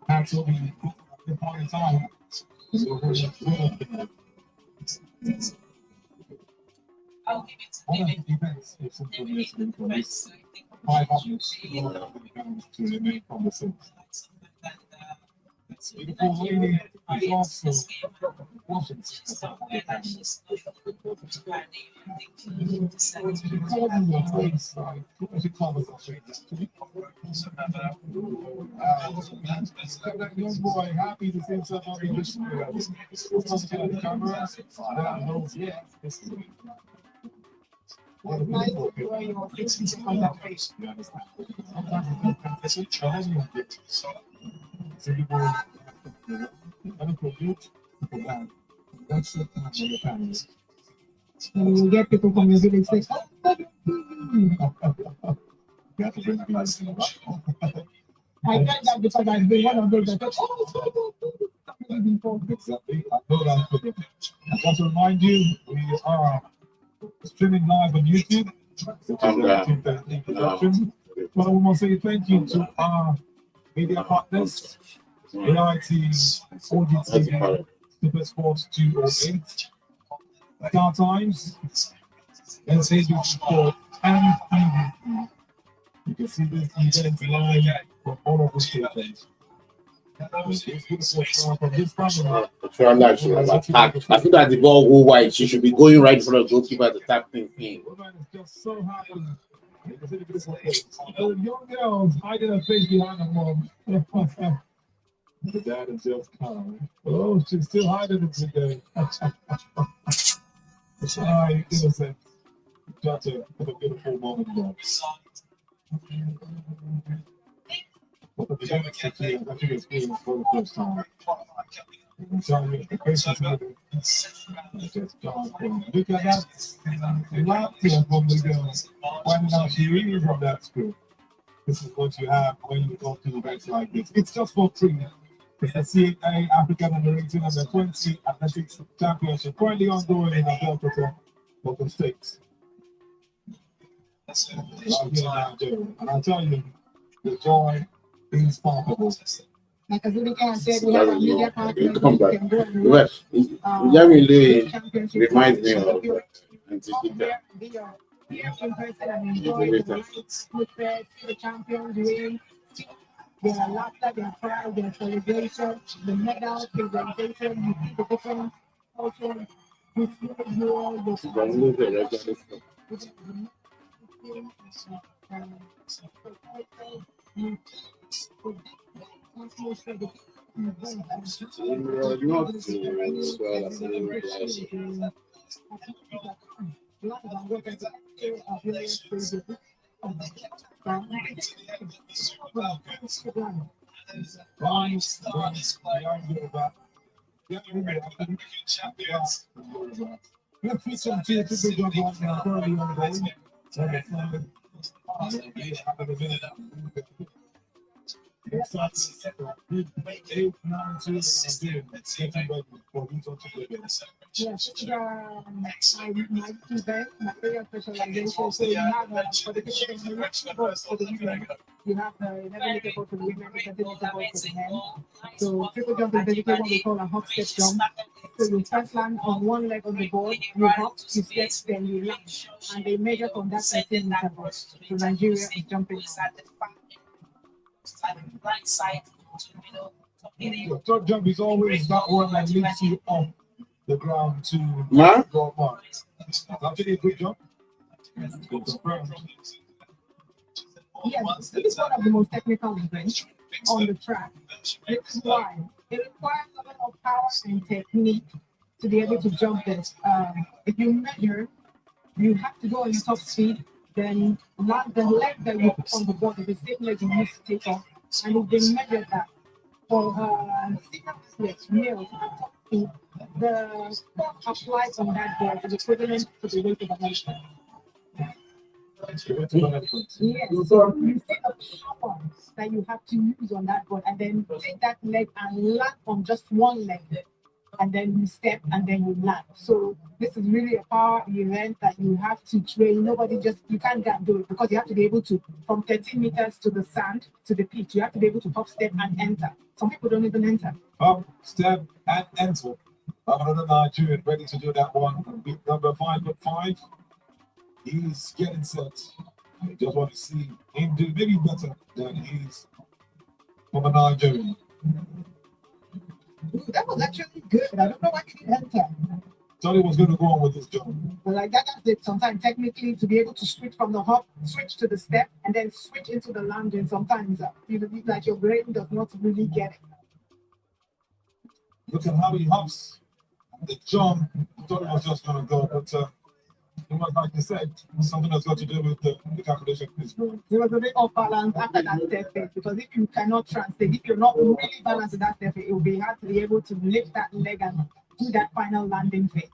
Speaker 2: That's will be put at the point in time. So,
Speaker 11: I'll give it to
Speaker 2: one of
Speaker 11: David.
Speaker 2: the events is simply for this 500 to remain from the same. It's beautiful lady is also Washington. Young boy happy to see himself on the cameras. Yeah,
Speaker 1: It's nice to wear your face on that face. And you get people from your village say, I get that because I've been one of those that
Speaker 2: exactly. I know that. I want to remind you, we are streaming live on YouTube. But I want to say thank you to our media partners, AIT, OGT, Super Sports 208, Star Times, and Facebook Sport, and TV. You can see this event live from all of the stations.
Speaker 5: I feel that the ball go wide. She should be going right in front of the goalkeeper to tap things in.
Speaker 2: Woman is just so happy The young girls hiding her face behind her mom. The dad is just calm. Oh, she's still hiding it today. Hi, innocent. That's a beautiful moment. What the dynamics that she has actually experienced for the first time. So, the patience with it. Just gone. Look at that laughter from the girls. Why not she really from that school? This is what you have when you go to events like this. It's just for free. It's the CAA African U18 and the 20 Athletics Championship currently ongoing in Abeokuta, Ogun State. And I tell you, the joy is palpable.
Speaker 1: Like Azulika said, we have a media partner.
Speaker 5: Come back. Javelin reminds me of Antigua.
Speaker 1: Here in person and enjoy the lights, the champions win, their laughter, their pride, their celebration, the medal presentation, you see the different cultures, you see Yes, my event, my area specialization. So you have for the women, you have 11 meter for the women, 30 meter for the men. So triple jump is basically what we call a hop step jump. So you first land on one leg on the board, you hop, you step, then you land, and they measure from that 13 meter board. So Nigeria is jumping.
Speaker 11: Right side,
Speaker 2: The third jump is always that one that leads you off the ground to go on. It's actually a good jump.
Speaker 1: Yes, this is one of the most technical events on the track. It's why it requires a lot of power and technique to be able to jump this. If you measure, you have to go on your top speed, then the leg that you put on the board is the same leg you used to take off, and it's been measured that for senior athletes, males at top speed, the force applied on that board is equivalent to the weight of an elephant. Yes, so you see the power that you have to use on that board, and then take that leg and land on just one leg, and then you step and then you land. So this is really a power event that you have to train. You can't do it because you have to be able to, from 13 meters to the sand, to the pitch, you have to be able to hop, step, and enter. Some people don't even enter.
Speaker 2: Hop, step, and enter. Another Nigerian ready to do that one. Number 5'5". He's getting set. I just want to see him do maybe better than he's from a Nigerian.
Speaker 1: That was actually good. I don't know why he didn't enter.
Speaker 2: Thought he was going to go on with his job.
Speaker 1: But like that's it. Sometimes technically to be able to switch from the hop, switch to the step, and then switch into the landing. Sometimes like your brain does not really get it.
Speaker 2: Look at how he hops. The jump. I thought it was just going to go, but it was like you said, something that's got to do with the calculation.
Speaker 1: There was a bit off balance after that step phase, because if you cannot translate, if you're not really balanced in that step phase, it will be hard to be able to lift that leg and do that final landing phase.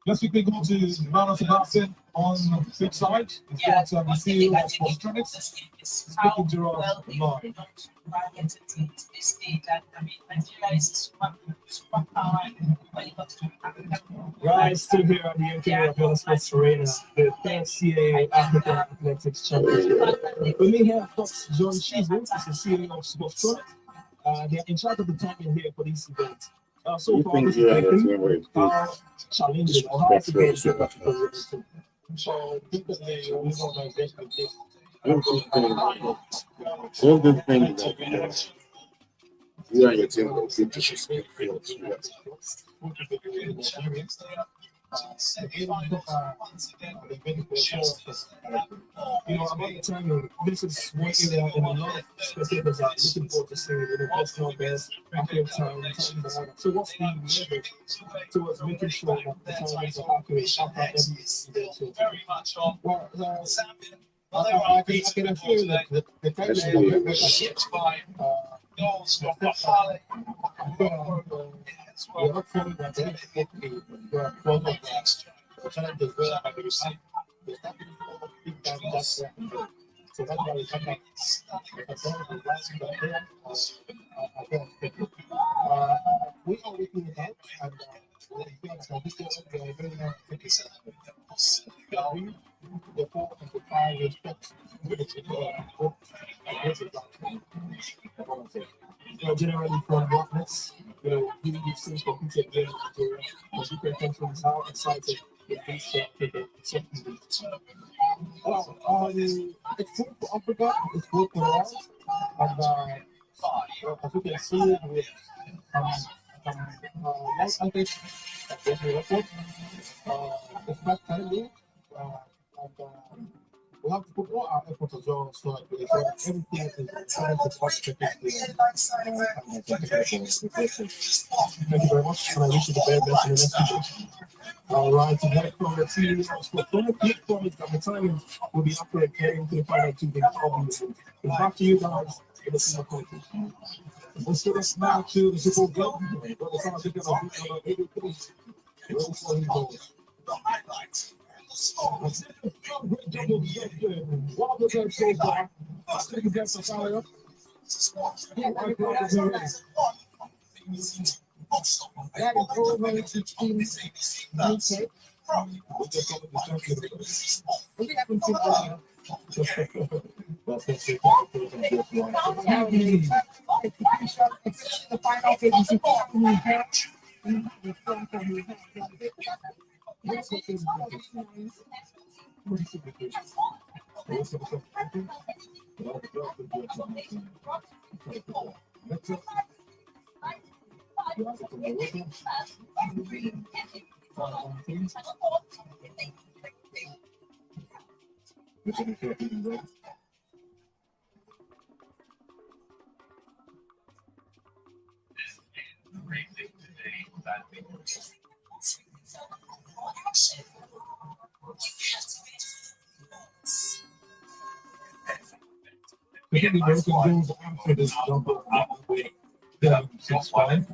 Speaker 2: Let's quickly go to Ronald Sebastian on the flip side. He's got the CEO of Sportronics speaking to us live. Guys, still here at the MKO Abiola Sports Arena, the 3rd CAA African Athletics Championship. We may have Fox John Shizu, who's the CEO of Sportronics. They're in charge of the timing here for this event. So far, this is challenging. How is it going? So, I don't
Speaker 5: think that you and your team will seem to speak for
Speaker 3: About the timing, this is one area and a lot of spectators are looking forward to seeing, personal best, accurate time, so what's the leverage towards making sure that the timings are accurate after every event? Well, I can assure you that the timing
Speaker 8: goals from Bafale.
Speaker 3: we're not feeling that they're because of the challenges where the starting big time that's so that's why we come back we are working it out and therefore amplify respect generally from whatness, you've seen competed against Nigeria, but you can control how excited it is to well, it's good for Africa, it's good for the world, and as you can see with young athletes that get the record, it's not timely, and we have to put all our effort as well so that everything is trying to watch the Thank you very much, and I wish you the very best in the next video. All right, so next from the team, please promise that the timing will be accurate heading to the final 2 games, obviously. Back to you guys in the senior country. Let's get us now to the Super Bowl. But the South African are beating on Abeokuta. Ready for him goals. The highlight. What was that so far? Take against the fire. That is over to team UK. We haven't seen that. The final phase is we can be broken goals after this jump up with 6-5.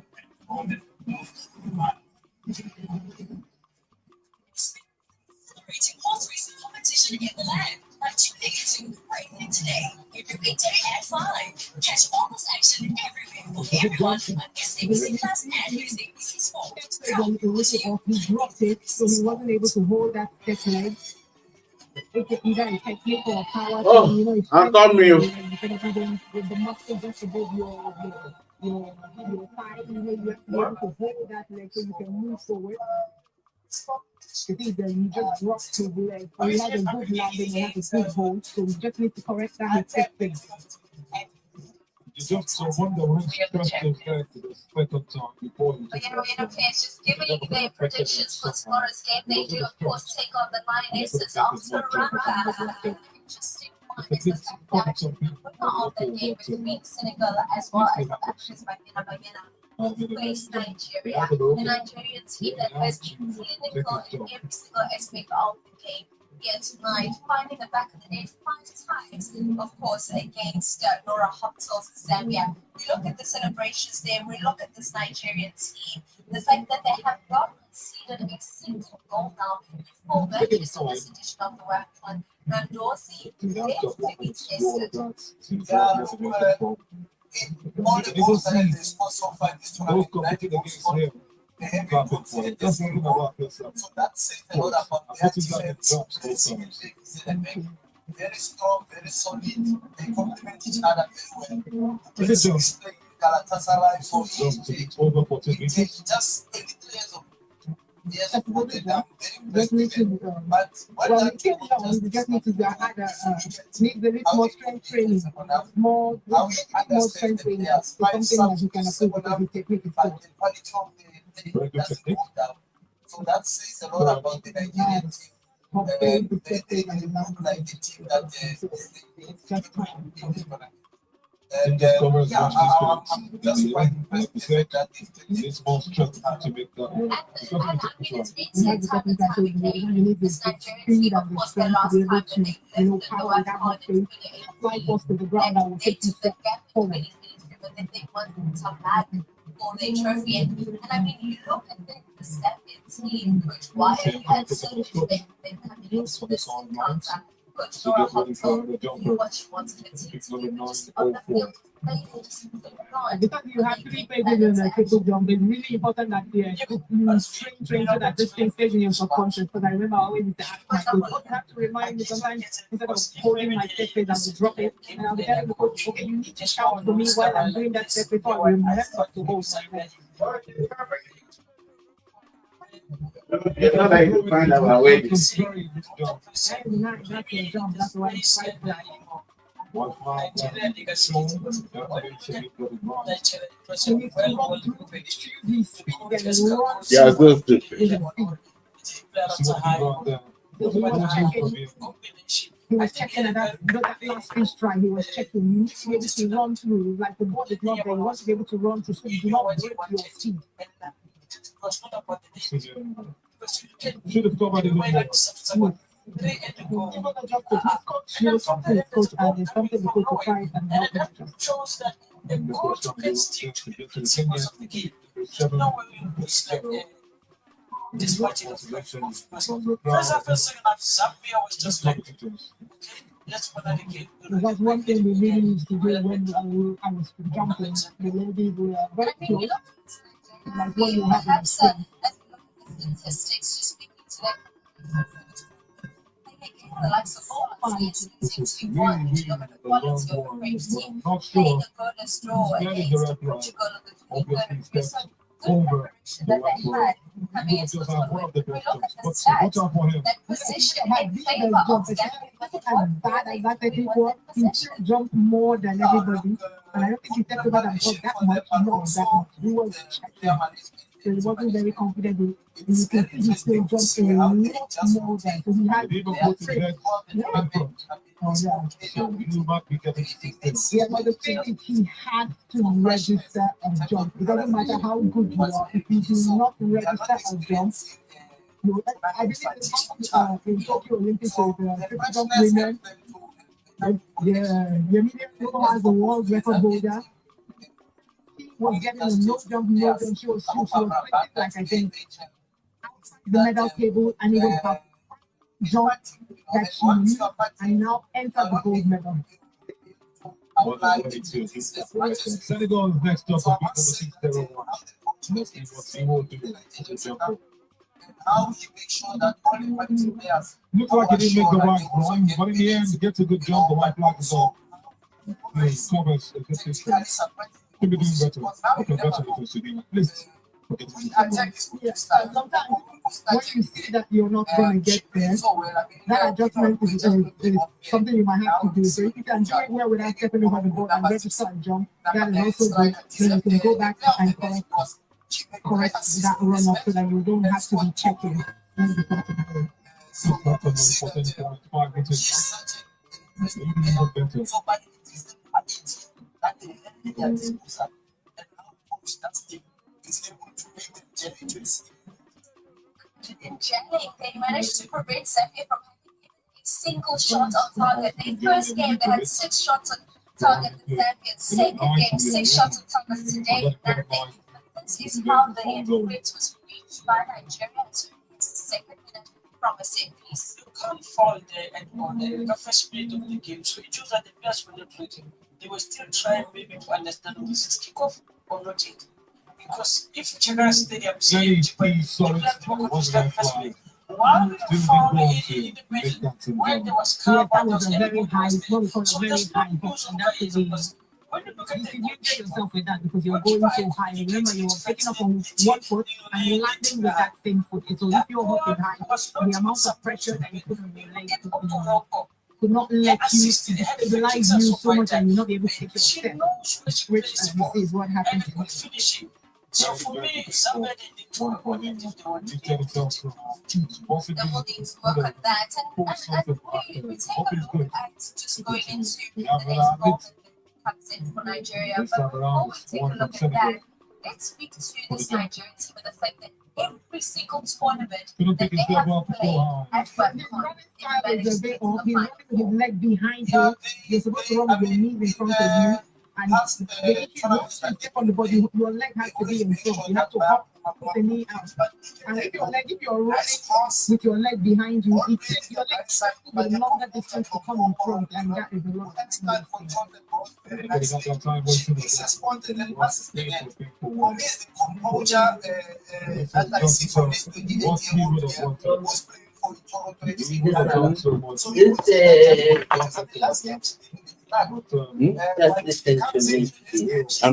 Speaker 9: Most recent competition in the land. Like tune into right here today. Every weekday at 5. Catch all this action everywhere for everyone on SABC Plus and SABC Sports.
Speaker 1: He dropped it, so he wasn't able to hold that step leg. It's either a technique or a power.
Speaker 5: Oh, I'm coming.
Speaker 1: You're gonna be doing with the muscle just above your thigh. You have to be able to hold that leg so you can move forward. You just dropped his leg. So he had a good landing and had a good hold. So we just need to correct that mistake thing.
Speaker 2: You just wonder when she comes to the second time before you
Speaker 9: Players just giving their predictions for tomorrow's game. They do, of course, take on the Lionesses after a run. Interesting one is the fact that we're not on the game between Senegal as well as the Ashes by Ghana. Face Nigeria. The Nigerian team that has been clinical in every single aspect of the game. Here tonight, finding the back of the net 5 times, of course, against Nora Hoptill's Zambia. We look at the celebrations there, we look at this Nigerian team, the fact that they have not conceded a single goal now in 4 matches in this edition of the World Cup. Nandorsi, they have to be tested.
Speaker 8: All the goals that they scored so far in this tournament, 90 goals scored. They have been good for this game. So that says a lot about their defense. Very strong, very solid. They complement each other very well. This is playing Galatasaray for EJ. Just 20 players of yes, put it down.
Speaker 1: Just need to, we just need to need the more strength training, more strength training. It's something that you can approve because the technique is good.
Speaker 2: Very good technique.
Speaker 8: So that says a lot about the Nigerian team. They look like the team that and yeah, I'm just quite impressed with the fact that
Speaker 2: it's more structured to make that.
Speaker 9: And it's been said time and time again, this Nigerian team, of course, the last time when they left the lower corner to the they took the gap between military, but then they wanted to come back for their trophy. And I mean, you look at the Zambia team, Coach Wyatt had so much faith in coming into this encounter. Coach Nora Hopton, you watch what's the team on the field.
Speaker 1: Because you have 3 pages in the triple jump, it's really important that you train so that this thing stays in your subconscious. Because I remember I always used to ask my coach, you have to remind me sometimes instead of holding my step page, I would drop it. And I'll be telling the coach, okay, you need to shout for me while I'm doing that step before I remember to hold my head.
Speaker 5: It's not like you find our way.
Speaker 1: That's your jump, that's why it's quite black.
Speaker 5: Yeah, those two.
Speaker 1: He was checking that last fish try. He was checking. You need to be able to run through. Like the ball is not there. You want to be able to run through so you do not break your speed.
Speaker 2: Should have covered it.
Speaker 1: Coach and there's something the coach will try and help him.
Speaker 11: Shows that the coach can stick to the principles of the game. No one will lose like despite it. First after second half, Zambia was just like, let's put that again.
Speaker 1: That's one thing we really need to do when I was jumping. The ladies were very close. Like what you have in the screen.
Speaker 9: Statistics just speaking to them. The likes of all of these teams you want, you look at the quality of the French team, playing a bonus draw against Portugal on the 23rd. Good preparation that they had coming into the tournament. We look at the stats, that position in favor of Zambia.
Speaker 1: He jumped more than everybody, and I don't think he stepped over and got that much. No, that much. He was checking. So he wasn't very confident. You can see he still jumped a lot more than. So he had. Yeah, but the thing is, he had to register and jump. It doesn't matter how good you are. If you do not register and jump, I believe in Tokyo Olympics, the jump women, the medium has the world record holder. She was getting a no jump. She was like, I think, the medal table, and it was her jump that she used and now entered the gold medal.
Speaker 2: Senegal is next up to beat number 6-0-1. He won't do it.
Speaker 8: How you make sure that all the players
Speaker 2: looks like he didn't make the right run, but in the end, he gets a good jump. The white flag is on. Covers. Could be doing better. Congratulations, please.
Speaker 1: Sometimes when you see that you're not going to get there, that adjustment is something you might have to do. So if you can do it well without stepping over the board and register and jump, that is also good. Then you can go back and correct that run off so that you don't have to be checking when you come to the goal.
Speaker 9: In Javelin, they managed to prevent Zambia from having a single shot on target. In first game, they had 6 shots on target. The Zambians second game, 6 shots on target. Today, nothing. This is how the end was reached by Nigeria to the second minute from a set piece.
Speaker 11: You can't fall there and on the first minute of the game. So it shows that the players were not ready. They were still trying maybe to understand whether it's kickoff or not yet. Because if Chagara Stadium one foul in the middle where there was carved out of
Speaker 1: very high,
Speaker 11: so just
Speaker 1: very high.
Speaker 11: when you look at
Speaker 1: You get yourself with that because you're going so high. Remember, you're picking up on one foot and you're landing with that same foot. So if you're hopping high, the amount of pressure that you put on your legs could not let you stabilize you so much and you're not able to take your step, which, as you see, is what happens.
Speaker 11: So for me, somebody need to work on it if they want to get
Speaker 9: Then we'll need to work on that. And we take a look at just going into the next ball that comes in for Nigeria. But before we take a look at that, let's speak to this Nigerian team and the fact that every single tournament that they have played at Webcon, they managed to get to the final.
Speaker 1: His leg behind you, you're supposed to run with your knees in front of you. And if you want to step on the body, your leg has to be in front. You have to hop with the knee out. And if you're running with your leg behind you, it takes your leg with a longer distance to come in front, and that is a lot.
Speaker 6: This wanted and passes again. For me, it's the composure that I see from this 28-year-old player was playing for the Toronto FC. So he was at the last game.
Speaker 5: I'm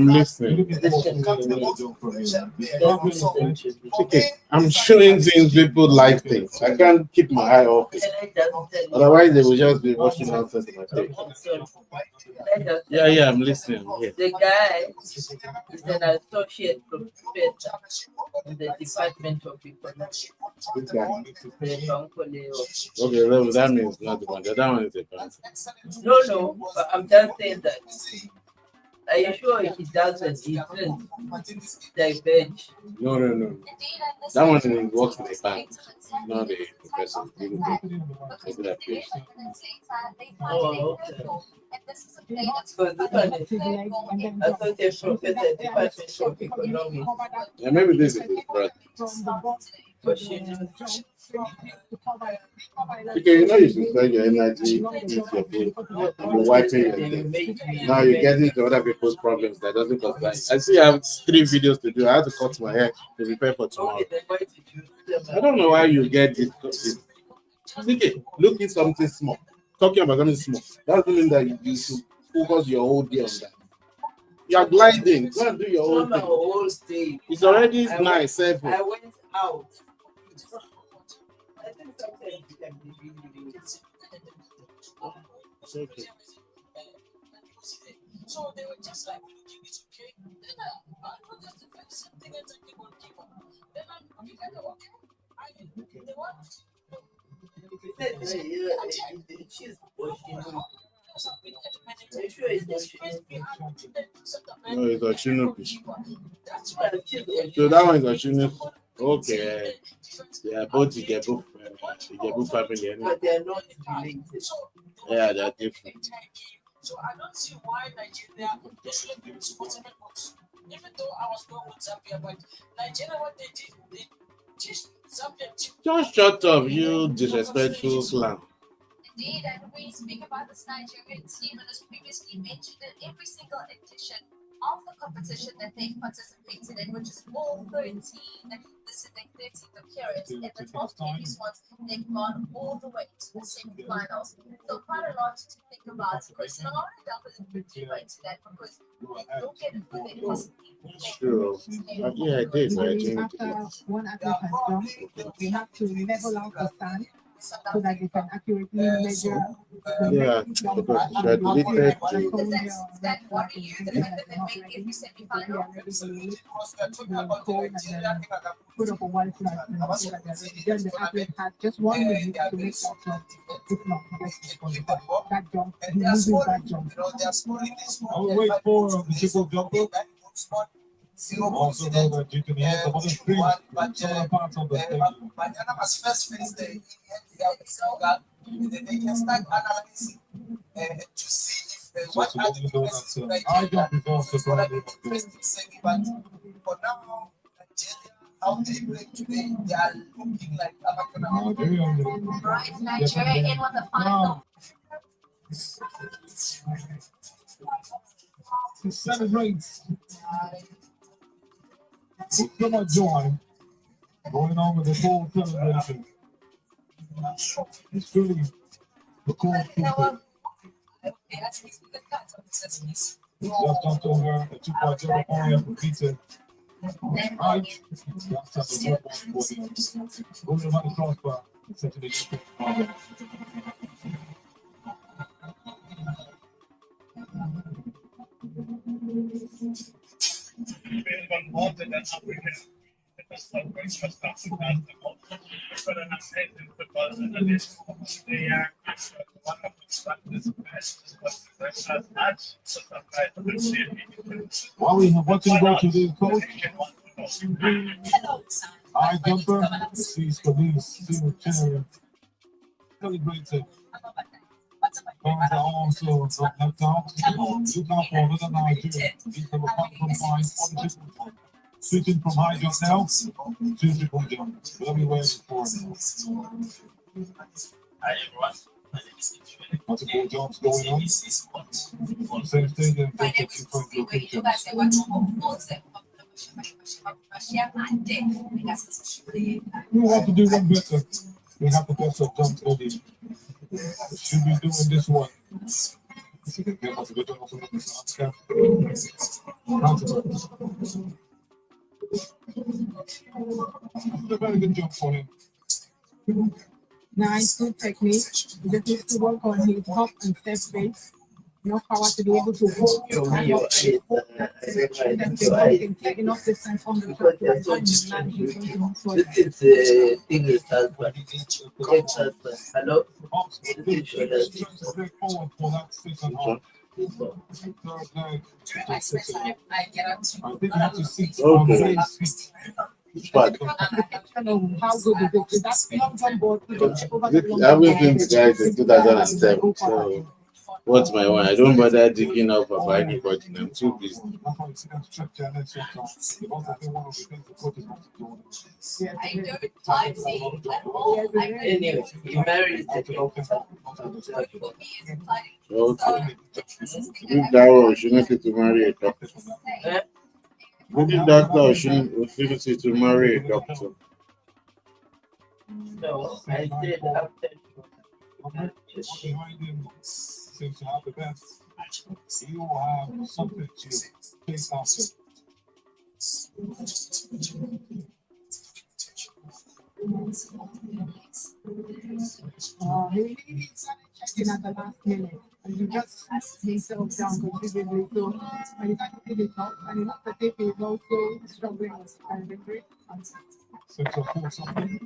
Speaker 5: listening. I'm showing things people like things. I can't keep my eye off it. Otherwise, they will just be watching outside my face. Yeah, I'm listening. Yeah.
Speaker 12: The guy is an associate professor in the Department of Economics.
Speaker 5: Okay, well, that means not the one. The other one is a fan.
Speaker 12: No, but I'm just saying that. Are you sure he doesn't? He didn't diverge.
Speaker 5: No. That one works in the bank, not the professor.
Speaker 12: Oh, okay. So this one is associate professor, Department of Economics.
Speaker 5: Yeah, maybe this is his brother. Okay, you know you should spend your energy with your food. You're wiping your things. Now you're getting to other people's problems that doesn't concern you. I see I have 3 videos to do. I have to cut my hair to prepare for tomorrow. I don't know why you get this. Okay, look at something small. Talking about something small. That doesn't mean that you should focus your whole day on that. You are gliding. Go and do your whole thing. It's already nice.
Speaker 12: I went out. I think sometimes you can be really
Speaker 5: okay.
Speaker 11: So they were just like, it's okay. Then I just the same thing as the goalkeeper. Then I'm looking at okay. They want.
Speaker 12: She's pushing.
Speaker 5: No, it's a Chinook. So that one is a Chinook. Okay. They are both Ijebu family.
Speaker 12: But they are not related.
Speaker 5: Yeah, they are different.
Speaker 11: So I don't see why Nigeria should be supporting us. Even though I was going with Zambia, but Nigeria, what they did, they just Zambia.
Speaker 5: Just shut up, you disrespectful clown.
Speaker 9: Indeed, and we speak about this Nigerian team, and as previously mentioned, in every single edition of the competition that they've participated in, which is all 13. This is their 13th appearance. In the 12 previous ones, they've gone all the way to the semi-finals. So quite a lot to think about. Because I want to delve a bit deeper into that because they don't get it for their possibly.
Speaker 5: Sure. Yeah, I did.
Speaker 1: After one athlete has done, we have to level out the sand so that they can accurately measure.
Speaker 5: Yeah, because she had deleted
Speaker 9: That worry you, the fact that they make every semi-final.
Speaker 1: Put up a white flag so that then the athlete has just 1 minute to make that jump. If not, that jump, he loses that jump.
Speaker 2: I will wait for the triple jumper. Also know that you can hit the bottom screen.
Speaker 6: Banana must first finish the then they can start analyzing to see if what are the differences in Nigeria. But for now, Nigeria, how they play today, they are looking like Abeokuta.
Speaker 9: Right, Nigeria in with the final.
Speaker 10: To celebrate so much joy going on with the whole celebration. It's really the cool people. Just jumped over a 2.0 point for pizza. Right. Going around the crossbar.
Speaker 2: While we have watching go to the coach, high jumper, sees police, celebrated. Fans are also not left out. Look out for another Nigeria. These are apart from fine switching from high jump now to triple jump. Everywhere for multiple jumps going on. Same stage and take a different locations. We want to do one better. We have the best of jumps ready. Should be doing this one. A very good job for him.
Speaker 1: Nice, good technique. Just needs to work on his hop and step space. Enough power to be able to hold enough distance on the track.
Speaker 12: This is the thing is husband. Hello?
Speaker 1: How good is it? That's long jump board.
Speaker 5: I haven't been to guys in 2007, so what's my one? I don't bother digging up about anybody. I'm too busy.
Speaker 12: Anyway, you married
Speaker 5: Okay. That one shouldn't to marry a doctor. Maybe that girl shouldn't to marry a doctor.
Speaker 12: No, I did after.
Speaker 2: Behind him seems to have the best. He will have something to chase after.
Speaker 1: He started checking at the last minute, and he just himself down considerably. So, and he started to the top, and he knocked the tape. He's also struggling with victory.
Speaker 2: 604 something.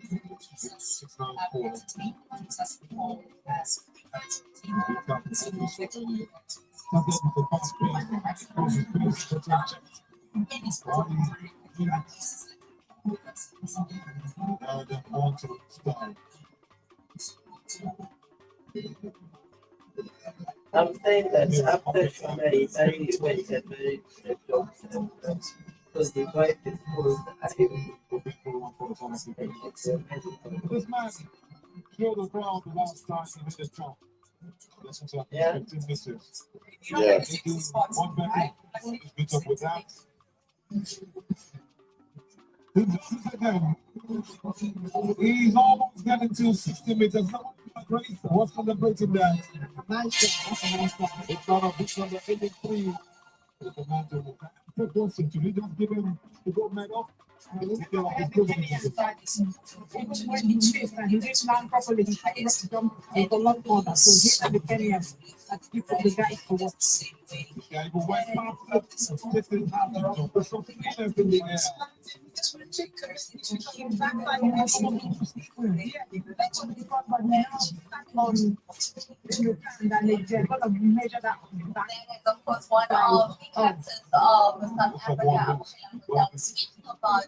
Speaker 2: 694.
Speaker 12: I'm saying that after she married, I went and married the doctor. Because the wife is full.
Speaker 2: This man killed the crowd the last time he made a jump. Yeah. 15 misses.
Speaker 5: Yeah.
Speaker 2: One better. Beat up with that. He's almost getting to 60 meters. What's celebrating that? Nice. It's not a big number 83. It's a man to just give him the gold medal.
Speaker 1: He didn't land properly. He tried to jump a lot corner. So these are the Kenyans that people the guys for what.
Speaker 9: Of course, one of the captains of South Africa. Speaking about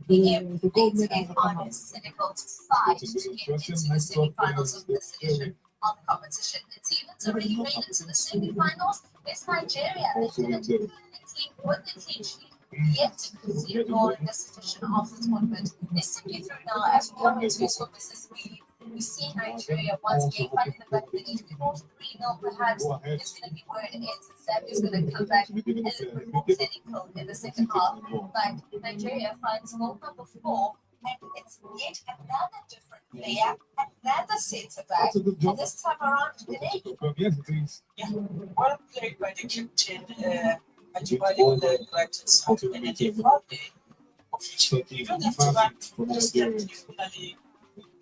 Speaker 9: the gold medal on Senegal to fight to get into the semi-finals of this edition of the competition. The team that's already made it to the semi-finals is Nigeria. They didn't do anything with the clean sheet. Yet to concede a goal in this edition of the tournament. They're simply through now as we come into this Mrs. We see Nigeria once again fighting the back of the net. We want 3-0 perhaps. It's going to be where it ends. Zambia's going to come back and clinical in the second half. But Nigeria finds goal number 4, and it's yet another different player, another centre back. And this time around today.
Speaker 11: Yeah, well played by the captain. Ajibade on the right side, and then the you don't have to run from the step. Definitely,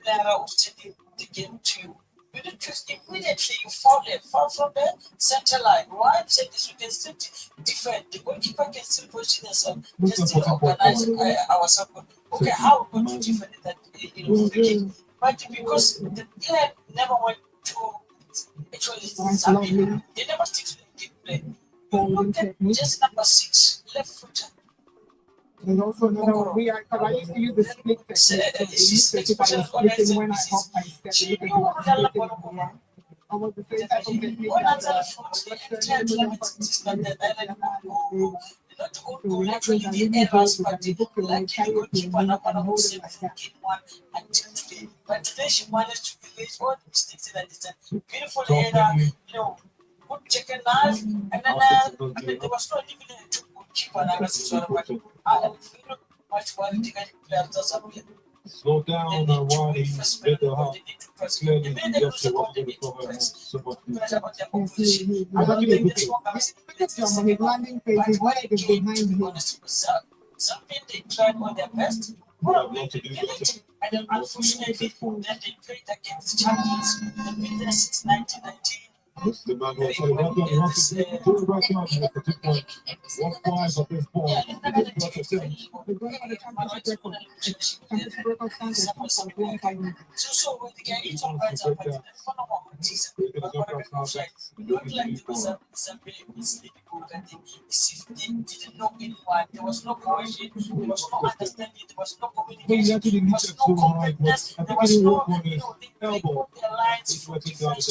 Speaker 11: player of taking the game to You need to immediately you fall from the center line. Why I'm saying this? We can still defend. The goalkeeper can still position himself, can still organize ourselves. Okay, how we going to defend that free kick? But because the player never went to actually Zambia, they never stick to the kick play. You look at just number 6, left footer.
Speaker 1: And also, I used to use the split technique. If I was splitting when I hop my step, you can do it. I was the same type of technique
Speaker 11: but today she managed to release all the mistakes that it's a beautiful header, good chicken knife, and then there was not even a goalkeeper. And I was very much worried to get players or something.
Speaker 2: Slow down while he did the half. Clearly, just what they cover so much.
Speaker 1: His landing phase, his leg is behind him.
Speaker 11: Something they tried on their best. And then unfortunately, then they played against Chinese. They've been there since 1990.
Speaker 2: This is the man who actually went on once again. Two right now, in particular, 1-5 of this ball.
Speaker 11: So the guy eats on right up, but it looked like it was a sleepy book, and they didn't know anyone. There was no cohesion, there was no understanding, there was no communication, there was no competence, there was no, they put their lines for difference.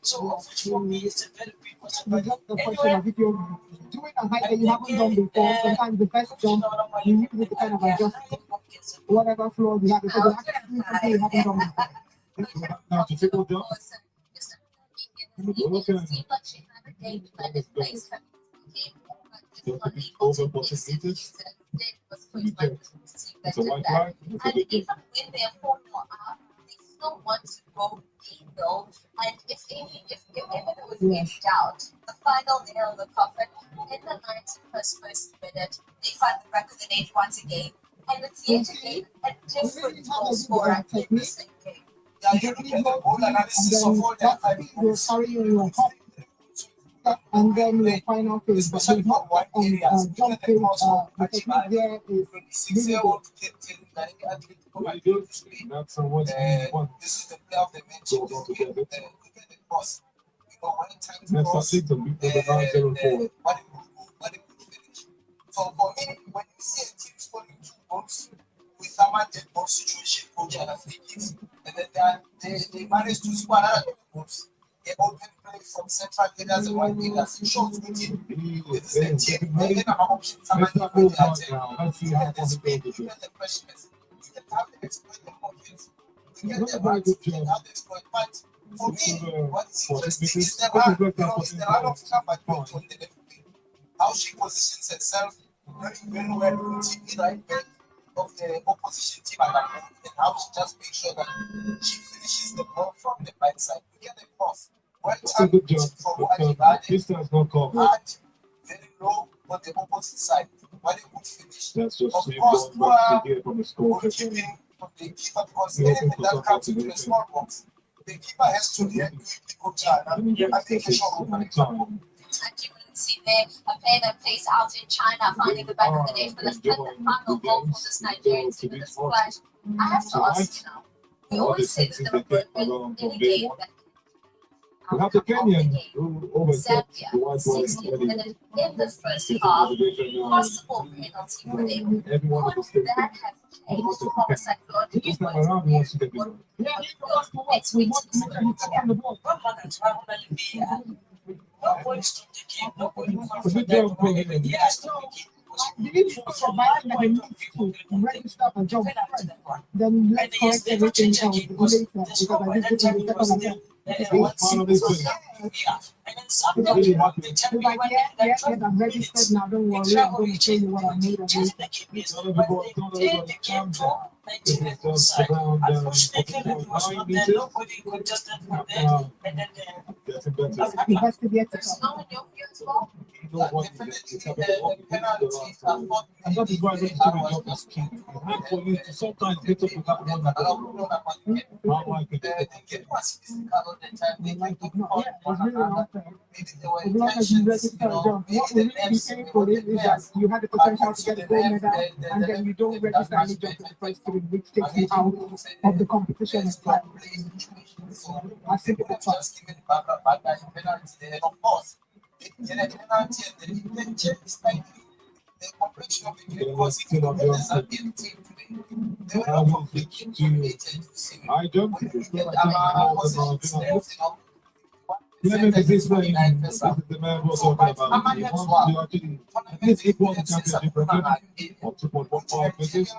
Speaker 11: So for me, it's a very big question.
Speaker 1: But the question of if you're doing a height that you haven't done before, sometimes the best jump, you need to kind of adjust whatever flaws you have, because you actually do something you haven't done before.
Speaker 2: Now to take jump. Over 40 meters. It's a white flag.
Speaker 9: And even when they're 4-0 up, they still want to go deep though. And if ever there was any doubt, the final nail in the coffin, in the 91st minute, they find the back of the net once again. And it's yet again a different goal scorer in the same game.
Speaker 1: You're carrying your top and then your final phase, but the hop and jump phase, the technique there is really good.
Speaker 2: That's what
Speaker 8: this is the play of the match. Look at the cross. When time
Speaker 2: cross, the
Speaker 8: what a good finish. So for me, when you see a team scoring 2 goals with a dead ball situation, coach and a free kicks, and then they managed to score another 2 goals. They open play from central areas and wide areas. Short within. This is a team. They have options.
Speaker 2: Let's not go down now. Let's see how far they go.
Speaker 8: You get the freshness. You can have the exploit the pockets. You get the right. You can have the exploit. But for me, what is interesting is the run of Kamba on the left wing. How she positions herself very well within the right back of the opposition team and how she just makes sure that she finishes the ball from the right side. You get the cross.
Speaker 2: That's a good job. Distance not covered.
Speaker 8: Very low on the opposite side. What a good finish.
Speaker 2: That's just
Speaker 8: of
Speaker 2: same
Speaker 8: course,
Speaker 2: ball back to get from the score.
Speaker 8: goalkeeping from the keeper, because anything that comes into the small box, the keeper has to react quickly, coach, and take a shot over the time.
Speaker 9: And you can see there a player that plays out in China finding the back of the net for the fifth and final goal for this Nigerian team in this splash. I have to ask you now, we always say that there are any game that
Speaker 2: we have the Kenyan who overstepped
Speaker 9: Zambia,
Speaker 2: the
Speaker 9: 16th minute in the first half, possible penalty for them.
Speaker 2: Everyone
Speaker 9: Would
Speaker 2: was still
Speaker 9: that have changed from a psychological
Speaker 2: this time
Speaker 9: point
Speaker 2: around
Speaker 9: of
Speaker 2: he
Speaker 9: view?
Speaker 2: wants to get the goal.
Speaker 11: Next week, nobody stopped the game. Nobody
Speaker 2: It's a good job playing him.
Speaker 11: Yes,
Speaker 1: You need to provide that you need to register and jump first. Then let's correct everything else later, because I just did the second attempt.
Speaker 2: It's part of his thing.
Speaker 11: and then sometimes
Speaker 2: Really happy.
Speaker 1: It's like, yes, I'm registered now, don't worry, I'm going to show you what I made of it.
Speaker 11: just the keepers, but they did the game to Nigerian side. Unfortunately, it was not there. Nobody contested from there, and then
Speaker 2: Getting better.
Speaker 1: It has to be ethical.
Speaker 9: Snow in your view as well?
Speaker 2: know what it's happening. And that is why when you job is key. It's hard for you to sometimes get up with that one. How I could
Speaker 1: As long as you register a job, what will really be painful is that you had the potential to get a gold medal and then you don't register any job in the first three, which takes you out of the competition as well. I think it's
Speaker 8: just given penalty there. Of course, the penalty and the check is like the competition of the game was they were not completely related to see.
Speaker 2: I don't think it's
Speaker 8: Clement
Speaker 2: is this way. The man was talking about. He wants to actually, this equal the championship record of 2.15 visits.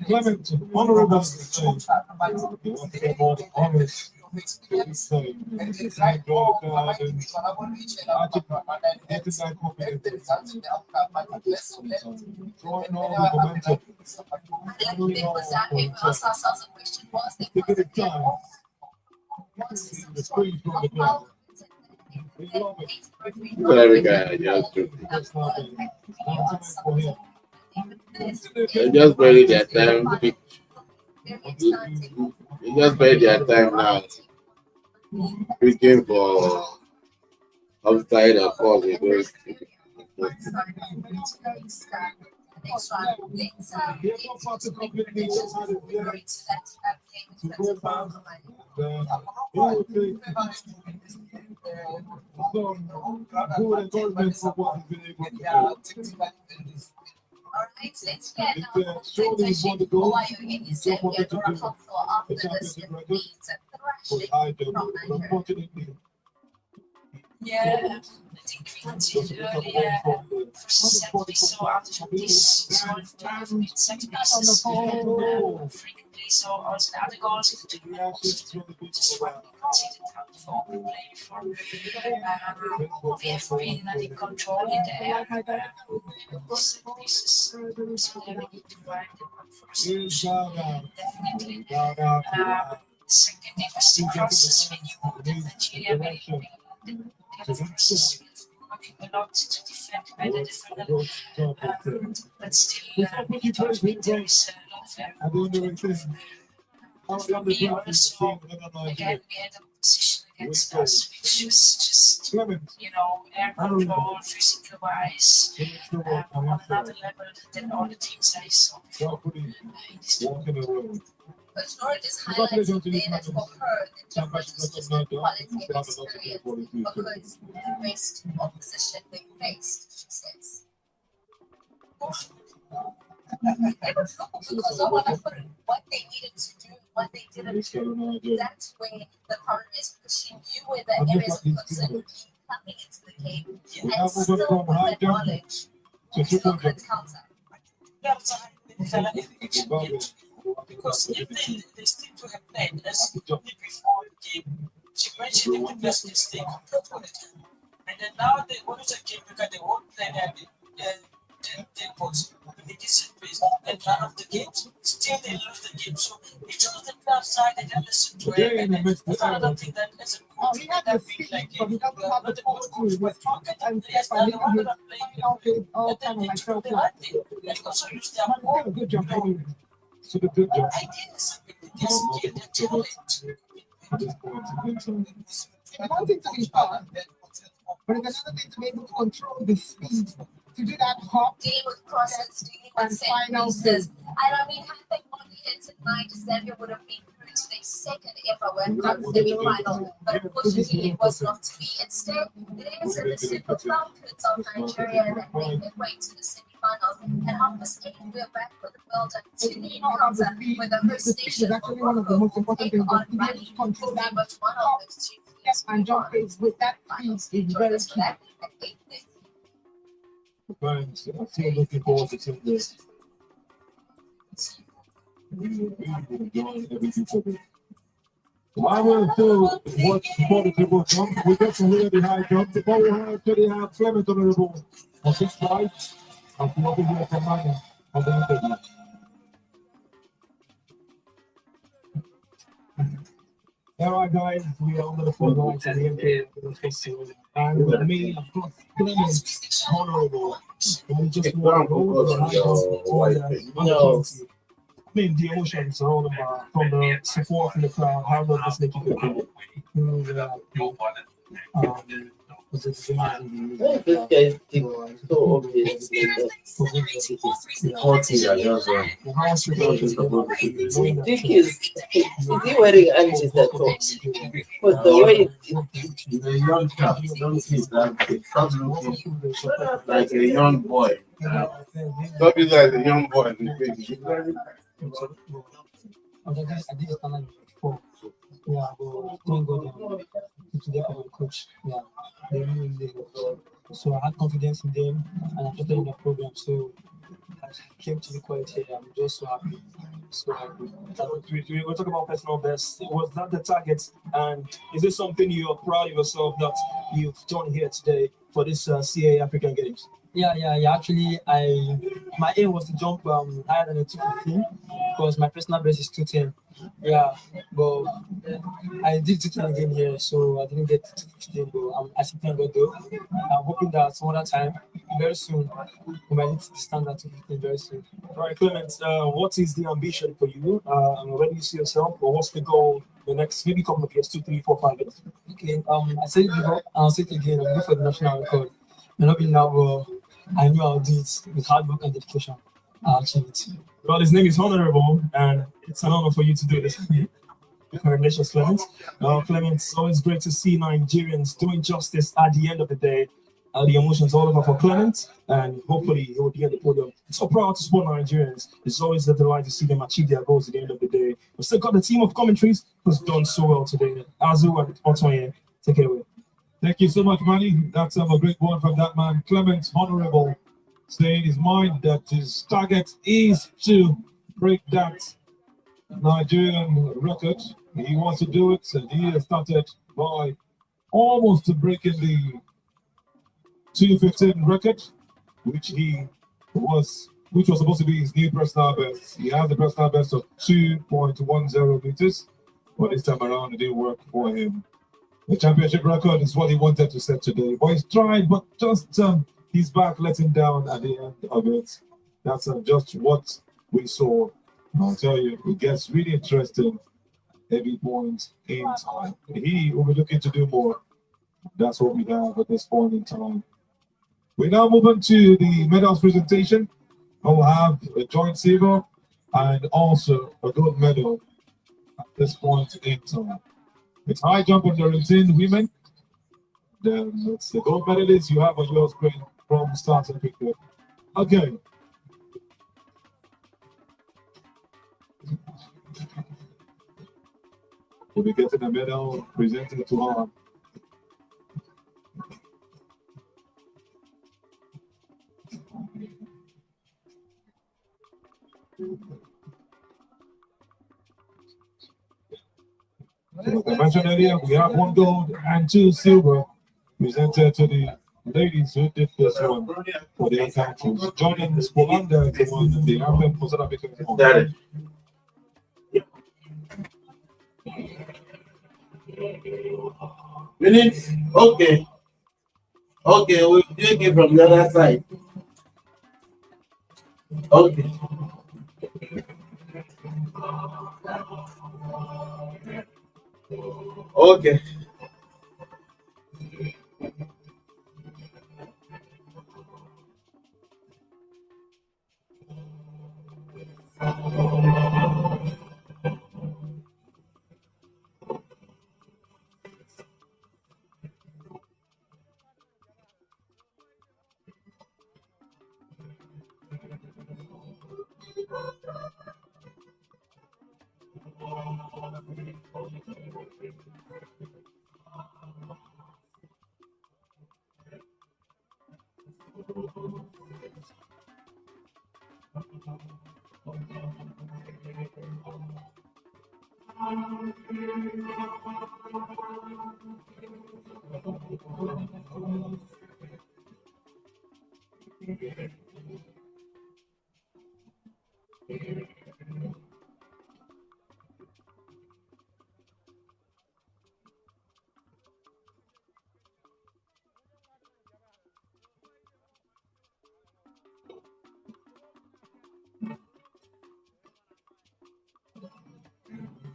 Speaker 2: Clement, honorable exchange. He wants to get more honest. He's saying, he's saying, drawing all the momentum.
Speaker 5: Every guy they just buried their time. They just buried their time now. Speaking for outside of course it goes.
Speaker 9: All right, let's get the Hawaii in Zambia to come for after this defeat, thrashing from Nigeria.
Speaker 11: Yeah, I think we mentioned earlier, first set we saw out of this sort of set pieces, frequently saw also the other goals to just what we considered how the form we played before. We have been in control in the air. Set pieces, so there we need to find a solution, definitely. Second interesting process when you moved Nigeria very big. Working a lot to defend better defender, but still, there is a lot of for me, also, again, we had a position against us, which was just, air control, physical wise, on another level than all the teams I saw before.
Speaker 9: But Nora just highlighted today that for her, the difference was just the quality and experience because the best opposition they faced, she says. It was cool because no one put what they needed to do, what they didn't do. That's where the problem is pushing you with the areas of concern coming into the game and still with the knowledge you still could counter.
Speaker 11: Because if they stick to a plan as before the game, she mentioned if the best mistake on it. And then now they go to the game because they won't play and 10 points with a decent pace and run off the games. Still they lose the game. So it shows the club side they didn't listen to it. And that's another thing that as a coach that feel like you are not the coach, but pocket and players are the one that are playing. And then they do the right thing. And also use their own good job.
Speaker 2: So the good job.
Speaker 11: I did something with their skill, their talent.
Speaker 1: It's one thing to be fast, but it's another thing to be able to control the speed. To do that hop,
Speaker 9: dealing with crosses, dealing with set pieces. And I mean, had they only entered 9 December would have been through to their second ever World Cup semi-final. But unfortunately, it was not to be. Instead, it is in the Super Falcons of Nigeria that made their way to the semi-finals. And after staying, we're back with the world to the encounter with the host nation Morocco. Take on Mali, control that much one of those two.
Speaker 1: Yes, and John plays with that speed is very key.
Speaker 2: I'm still looking forward to some this. I will do what quality will come. We got some really high jump. The ball will pretty high Clement on the ball. On 6-5. And the other way from Manning on the interview.
Speaker 3: All right, guys, we are under the floodlights at the MKO Festival. And with me, I've got Clement Honorable. We just want to go the highlights for the under 20. I mean, the emotions are all about from the support from the crowd. How does this make you feel? Was it
Speaker 12: This guy is so obvious. Dick is he wearing undies at all? Because the way
Speaker 5: The young chap, don't see that. Stop looking like a young boy. Stop it like a young boy.
Speaker 10: Yeah, but thank God today for my coach. Yeah, they really good. So I had confidence in them and I trusted in the program. So I came to the quality. I'm just so happy. So happy.
Speaker 3: We'll talk about personal best. Was that the target? And is this something you are proud of yourself that you've done here today for this CAA African Games?
Speaker 10: Yeah. Actually, my aim was to jump higher than a 215 because my personal best is 210. Yeah, but I did 210 again here, so I didn't get 215. But I still thank God though. I'm hoping that some other time, very soon, we might hit the standard 215 very soon.
Speaker 3: All right, Clement, what is the ambition for you? And where do you see yourself, or what's the goal the next maybe couple of years, 2, 3, 4, 5 years?
Speaker 10: Okay, I said it before, I'll say it again. I'm going for the national record. May not be now, but I knew I'll do it with hard work and dedication. I'll achieve it.
Speaker 3: Well, his name is Honorable, and it's an honor for you to do this. Congratulations, Clement. Clement, it's always great to see Nigerians doing justice at the end of the day. The emotions all over for Clement, and hopefully he will be at the podium. I'm so proud to support Nigerians. It's always a delight to see them achieve their goals at the end of the day. We've still got the team of commentaries who's done so well today. Azu and Otoye, take it away.
Speaker 2: Thank you so much, Manny. That's a great one from that man, Clement Honorable, saying his mind that his target is to break that Nigerian record. He wants to do it, and he has started by almost breaking the 215 record, which was supposed to be his new personal best. He has a personal best of 2.10 meters, but this time around it didn't work for him. The championship record is what he wanted to set today, but he's tried, but just his back let him down at the end of it. That's just what we saw. I'll tell you, it gets really interesting every point in time. He will be looking to do more. That's what we have at this point in time. We now move on to the medals presentation. I will have a joint silver and also a gold medal at this point in time. It's high jump under 18 women. It's the gold medalists you have on your screen from South Africa. Okay. We'll be getting a medal presented to her. Like I mentioned earlier, we have 1 gold and 2 silver presented to the ladies who did this one for their countries. Jordan Spolanda is the one, and the African for South Africa.
Speaker 5: Minutes? Okay. Okay, we'll take it from the other side. Okay. Okay.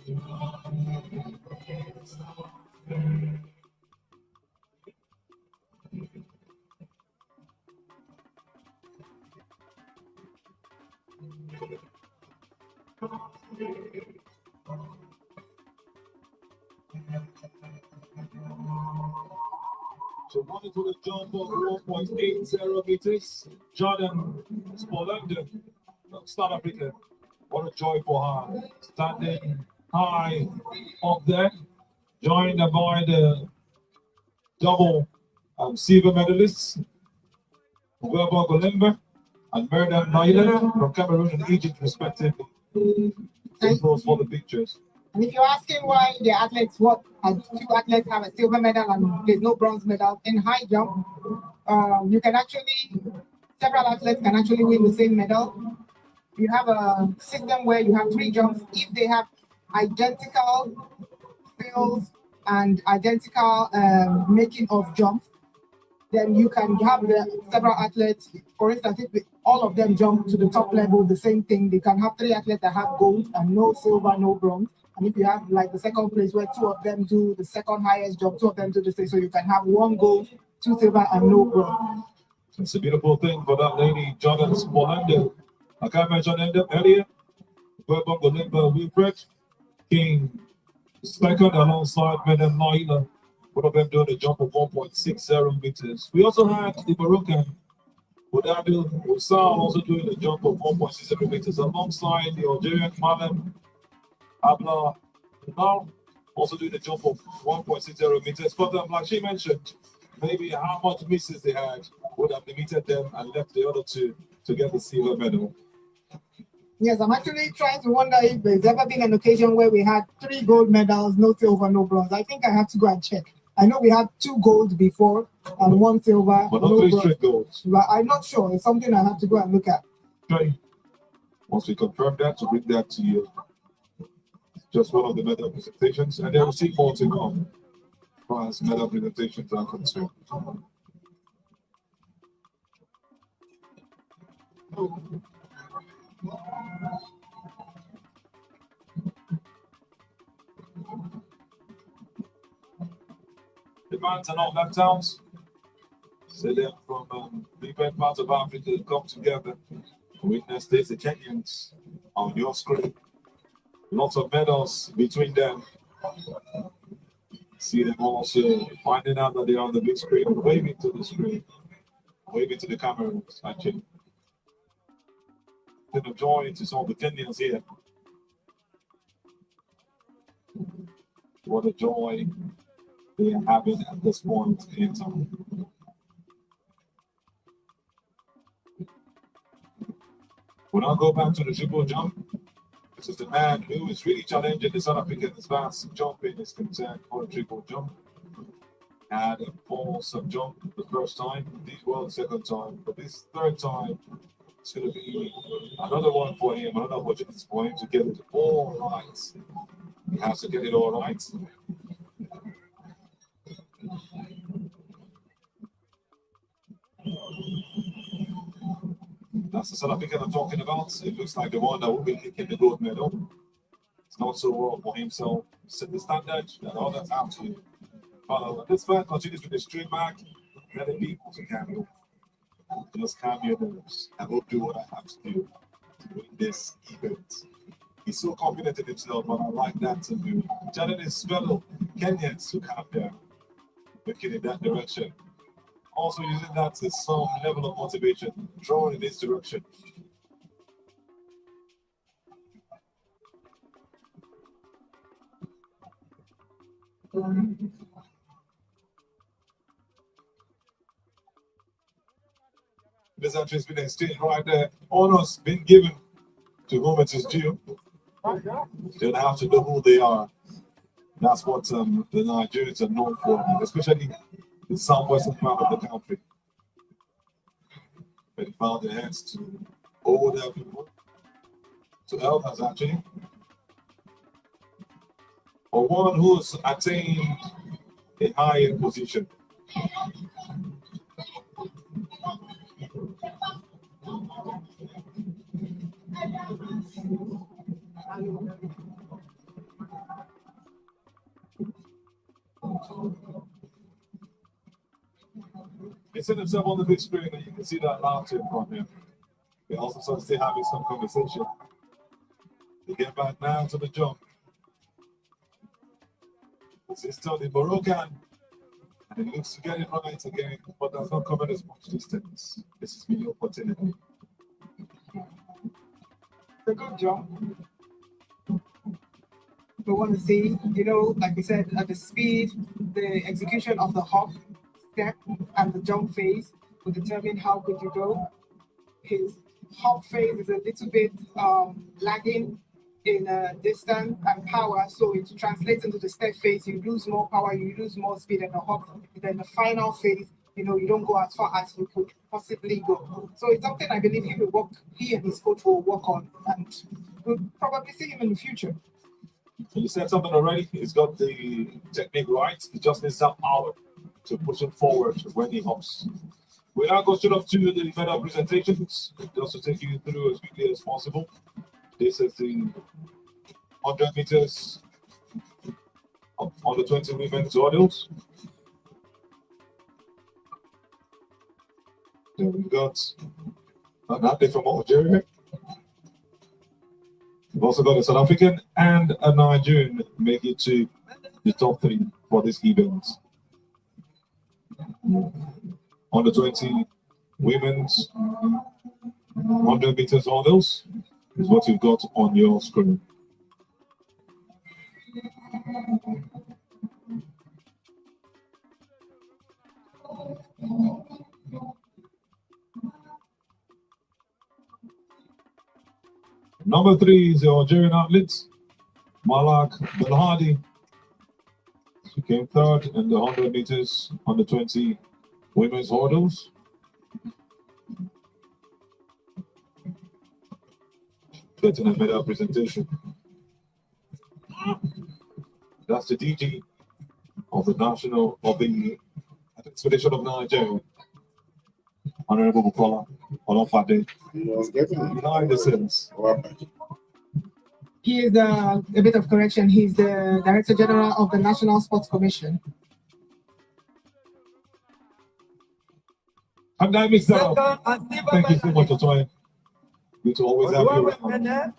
Speaker 2: So running to the jump of 1.80 meters, Jordan Spolender, South Africa. What a joy for her. Standing high up there, joined by the double silver medalists, Weber Golemba and Merda Naila from Cameroon and Egypt, respectively. Thank you for the pictures.
Speaker 1: And if you're asking why the athletes, two athletes have a silver medal and there's no bronze medal in high jump, several athletes can actually win the same medal. You have a system where you have 3 jumps. If they have identical skills and identical making of jumps, then you can have the several athletes. For instance, if all of them jump to the top level, the same thing, they can have 3 athletes that have gold and no silver, no bronze. And if you have like the second place where 2 of them do the second highest jump, 2 of them do the same, so you can have 1 gold, 2 silver, and no bronze.
Speaker 2: It's a beautiful thing for that lady, Jordan Spolender. Like I mentioned earlier, Weber Golemba Wilfred came second alongside Medan Naila. One of them doing a jump of 1.60 meters. We also had the Moroccan Budabil Usal also doing a jump of 1.60 meters alongside the Algerian Malem Abla now also doing a jump of 1.60 meters. But like she mentioned, maybe how much misses they had would have limited them and left the other 2 to get the silver medal.
Speaker 1: Yes, I'm actually trying to wonder if there's ever been an occasion where we had 3 gold medals, no silver, no bronze. I think I have to go and check. I know we had 2 gold before and 1 silver.
Speaker 2: But not 3 straight golds.
Speaker 1: But I'm not sure. It's something I have to go and look at.
Speaker 2: Okay. Once we confirm that, to bring that to you. Just one of the medal presentations, and there will see more to come as medal presentations are concerned. The bands are not left out. So they're from different parts of Africa come together to witness this. The Kenyans on your screen. Lots of medals between them. See them also finding out that they're on the big screen, waving to the screen, waving to the cameras, actually. Bit of joy to some of the Kenyans here. What a joy they are having at this point in time. We'll now go back to the triple jump. This is the man who is really challenging the South African as far as jumping is concerned for the triple jump. Had a false jump the first time, did well the second time, but this third time it's going to be another one for him, another opportunity for him to get it all right. He has to get it all right. That's the South African I'm talking about. It looks like the one that will be kicking the gold medal. It's not so well for himself. Set the standard that others have to follow. This man continues with the straight back, letting people to cameo. Just cameo those. I will do what I have to do to win this event. He's so confident in himself, but I like that to do. Telling his fellow Kenyans to calm down, looking in that direction. Also using that as some level of motivation, drawing in this direction. This entry has been exchanged right there. Honors been given to whom it is due. They don't have to know who they are. That's what the Nigerians are known for, especially the southwestern part of the country. They found their hands to older people, to elders actually, or one who's attained a higher position. He set himself on the big screen and you can see that laughter from him. They also sort of still having some conversation. They get back now to the jump. This is still the Moroccan. And he looks to get it right again, but that's not covered as much distance. This is the opportunity.
Speaker 1: It's a good jump. We want to see, you know, like we said, at the speed, the execution of the hop, step, and the jump phase will determine how good you go. His hop phase is a little bit lagging in distance and power, so it translates into the step phase. You lose more power, you lose more speed, and the hop. Then the final phase, you know, you don't go as far as you could possibly go. So it's something I believe he and his coach will work on, and we'll probably see him in the future.
Speaker 2: He said something already. He's got the technique right. He just needs some power to push him forward when he hops. We now go straight up to the medal presentations, just to take you through as quickly as possible. This is the 100 meters on the 20 women's hurdles. Then we've got an athlete from Algeria. We've also got a South African and a Nigerian make it to the top 3 for this event. On the 20 women's 100 meters hurdles is what you've got on your screen. Number 3 is the Algerian athlete, Malak Belhadi. She came 3rd in the 100 meters on the 20 women's hurdles. Getting a medal presentation. That's the DG of the Expedition of Nigeria, Honorable Bukola Olofade. Behind the scenes.
Speaker 1: He is a bit of correction. He's the Director General of the National Sports Commission.
Speaker 2: And I mixed that up. Thank you so much for trying. Good to always have you around.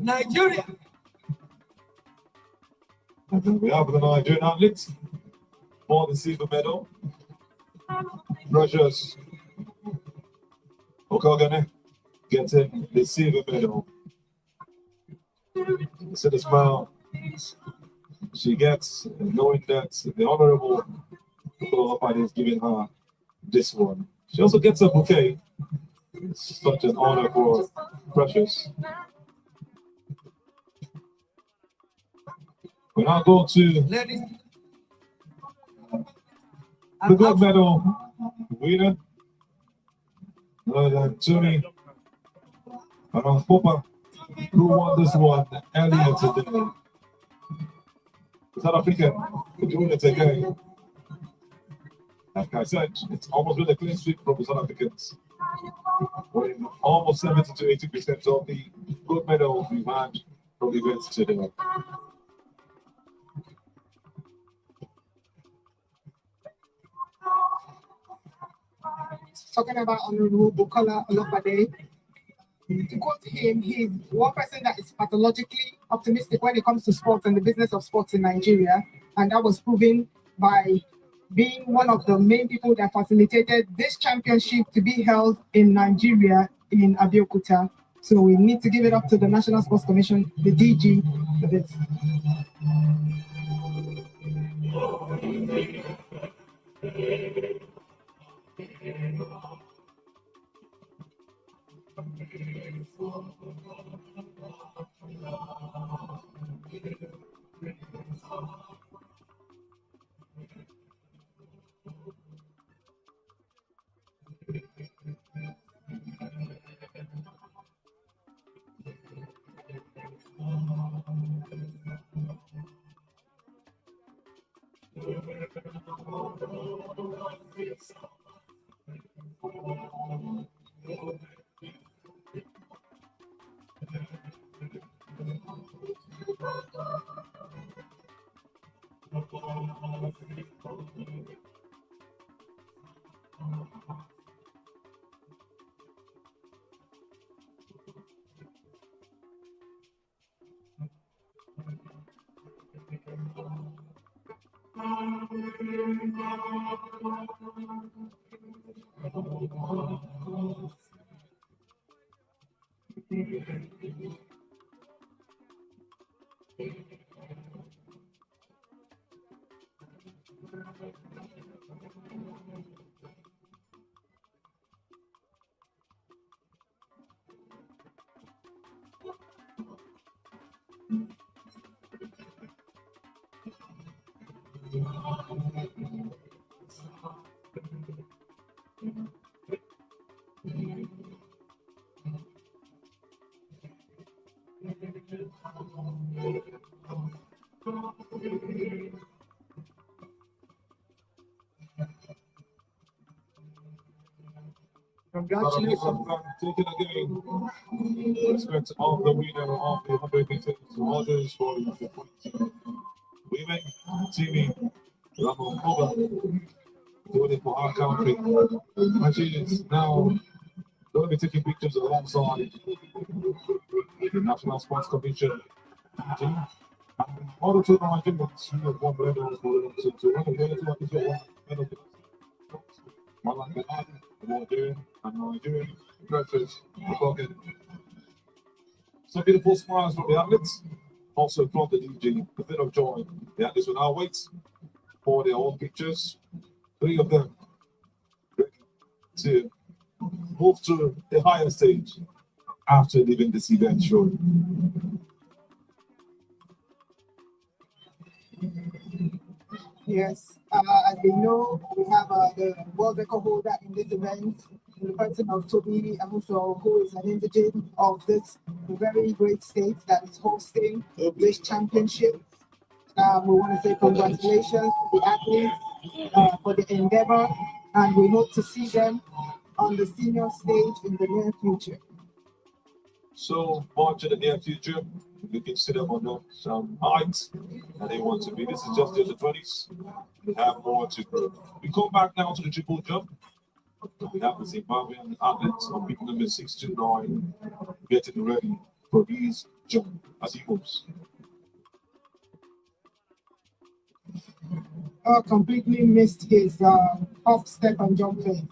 Speaker 13: Nigeria.
Speaker 2: And then we have the Nigerian athletes for the silver medal. Precious Okagane getting the silver medal. See the smile she gets, knowing that the Honorable Bukola is giving her this one. She also gets a bouquet. It's such an honor for Precious. We now go to the gold medal winner, Tony Popa, who won this one earlier today. South African doing it again. Like I said, it's almost been a clean sweep from the South Africans. Winning almost 70 to 80% of the gold medals we've had from the events today.
Speaker 1: Talking about Honorable Bukola Olofade, to quote him, he's one person that is pathologically optimistic when it comes to sports and the business of sports in Nigeria, and that was proven by being one of the main people that facilitated this championship to be held in Nigeria in Abeokuta. So we need to give it up to the National Sports Commission, the DG, for this. Congratulations.
Speaker 2: Taken again. Respect of the winner of the 100 meters orders for the women teaming Abeokuta doing it for our country. And she is now going to be taking pictures alongside the National Sports Commission team. And all the two Nigerians who have won medals for them to win the medal to one like Ghana, Nigerian, and Nigerian versus Republican. Some beautiful smiles from the athletes, also from the DJ, a bit of joy. The athletes will now wait for their own pictures. 3 of them ready to move to the higher stage after leaving this event show.
Speaker 1: Yes, as we know, we have the world record holder in this event, in the person of Toby Amuso, who is an indigene of this very great state that is hosting this championship. We want to say congratulations to the athletes for the endeavor, and we hope to see them on the senior stage in the near future.
Speaker 2: So, much in the near future, we can sit up on some heights that they want to be. This is just the 20s. We have more to grow. We come back now to the triple jump. We have the Zimbabwean athletes on people number 629 getting ready for these jump as he moves.
Speaker 1: Completely missed his hop, step, and jump thing.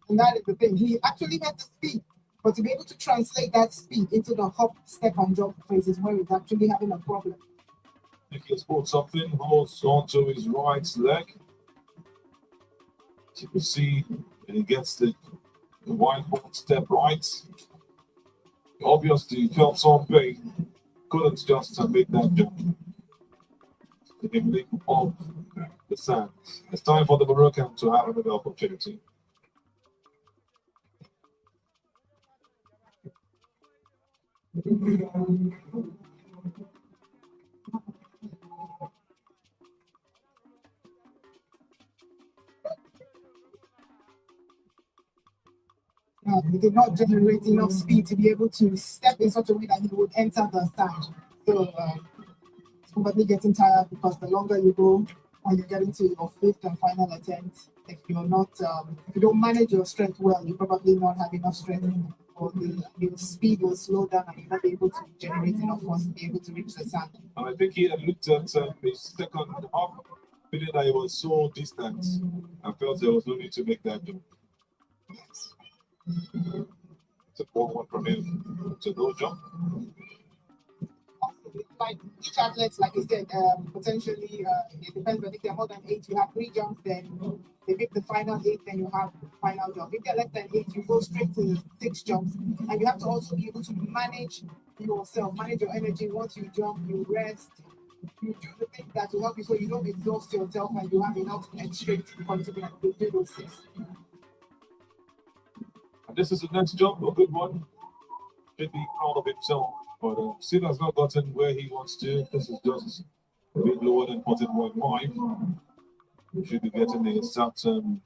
Speaker 1: And that is the thing. He actually had the speed, but to be able to translate that speed into the hop, step, and jump phase is where he's actually having a problem.
Speaker 2: If he has pulled something, holds onto his right leg. As you can see, and he gets the wide hold step right. Obviously, he felt some pain. Couldn't just make that jump. The link of the sand. It's time for the Moroccan to have another opportunity.
Speaker 1: He did not generate enough speed to be able to step in such a way that he would enter the stand. So it's probably getting tired because the longer you go, when you get into your 5th and final attempt, if you're not, if you don't manage your strength well, you probably not have enough strength, or your speed will slow down and you'll not be able to generate enough force to be able to reach the sand.
Speaker 2: And I think he had looked at his second hop, feeling that he was so distant and felt there was no need to make that jump. It's a poor one from him to no jump.
Speaker 1: Like each athlete, like you said, potentially it depends on if they're more than 8, you have 3 jumps, then they make the final 8, then you have final jump. If they're less than 8, you go straight to 6 jumps, and you have to also be able to manage yourself, manage your energy. Once you jump, you rest, you do the things that will help you so you don't exhaust yourself and you have enough strength to continue to do those 6.
Speaker 2: And this is the next jump, a good one. Should be proud of himself, but still has not gotten where he wants to. This is just a bit lower than 14.5. We should be getting the exact.
Speaker 1: You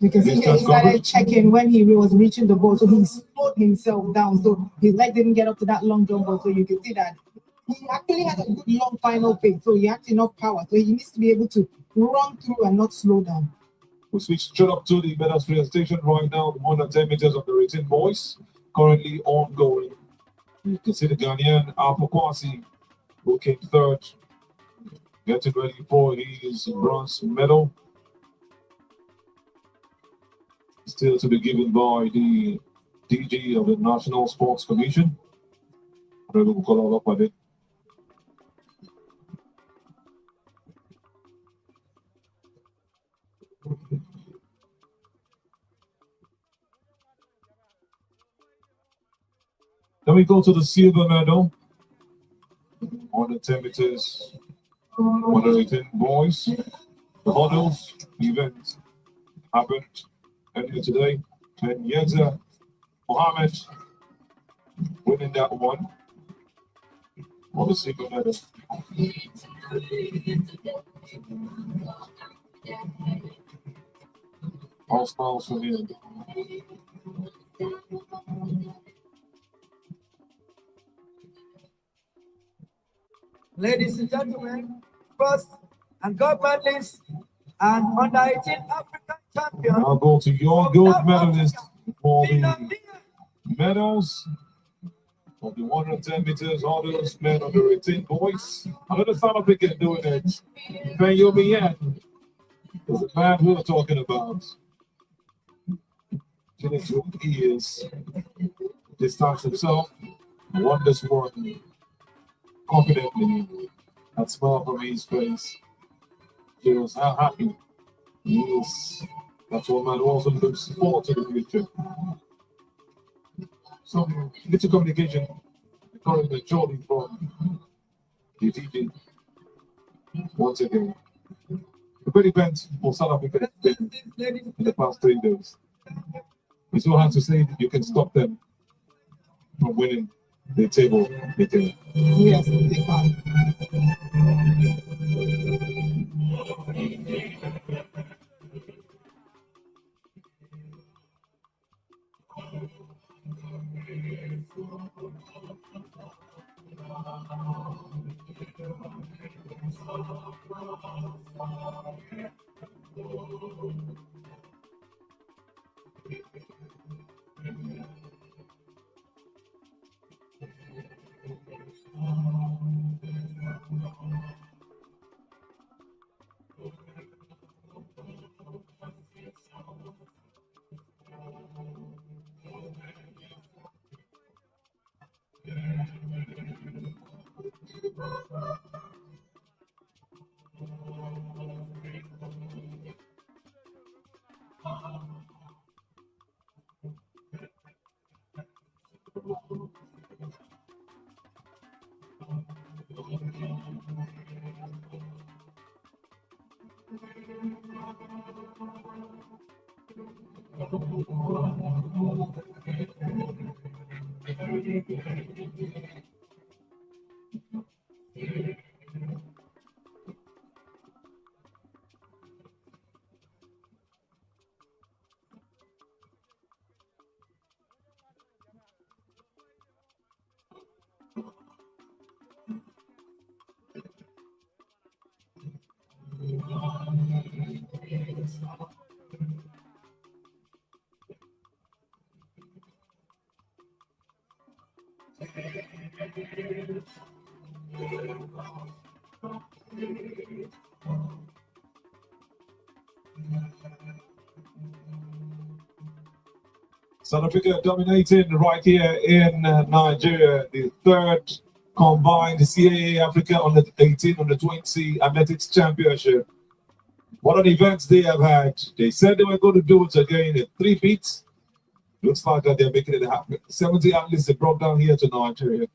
Speaker 1: can see he started checking when he was reaching the ball, so he slowed himself down, so his leg didn't get up to that long jump ball. So you can see that he actually has a good long final pace, so he has enough power. So he needs to be able to run through and not slow down.
Speaker 2: We switch straight up to the medal presentation right now. The 110 meters of the 18 boys currently ongoing. You can see the Ghanaian Abeokuta who came 3rd getting ready for his bronze medal. Still to be given by the DG of the National Sports Commission. Let me go to the silver medal on the 10 meters, 118 boys. The hurdles event happened earlier today, and Yeza Mohammed winning that one on the silver medal. All smiles from him.
Speaker 13: Ladies and gentlemen, first and gold medalist and under-18 African champion.
Speaker 2: I'll go to your gold medalist for the medals of the 110 meters hurdles men under 18 boys. Another South African doing it. Fayomi Yan is the man we're talking about. 22 years. Distance himself, won this one confidently. That smile from his face shows how happy he is. That's what man also looks forward to the future. Some little communication regarding the Jordan from the teaching once again. The very event for South Africa in the past 3 days. It's no hard to say that you can stop them from winning the table meeting.
Speaker 1: Yes, they can.
Speaker 2: South Africa dominating right here in Nigeria, the third combined CAA Africa under 18, under 20 Athletics Championship. What an event they have had. They said they were going to do it again in 3 beats. Looks like that they're making it happen. 70 athletes they brought down here to Nigeria.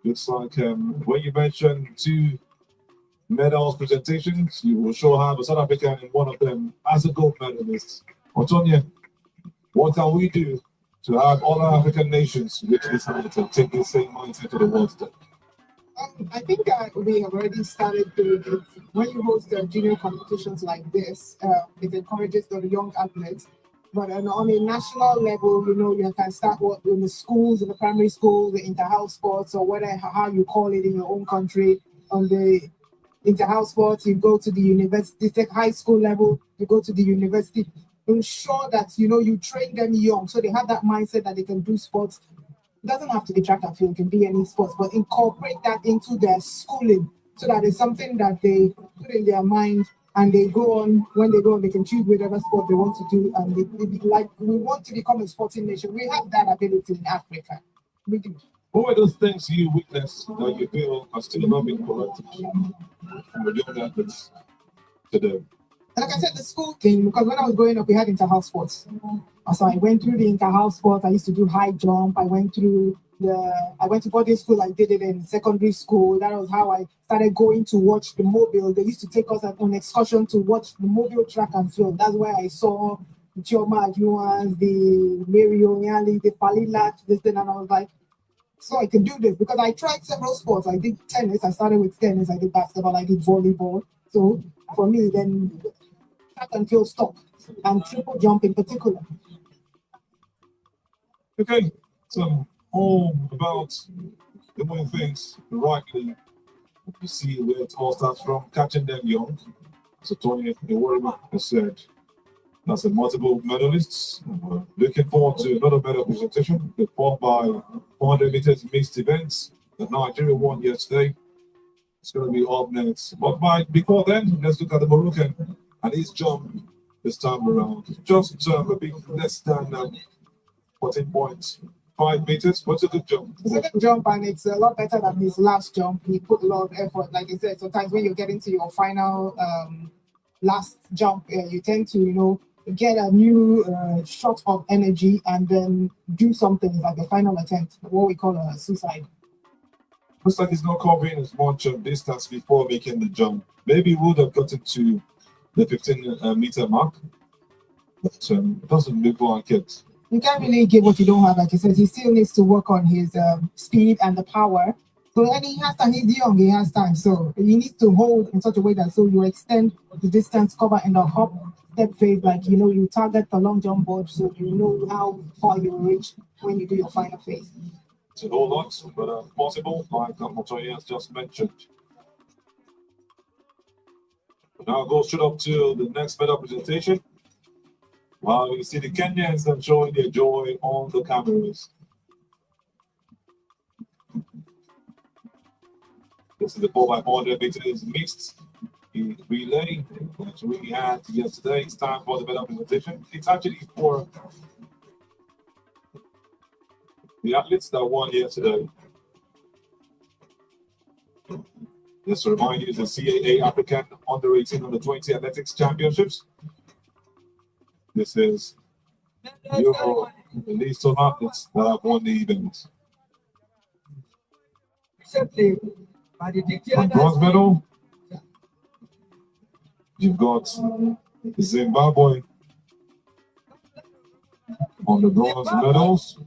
Speaker 2: Looks like when you mentioned 2 medals presentations, you will sure have a South African in one of them as a gold medalist. Antonia, what can we do to have all our African nations which decide to take the same mindset to the world stage?
Speaker 1: I think we have already started doing it. When you host junior competitions like this, it encourages the young athletes. But on a national level, you know, you can start in the schools, in the primary schools, the inter-house sports, or whatever, how you call it in your own country. On the inter-house sports, you go to the university, take high school level, you go to the university. Ensure that, you know, you train them young so they have that mindset that they can do sports. It doesn't have to be track and field, it can be any sports, but incorporate that into their schooling so that it's something that they put in their mind and they go on. When they go on, they can choose whatever sport they want to do, and we want to become a sporting nation. We have that ability in Africa. We do.
Speaker 2: What were those things you witnessed that you feel are still not being corrected from the young athletes today?
Speaker 1: Like I said, the school thing, because when I was growing up, we had inter-house sports. So I went through the inter-house sports. I used to do high jump. I went to boarding school. I did it in secondary school. That was how I started going to watch the mobile. They used to take us on excursion to watch the mobile track and field. That's where I saw the Chioma Ajuans, the Mario Nyali, the Palilat, this thing, and I was like, so I can do this because I tried several sports. I did tennis. I started with tennis. I did basketball. I did volleyball. So for me, then track and field stopped, and triple jump in particular.
Speaker 2: Okay, so all about doing things rightly. You see where it all starts from, catching them young. So Tony Iwari has said that's a multiple medalists. We're looking forward to another medal presentation. The 4x400 meters mixed events that Nigeria won yesterday. It's going to be up next. But before then, let's look at the Moroccan and his jump this time around. Just a bit less than 14.5 meters. What's a good jump?
Speaker 1: It's a good jump, and it's a lot better than his last jump. He put a lot of effort. Like I said, sometimes when you get into your final last jump, you tend to, get a new shot of energy and then do something like the final attempt, what we call a suicide.
Speaker 2: Looks like he's not covering as much distance before making the jump. Maybe he would have gotten to the 15-meter mark, but it doesn't look like it.
Speaker 1: You can't really give what you don't have. Like he says, he still needs to work on his speed and the power. So, and he has time. He's young. He has time. So he needs to hold in such a way that so you extend the distance cover in the hop step phase. Like you target the long jump board, so you know how far you reach when you do your final phase.
Speaker 2: It's a whole lot, but possible, like Motoya has just mentioned. Now go straight up to the next medal presentation. While you see the Kenyans showing their joy on the cameras. This is the 4x400 meters mixed relay that we had yesterday. It's time for the medal presentation. It's actually for the athletes that won yesterday. Just to remind you, the CAA African U18 U20 Athletics Championships. This is the list of athletes that have won the event. On bronze medal, you've got Zimbabwe. On the bronze medals,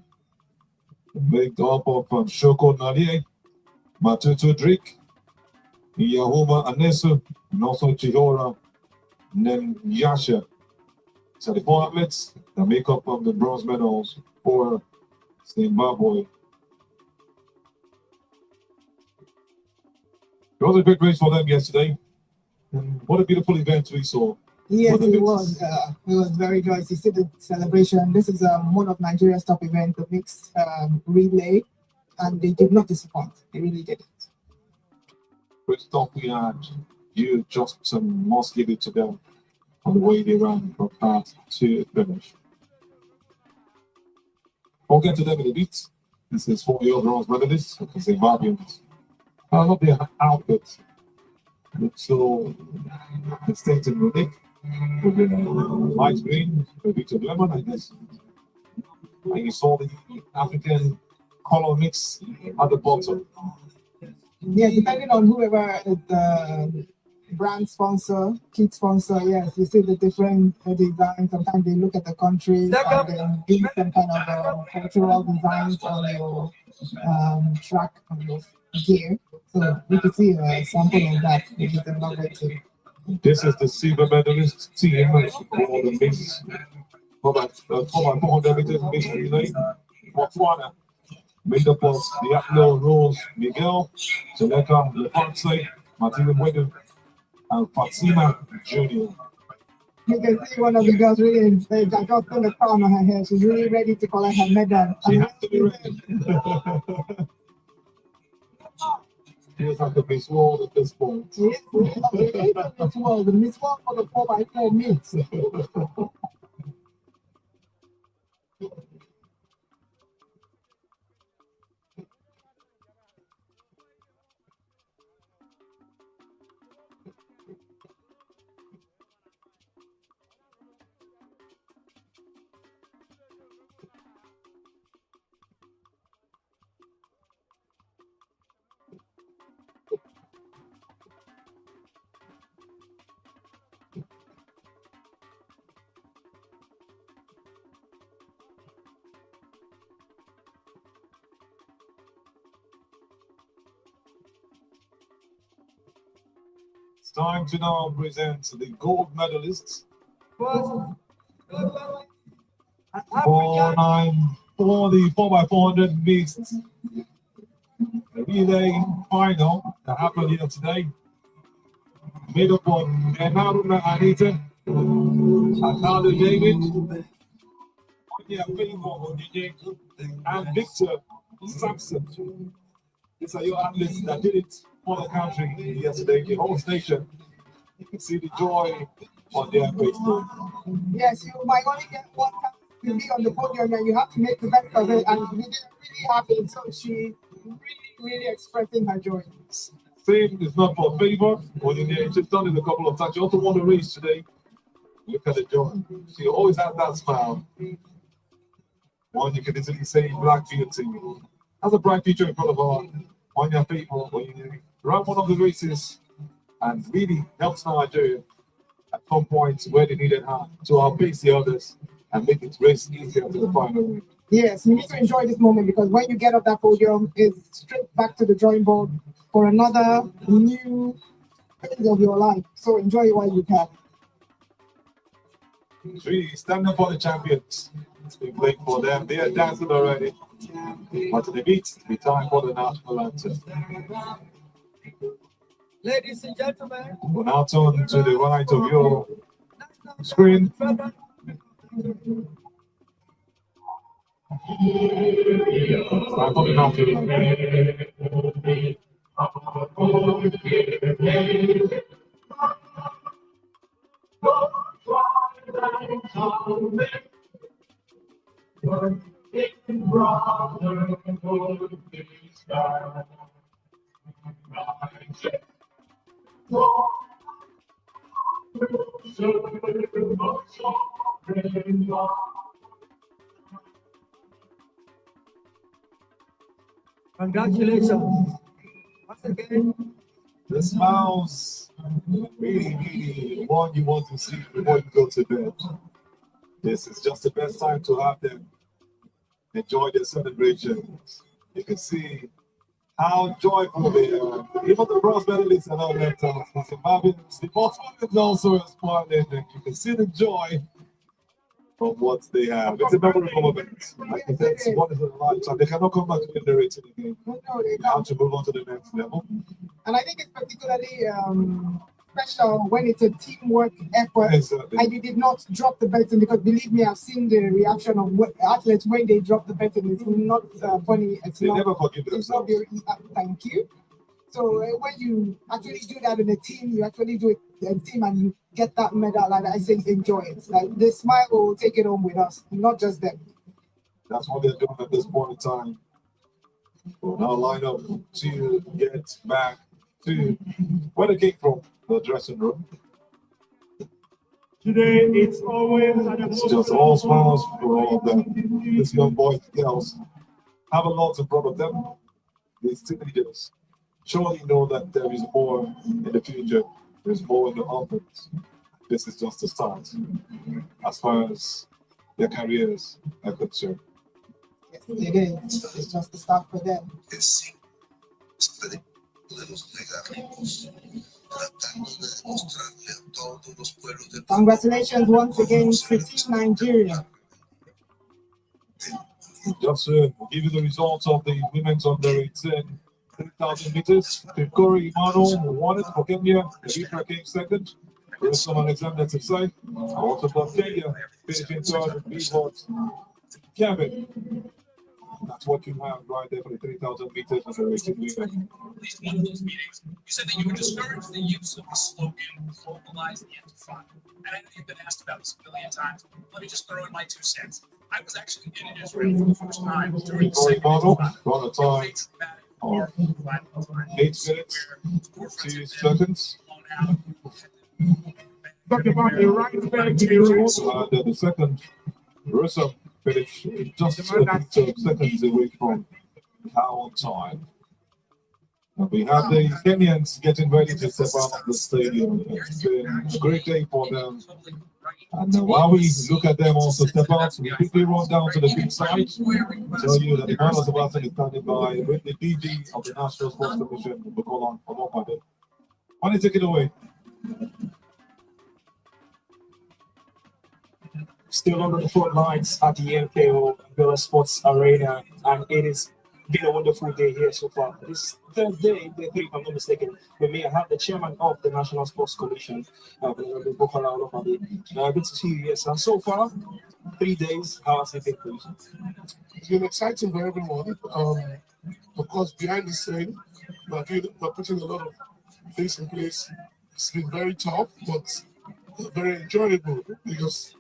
Speaker 2: made up of Shoko Nalie, Matutu Drake, Yahoma Anesu, and also Chihora Nenyasha. So the 4 athletes that make up of the bronze medals for Zimbabwe. It was a great race for them yesterday. What a beautiful event we saw.
Speaker 1: Yes, it was. It was very joyous. You see the celebration. This is one of Nigeria's top events, the mixed relay, and they did not disappoint. They really didn't.
Speaker 2: Great stuff we had. You just must give it to them on the way they ran from start to finish. We'll get to them in a bit. This is for your bronze medalists, the Zimbabweans. I love their outfits. It's so distinct and unique. With the light green, a bit of lemon, I guess. And you saw the African color mix at the bottom.
Speaker 1: Yes, depending on whoever is the brand sponsor, kit sponsor, yes, you see the different designs. Sometimes they look at the country and then do some kind of cultural designs on your track and your gear. So we can see a sample of that, which is another too.
Speaker 2: This is the silver medalist team for the mixed 4x400 meters mixed relay. Botswana, made up of the Atlo Rose Miguel, Seleka Lefonse, Martina Wedding, and Fatima Jr.
Speaker 1: You can see one of the girls really got the crown on her head. She's really ready to collect her medal.
Speaker 2: She has to be ready. Feels like a Miss World at this point.
Speaker 1: Yes, Miss World, the Miss World for the 4x4 meets.
Speaker 2: It's time to now present the gold medalists. For the 4x400 mixed relay final that happened here today. Made up of Haruna Anita, Ananda David, and Victor Sampson. These are your athletes that did it for the country yesterday, the whole station. You can see the joy on their faces.
Speaker 1: Yes, you might only get one time to be on the podium and you have to make the best of it, and we did really happy. So she really expressing her joy.
Speaker 2: Same is not for favor. When you just done it a couple of times, you also won the race today. Look at the joy. She always has that smile. One you can easily say black beauty. Has a bright future in front of her on your people when you run one of the races and really helps Nigeria at some points where they needed her to outpace the others and make it race easier to the final.
Speaker 1: Yes, you need to enjoy this moment because when you get off that podium, it's straight back to the drawing board for another new phase of your life. So enjoy it while you can.
Speaker 2: Really stand up for the champions. It's been playing for them. They are dancing already. But the beat, it's time for the national anthem.
Speaker 13: Ladies and gentlemen,
Speaker 2: We'll now turn to the right of your screen. Time for the national anthem.
Speaker 13: congratulations. Once again,
Speaker 2: the smiles really what you want to see before you go to bed. This is just the best time to have them enjoy their celebrations. You can see how joyful they are. Even the bronze medalists are not left out. The bottom is also smiling, and you can see the joy of what they have. It's a memorable moment. Like I said, it's one in a lifetime. They cannot come back to the rating again.
Speaker 1: No, they
Speaker 2: have to move on to the next level.
Speaker 1: And I think it's particularly special when it's a teamwork effort.
Speaker 2: Exactly.
Speaker 1: And you did not drop the betting, because believe me, I've seen the reaction of athletes when they drop the betting. It's not funny.
Speaker 2: They never forgive themselves.
Speaker 1: Thank you. So when you actually do that in a team, you actually do it in a team and you get that medal, and I say enjoy it. Like the smile will take it home with us, not just them.
Speaker 2: That's what they're doing at this point in time. We'll now line up to get back to where they came from, the dressing room.
Speaker 3: Today, it's always
Speaker 2: it's just all smiles for all of them. These young boys and girls have a lot in front of them. These teenagers surely know that there is more in the future. There's more in the offense. This is just the start as far as their careers are concerned.
Speaker 1: Yes, it is. It's just the start for them. Congratulations once again to Team Nigeria.
Speaker 2: Just to give you the results of the women's under 18 3,000 meters. Kori Imano won it for Kenya. Evitra came second. Wilson Alexander to side. Also from Kenya, finishing third. Bivot Kevin That's what you have right there for the 3,000 meters of the racing leader.
Speaker 6: At least one of those meetings, you said that you would discourage the use of the slogan, localize the Intifada. And I know you've been asked about this a million times. Let me just throw in my 2 cents. I was actually in Israel for the first time during the second
Speaker 2: On a time of 8 minutes, 2 seconds.
Speaker 1: Talk about the right back to the rules.
Speaker 2: The second Russell finished just 2 seconds away from our time. And we have the Kenyans getting ready to step out of the stadium. It's been a great day for them. And while we look at them also step out, we quickly run down to the big side. Tell you that the man was about to be standing by with the DG of the National Sports Commission, Bukola Olopade. Why don't you take it away?
Speaker 3: Still under the floodlights at the MKO Abiola Sports Arena, and it has been a wonderful day here so far. This third day, day 3, if I'm not mistaken, we may have the chairman of the National Sports Commission, Bukola Olopade. Good to see you, yes. And so far, 3 days, how has it been for you?
Speaker 14: It's been exciting for everyone. Of course, behind the scene, we're putting a lot of things in place. It's been very tough, but very enjoyable because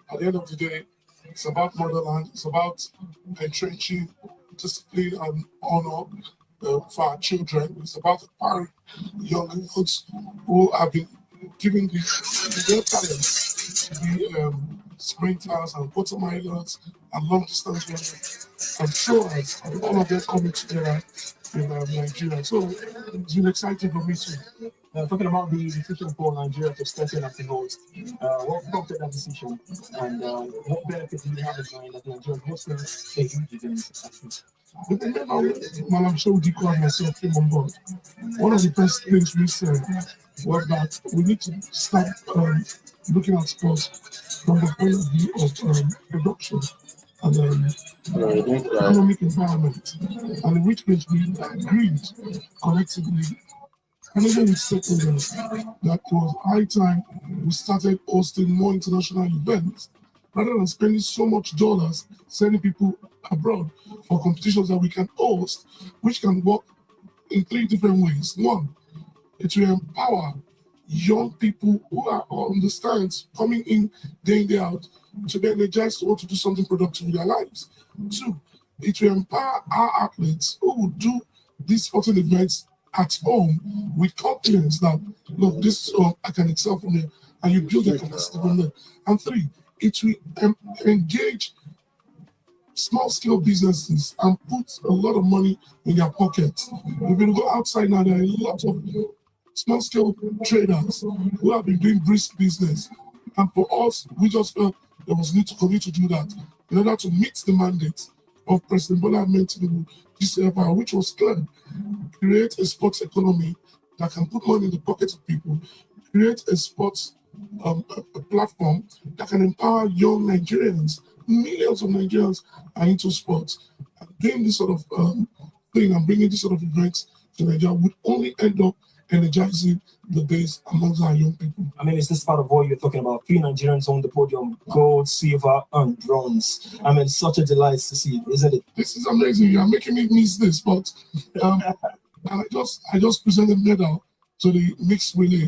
Speaker 14: at the end of the day, it's about motherland. It's about entrenching discipline and honor for our children. It's about empowering young adults who have been given their talents to be sprinters and quarter milers and long distance runners and throwers, and all of them coming together in Nigeria. So it's been exciting for me too.
Speaker 3: Talking about the decision for Nigeria to step in as the host, what prompted that decision, and what benefits do you have in mind that Nigeria hosting a huge event?
Speaker 14: When I'm sure Diko and myself came on board, one of the first things we said was that we need to start looking at sports from the point of view of production and economic environment, and in which case we agreed collectively. And even with stakeholders, that was high time we started hosting more international events rather than spending so much dollars sending people abroad for competitions that we can host, which can work in 3 different ways. One, it will empower young people who are on the stands coming in day out to be energized to want to do something productive with their lives. 2, it will empower our athletes who will do these sporting events at home with confidence that, look, this I can excel from here, and you build a capacity from there. And 3, it will engage small-scale businesses and put a lot of money in their pockets. If you go outside now, there are a lot of small-scale traders who have been doing brisk business. And for us, we just felt there was need to continue to do that in order to meet the mandate of President Bola Ahmed Tinubu, GCFR, which was clear: create a sports economy that can put money in the pockets of people, create a sports a platform that can empower young Nigerians. Millions of Nigerians are into sports. And doing this sort of thing and bringing this sort of events to Nigeria would only end up energizing the base amongst our young people.
Speaker 3: I mean, is this part of what you're talking about? 3 Nigerians on the podium, gold, silver, and bronze. I mean, such a delight to see, isn't it?
Speaker 14: This is amazing. You're making me miss this, but and I just presented medal to the mixed relay.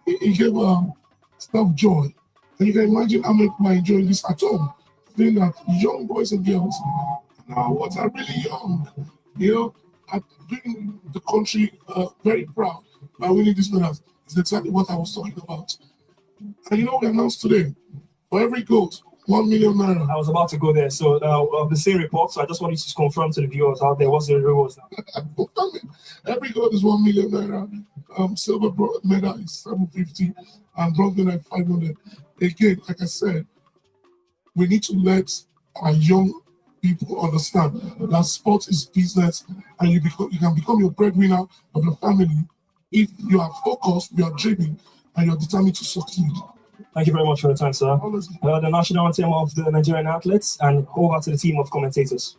Speaker 14: It gave stuff joy. And you can imagine how much I enjoy this at home. Seeing that young boys and girls now what are really young, are doing the country very proud by winning these medals. It's exactly what I was talking about. And we announced today, for every gold, 1 million naira.
Speaker 3: I was about to go there. So the same report, so I just wanted to confirm to the viewers out there what's the rewards now.
Speaker 14: Every gold is 1 million naira. Silver medal is 750 and bronze medal is 500. Again, like I said, we need to let our young people understand that sport is business, and you can become your breadwinner of your family if you are focused, you are driven, and you are determined to succeed.
Speaker 3: Thank you very much for your time, sir. The national team of the Nigerian athletes, and over to the team of commentators.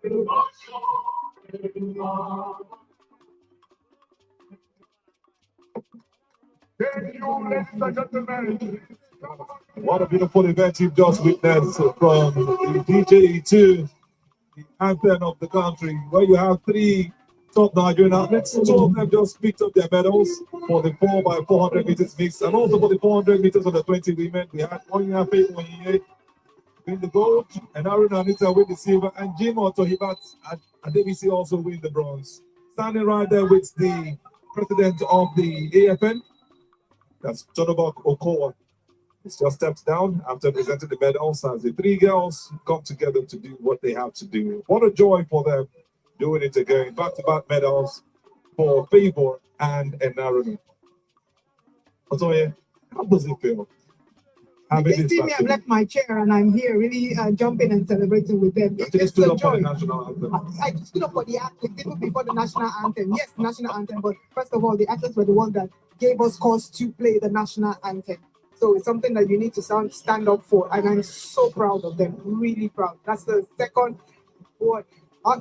Speaker 2: What a beautiful event you've just witnessed from the DJ to the anthem of the country, where you have three top Nigerian athletes. Two of them just picked up their medals for the 4x400 meters mix, and also for the 400 meters on the 20 women. We had Onyafe Onyiye win the gold, and Aaron Anita win the silver, and Jim Otohibat and Adebisi also win the bronze. Standing right there with the president of the AFN, that's Jonobok Okowa. He's just stepped down after presenting the medals as the three girls come together to do what they have to do. What a joy for them doing it again. Back-to-back medals for Favor and Enarunu. Otoye, how does it feel?
Speaker 1: You can see me, I've left my chair and I'm here really jumping and celebrating with them. It's a joy. I stood up for the athletes even before the national anthem. Yes, the national anthem, but first of all, the athletes were the ones that gave us cause to play the national anthem. So it's something that you need to stand up for, and I'm so proud of them, really proud. That's the second one.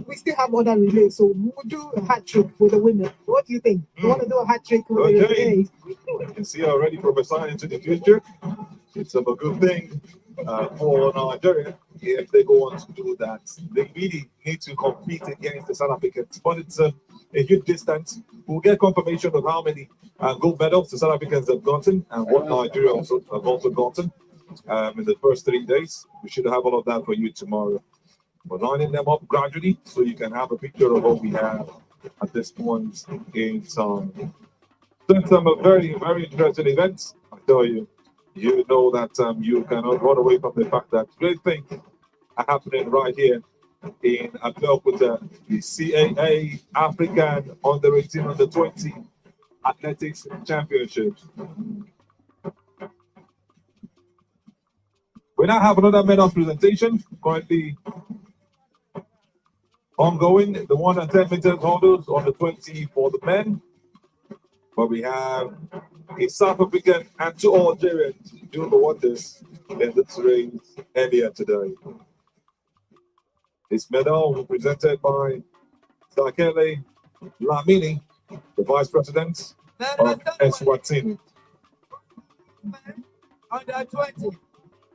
Speaker 1: We still have other relays, so we'll do a hat trick for the women. What do you think? You want to do a hat trick with the relays?
Speaker 2: You can see already prophesying into the future. It's a good thing for Nigeria if they go on to do that. They really need to compete against the South Africans, but it's a huge distance. We'll get confirmation of how many gold medals the South Africans have gotten and what Nigeria also have also gotten in the first 3 days. We should have all of that for you tomorrow. We're lining them up gradually so you can have a picture of what we have at this point in time. So it's a very, very interesting event. I tell you, you know that you cannot run away from the fact that great things are happening right here in Abeokuta, the CAA African U18 Under-20 Athletics Championships. We now have another medal presentation currently ongoing. The 110 meters hurdles on the 20 for the men, where we have a South African and two Algerians doing the wonders in this race earlier today. This medal was presented by Sakele Lamini, the Vice President of Eswatini.
Speaker 13: Under 20,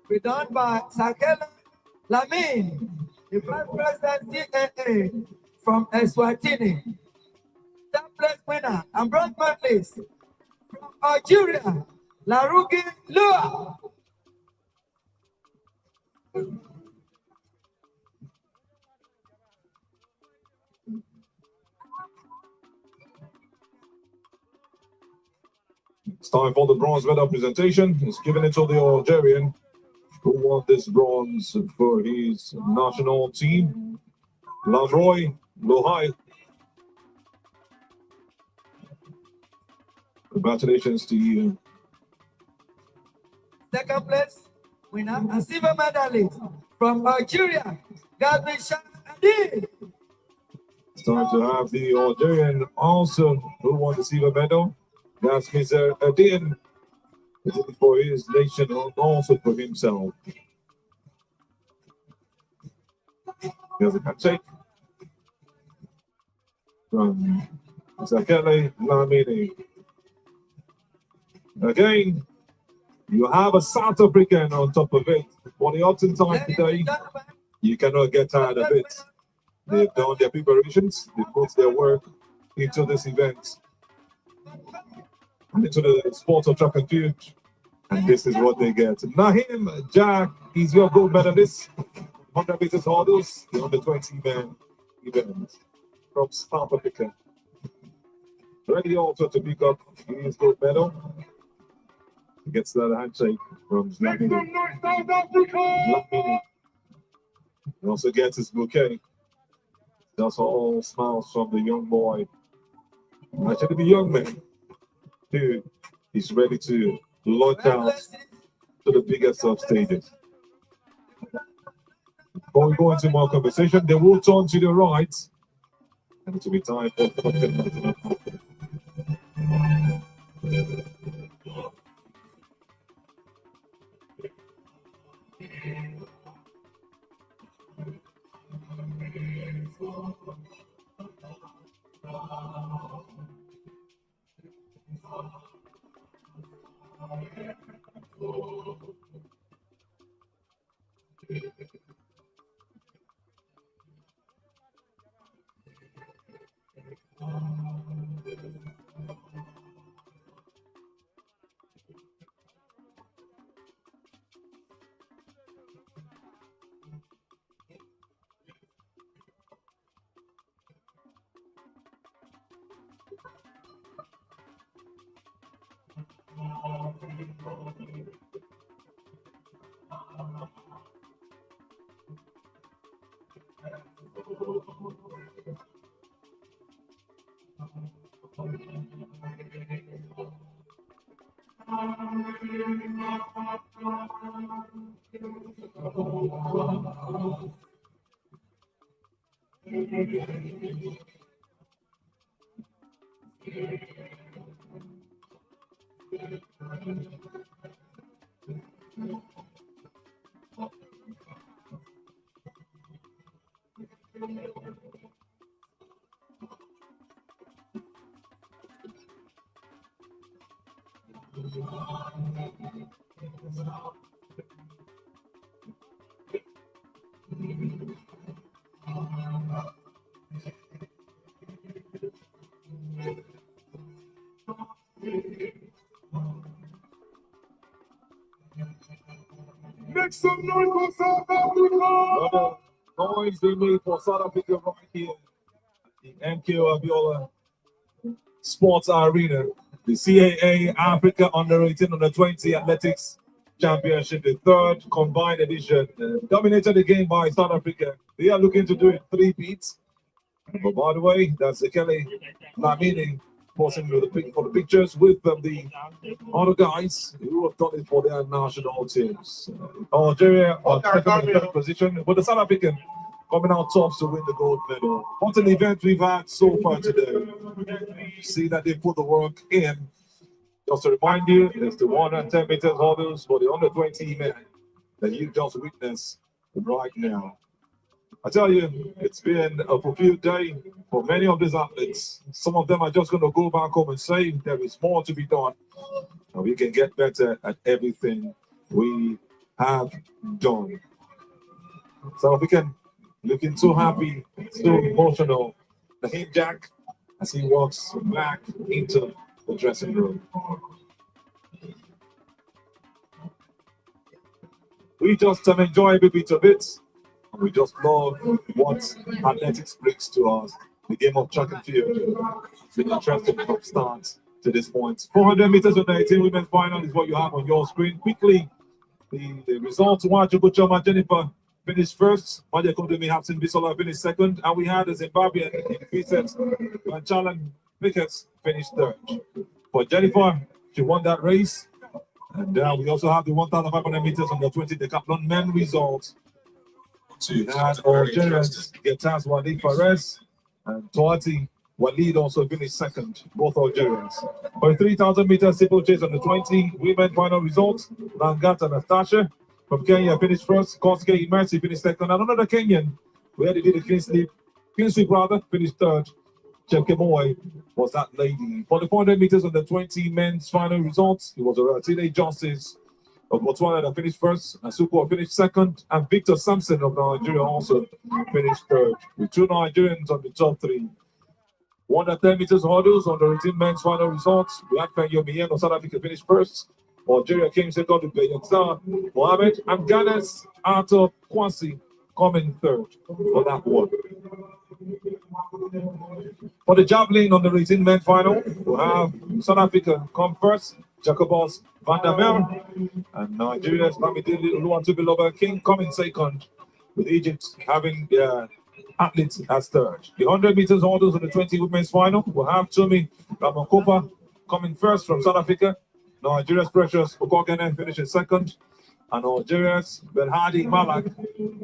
Speaker 13: we done by Sakele Lamini, the Vice President CAA from Eswatini. Third place winner and bronze medalist from Algeria, Larougi Lua.
Speaker 2: It's time for the bronze medal presentation. He's giving it to the Algerian who won this bronze for his national team, Lamroy Lohai. Congratulations to you.
Speaker 13: Second place winner and silver medalist from Algeria, Gabi Shahadi.
Speaker 2: It's time to have the Algerian also who won the silver medal. That's Mr. Adin for his nation and also for himself. Here's a handshake from Sakele Lamini. Again, you have a South African on top of it. For the autumn time today, you cannot get tired of it. They've done their preparations, they put their work into this event, and into the sport of track and field, and this is what they get. Nahim Jack is your gold medalist, 100 meters hurdles, the under-20 men event from South Africa. Ready also to pick up his gold medal. He gets that handshake from Lamini. He also gets his bouquet. That's all smiles from the young boy. Actually, the young man, dude, he's ready to launch out to the biggest of stages. Before we go into more conversation, they will turn to the right, and it will be time for Make some noise for South Africa! Noise they made for South Africa right here at the MKO Abiola Sports Arena. The CAA Africa Under-18 Under-20 Athletics Championship, the third combined edition. Dominated the game by South Africa. They are looking to do it 3 beats. But by the way, that's the Kelly Lamini posing for the pictures with the other guys who have done it for their national teams. Algeria on second and third position, but the South African coming out top to win the gold medal. What an event we've had so far today. See that they put the work in. Just to remind you, it's the 110 meters hurdles for the under 20 men that you just witnessed right now. I tell you, it's been a fulfilled day for many of these athletes. Some of them are just going to go back home and say there is more to be done, and we can get better at everything we have done. So we can looking so happy, so emotional. The hip jack as he walks back into the dressing room. We just enjoy every bit of it. We just love what athletics brings to us. The game of track and field. It's been interesting from start to this point. 400 meters on the 18 women's final is what you have on your screen. Quickly, the results. Abeokuta Jennifer finished first. Abeokuta Hapsin Bisola finished second. And we had the Zimbabwean in Vincent and Chalan Vickers finished third. For Jennifer, she won that race. And we also have the 1,500 meters on the 20 decathlon men results. We had Algerians, Getas Wadi Fares and Toati Walid also finished second, both Algerians. For the 3,000 meters steeplechase on the 20 women final results, Langat and Natasha from Kenya finished first, Koske Mercy finished second, and another Kenyan, where they did a clean sweep finished third. Chepkemoy was that lady. For the 400 meters on the 20 men's final results, it was a teenage justice of Botswana that finished first, Asupo finished second, and Victor Sampson of Nigeria also finished third, with 2 Nigerians on the top 3. 110 meters hurdles on the 18 men's final results. We had Fenyo of South Africa finished first. Algeria came second with Beyoksar Mohamed, and Ghana's Arthur Kwasi coming third for that one. For the javelin on the 18 men final, we'll have South Africa come first, Jacobus Van der Merwe, and Nigeria's Bamidele Oluwatobiloba King coming second, with Egypt having their athletes as third. The 100 meters hurdles on the 20 women's final, we'll have Tumi Ramakopa coming first from South Africa, Nigeria's Precious Okogene finishing second, and Algeria's Belhadi Malak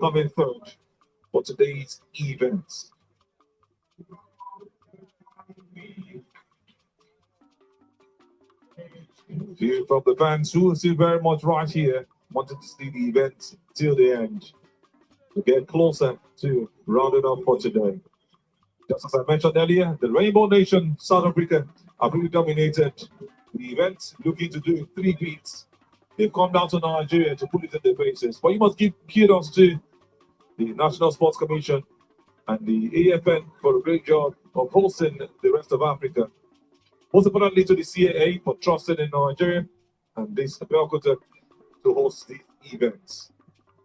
Speaker 2: coming third for today's event. Here from the fans who are still very much right here, wanted to see the event till the end, to get closer to round it up for today. Just as I mentioned earlier, the Rainbow Nation, South Africa, have really dominated the event, looking to do 3 beats. They've come down to Nigeria to put it in their faces. But you must give kudos to the National Sports Commission and the AFN for a great job of hosting the rest of Africa. Most importantly to the CAA for trusting in Nigeria and this Abeokuta to host the events.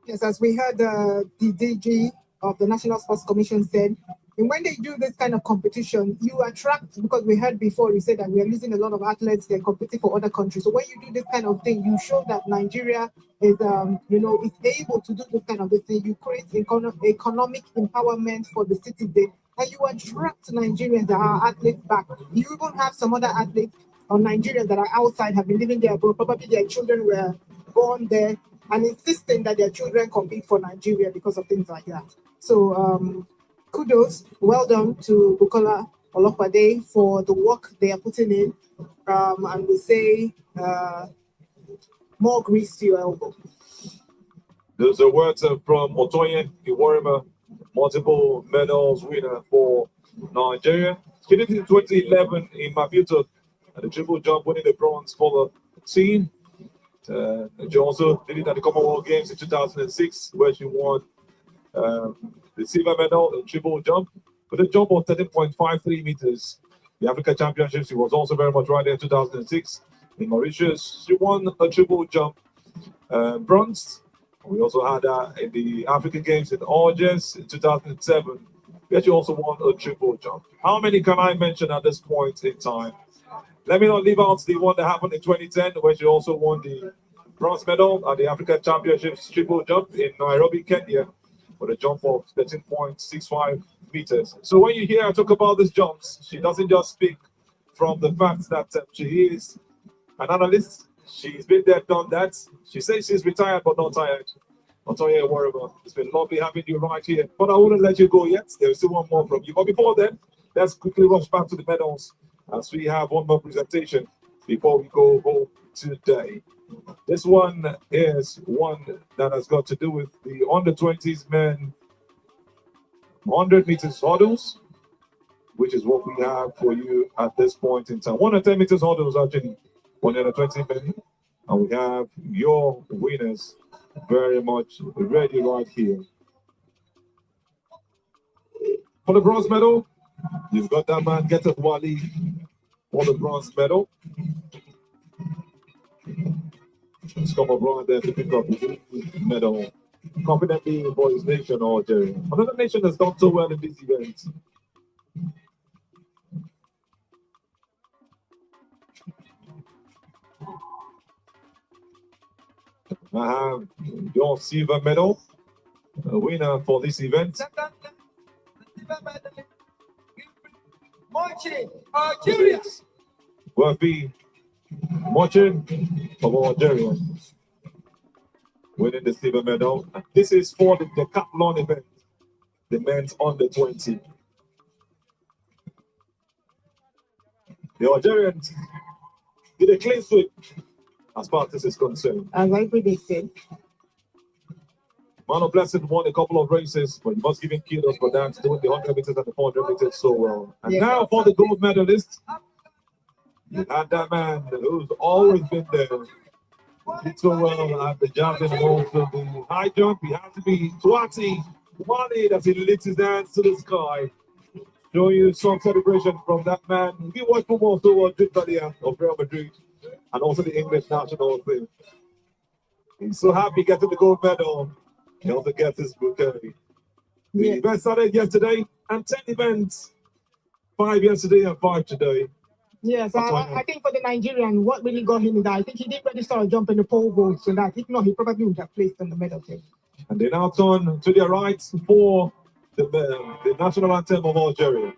Speaker 1: Yes, as we heard the DG of the National Sports Commission said, and when they do this kind of competition, you attract, because we heard before, you said that we are losing a lot of athletes, they're competing for other countries. So when you do this kind of thing, you show that Nigeria is, is able to do this kind of thing. You create economic empowerment for the citizen, and you attract Nigerians that are athletes back. You even have some other athletes or Nigerians that are outside, have been living there, but probably their children were born there, and insisting that their children compete for Nigeria because of things like that. So kudos, well done to Bukola Olopade for the work they are putting in, and we say more grease to your elbow.
Speaker 2: Those are words from Otoye Iworima, multiple medals winner for Nigeria. She did it in 2011 in Maputo, and the triple jump winning the bronze for the team. She also did it at the Commonwealth Games in 2006, where she won the silver medal in triple jump with a jump of 13.53 meters. The African Championships, she was also very much right there in 2006 in Mauritius. She won a triple jump bronze. We also had in the African Games in Algiers in 2007, where she also won a triple jump. How many can I mention at this point in time? Let me not leave out the one that happened in 2010, where she also won the bronze medal at the African Championships triple jump in Nairobi, Kenya, with a jump of 13.65 meters. So when you hear her talk about these jumps, she doesn't just speak from the fact that she is an analyst. She's been there, done that. She says she's retired, but not tired. I'll tell you what, it's been lovely having you right here. But I wouldn't let you go yet. There's still one more from you. But before then, let's quickly rush back to the medals as we have one more presentation before we go home today. This one is one that has got to do with the under-20s men 100 meters hurdles, which is what we have for you at this point in time. 110 meters hurdles, actually, 120 men. And we have your winners very much ready right here. For the bronze medal, you've got that man, Getet Wali, for the bronze medal. Let's come around there to pick up the medal. Confidently for his nation, Algeria. Another nation that's done so well in this event. I have your silver medal, a winner for this event.
Speaker 13: Algeria.
Speaker 2: Worthy Mochin of Algeria, winning the silver medal. This is for the decathlon event, the men's under 20. The Algerians did a clean sweep as far as this is concerned.
Speaker 1: As I predicted.
Speaker 2: Mano Blessed won a couple of races, but you must give him kudos for that, doing the 100 meters and the 400 meters so well. And now for the gold medalist, you had that man who's always been there. Did so well at the Javelin and also the high jump. He had to be Tuati Wale as he lifts his hands to the sky. Showing you some celebration from that man. He watched football so well, of Real Madrid, and also the English national team. He's so happy getting the gold medal. He also gets his bouquet. The event started yesterday, and 10 events. 5 yesterday and 5 today.
Speaker 1: Yes, I think for the Nigerian, what really got him is that I think he did register a jump in the pole vault, so that if not, he probably would have placed on the medal table.
Speaker 2: And they now turn to their right for the national anthem of Algeria.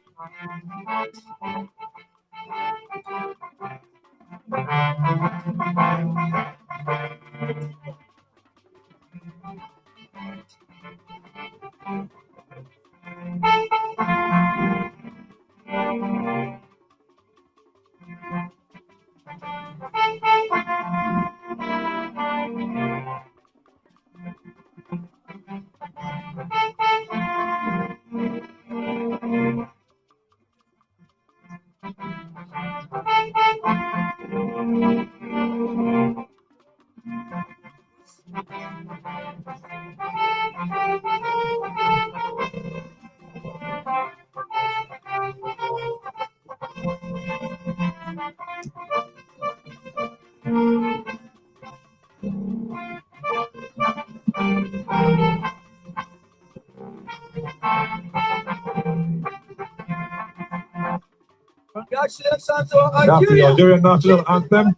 Speaker 13: Congratulations to
Speaker 2: That's the
Speaker 13: Algeria.
Speaker 2: Algerian national anthem.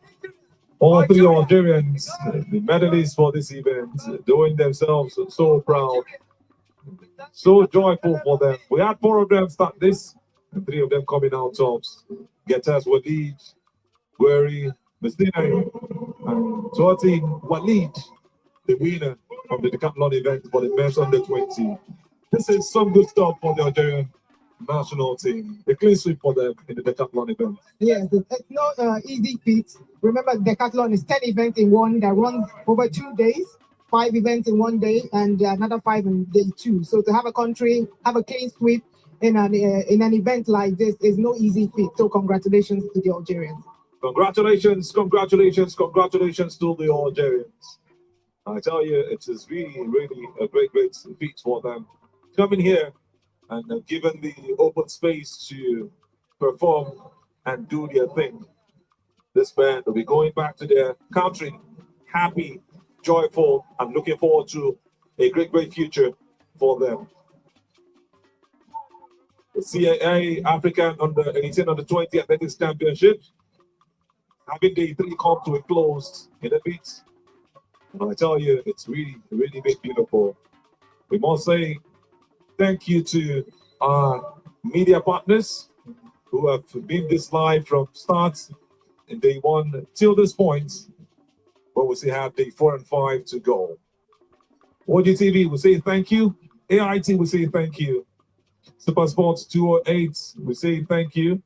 Speaker 2: All three Algerians, the medalists for this event, doing themselves so proud, so joyful for them. We had 4 of them start this, and 3 of them coming out tops. Getas Walid, Gueri, Messina, and Tuati Walid, the winner of the decathlon event for the men's under 20. This is some good stuff for the Algerian national team. A clean sweep for them in the decathlon event.
Speaker 1: Yes, it's not easy feat. Remember, decathlon is 10 events in one that runs over 2 days, 5 events in 1 day, and another 5 in day 2. So to have a country have a clean sweep in an event like this is no easy feat. So congratulations to the Algerians.
Speaker 2: Congratulations, congratulations, congratulations to the Algerians. I tell you, it is really, really a great feat for them coming here and given the open space to perform and do their thing. This band will be going back to their country, happy, joyful, and looking forward to a great future for them. The CAA African U18 under 20 Athletics Championships, having day 3 come to a close in a bit. And I tell you, it's really been beautiful. We must say thank you to our media partners who have been this live from start in day 1 till this point, but we still have day 4 and 5 to go. OGTV, we say thank you. AIT, we say thank you. Super Sports 208, we say thank you.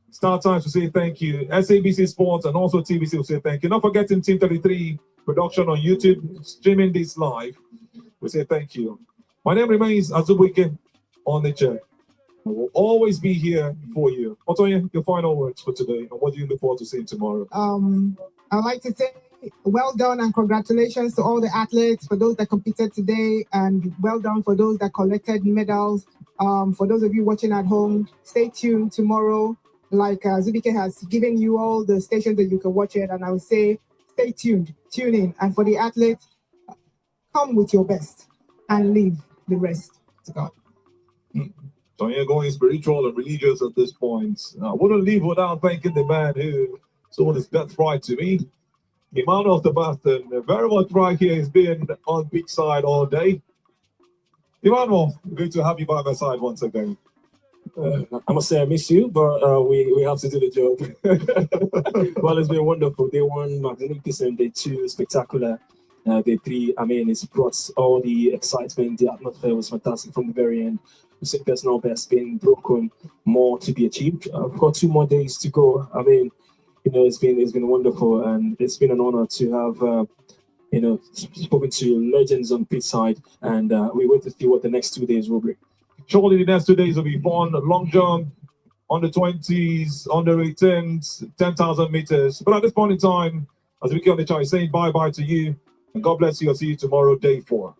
Speaker 2: Star Times, we say thank you. SABC Sports and also TBC, we say thank you. Not forgetting Team 33 production on YouTube, streaming this live. We say thank you. My name remains Azubuike on the chair. I will always be here for you. Otoye, your final words for today, and what do you look forward to seeing tomorrow?
Speaker 1: I'd like to say well done and congratulations to all the athletes, for those that competed today, and well done for those that collected medals. For those of you watching at home, stay tuned tomorrow. Like Zubike has given you all the stations that you can watch it, and I would say stay tuned, tune in, and for the athletes, come with your best and leave the rest to God.
Speaker 2: So you're going spiritual and religious at this point. I wouldn't leave without thanking the man who sold his birthright to me. Emmanuel Sebastian, very much right here. He's been on beach side all day. Emmanuel, good to have you by my side once again.
Speaker 3: I must say I miss you, but we have to do the job. Well, it's been wonderful. Day 1, magnificent. Day 2, spectacular. Day 3, I mean, it's brought all the excitement. The atmosphere was fantastic from the very end. The sick personal best being broken, more to be achieved. I've got 2 more days to go. I mean, you know, it's been wonderful, and it's been an honor to have you know, spoken to legends on pitch side, and we wait to see what the next 2 days will be.
Speaker 2: Surely the next 2 days will be fun. Long jump, under 20s, under 18s, 10,000 meters. But at this point in time, as we get on the chart, saying bye-bye to you, and God bless you. I'll see you tomorrow, day 4.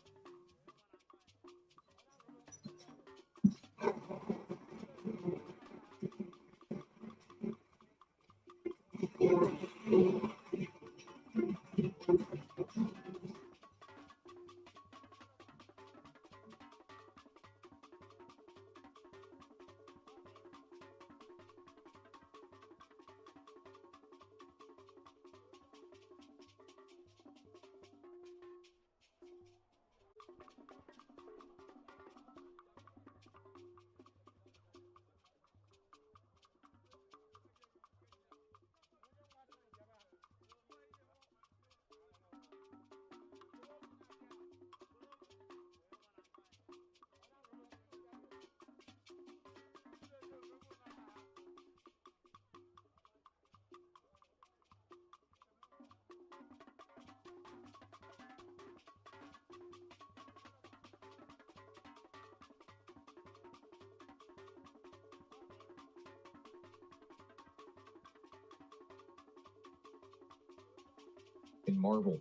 Speaker 15: In Marble.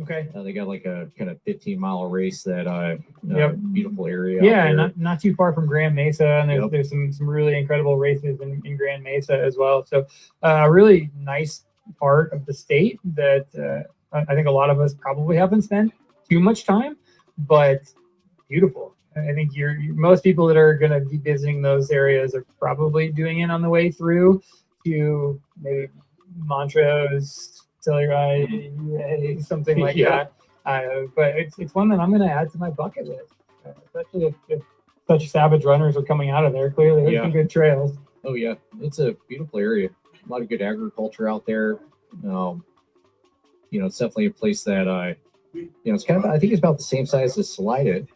Speaker 16: Okay.
Speaker 15: They got like a kind of 15-mile race that
Speaker 16: Yep.
Speaker 15: beautiful area.
Speaker 16: Yeah,
Speaker 15: out there.
Speaker 16: not too far from Grand Mesa, and
Speaker 15: Yep.
Speaker 16: there's some really incredible races in Grand Mesa as well. So a really nice part of the state that I think a lot of us probably haven't spent too much time, but beautiful. I think most people that are going to be visiting those areas are probably doing it on the way through to maybe Montrose, Telluride, something like that. But it's one that I'm going to add to my bucket list, especially if such savage runners are coming out of there. Clearly, there's some good trails.
Speaker 15: Oh yeah, it's a beautiful area. A lot of good agriculture out there. It's definitely a place that it's kind of, I think it's about the same size as Salida.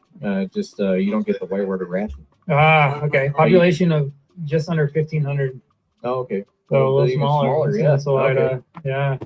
Speaker 15: Just you don't get the whitewater rafting.
Speaker 16: Okay. Population of just under 1,500.
Speaker 15: Oh, okay.
Speaker 16: So a little smaller.
Speaker 15: Yeah.
Speaker 16: Salida.
Speaker 15: Okay.
Speaker 16: Yeah.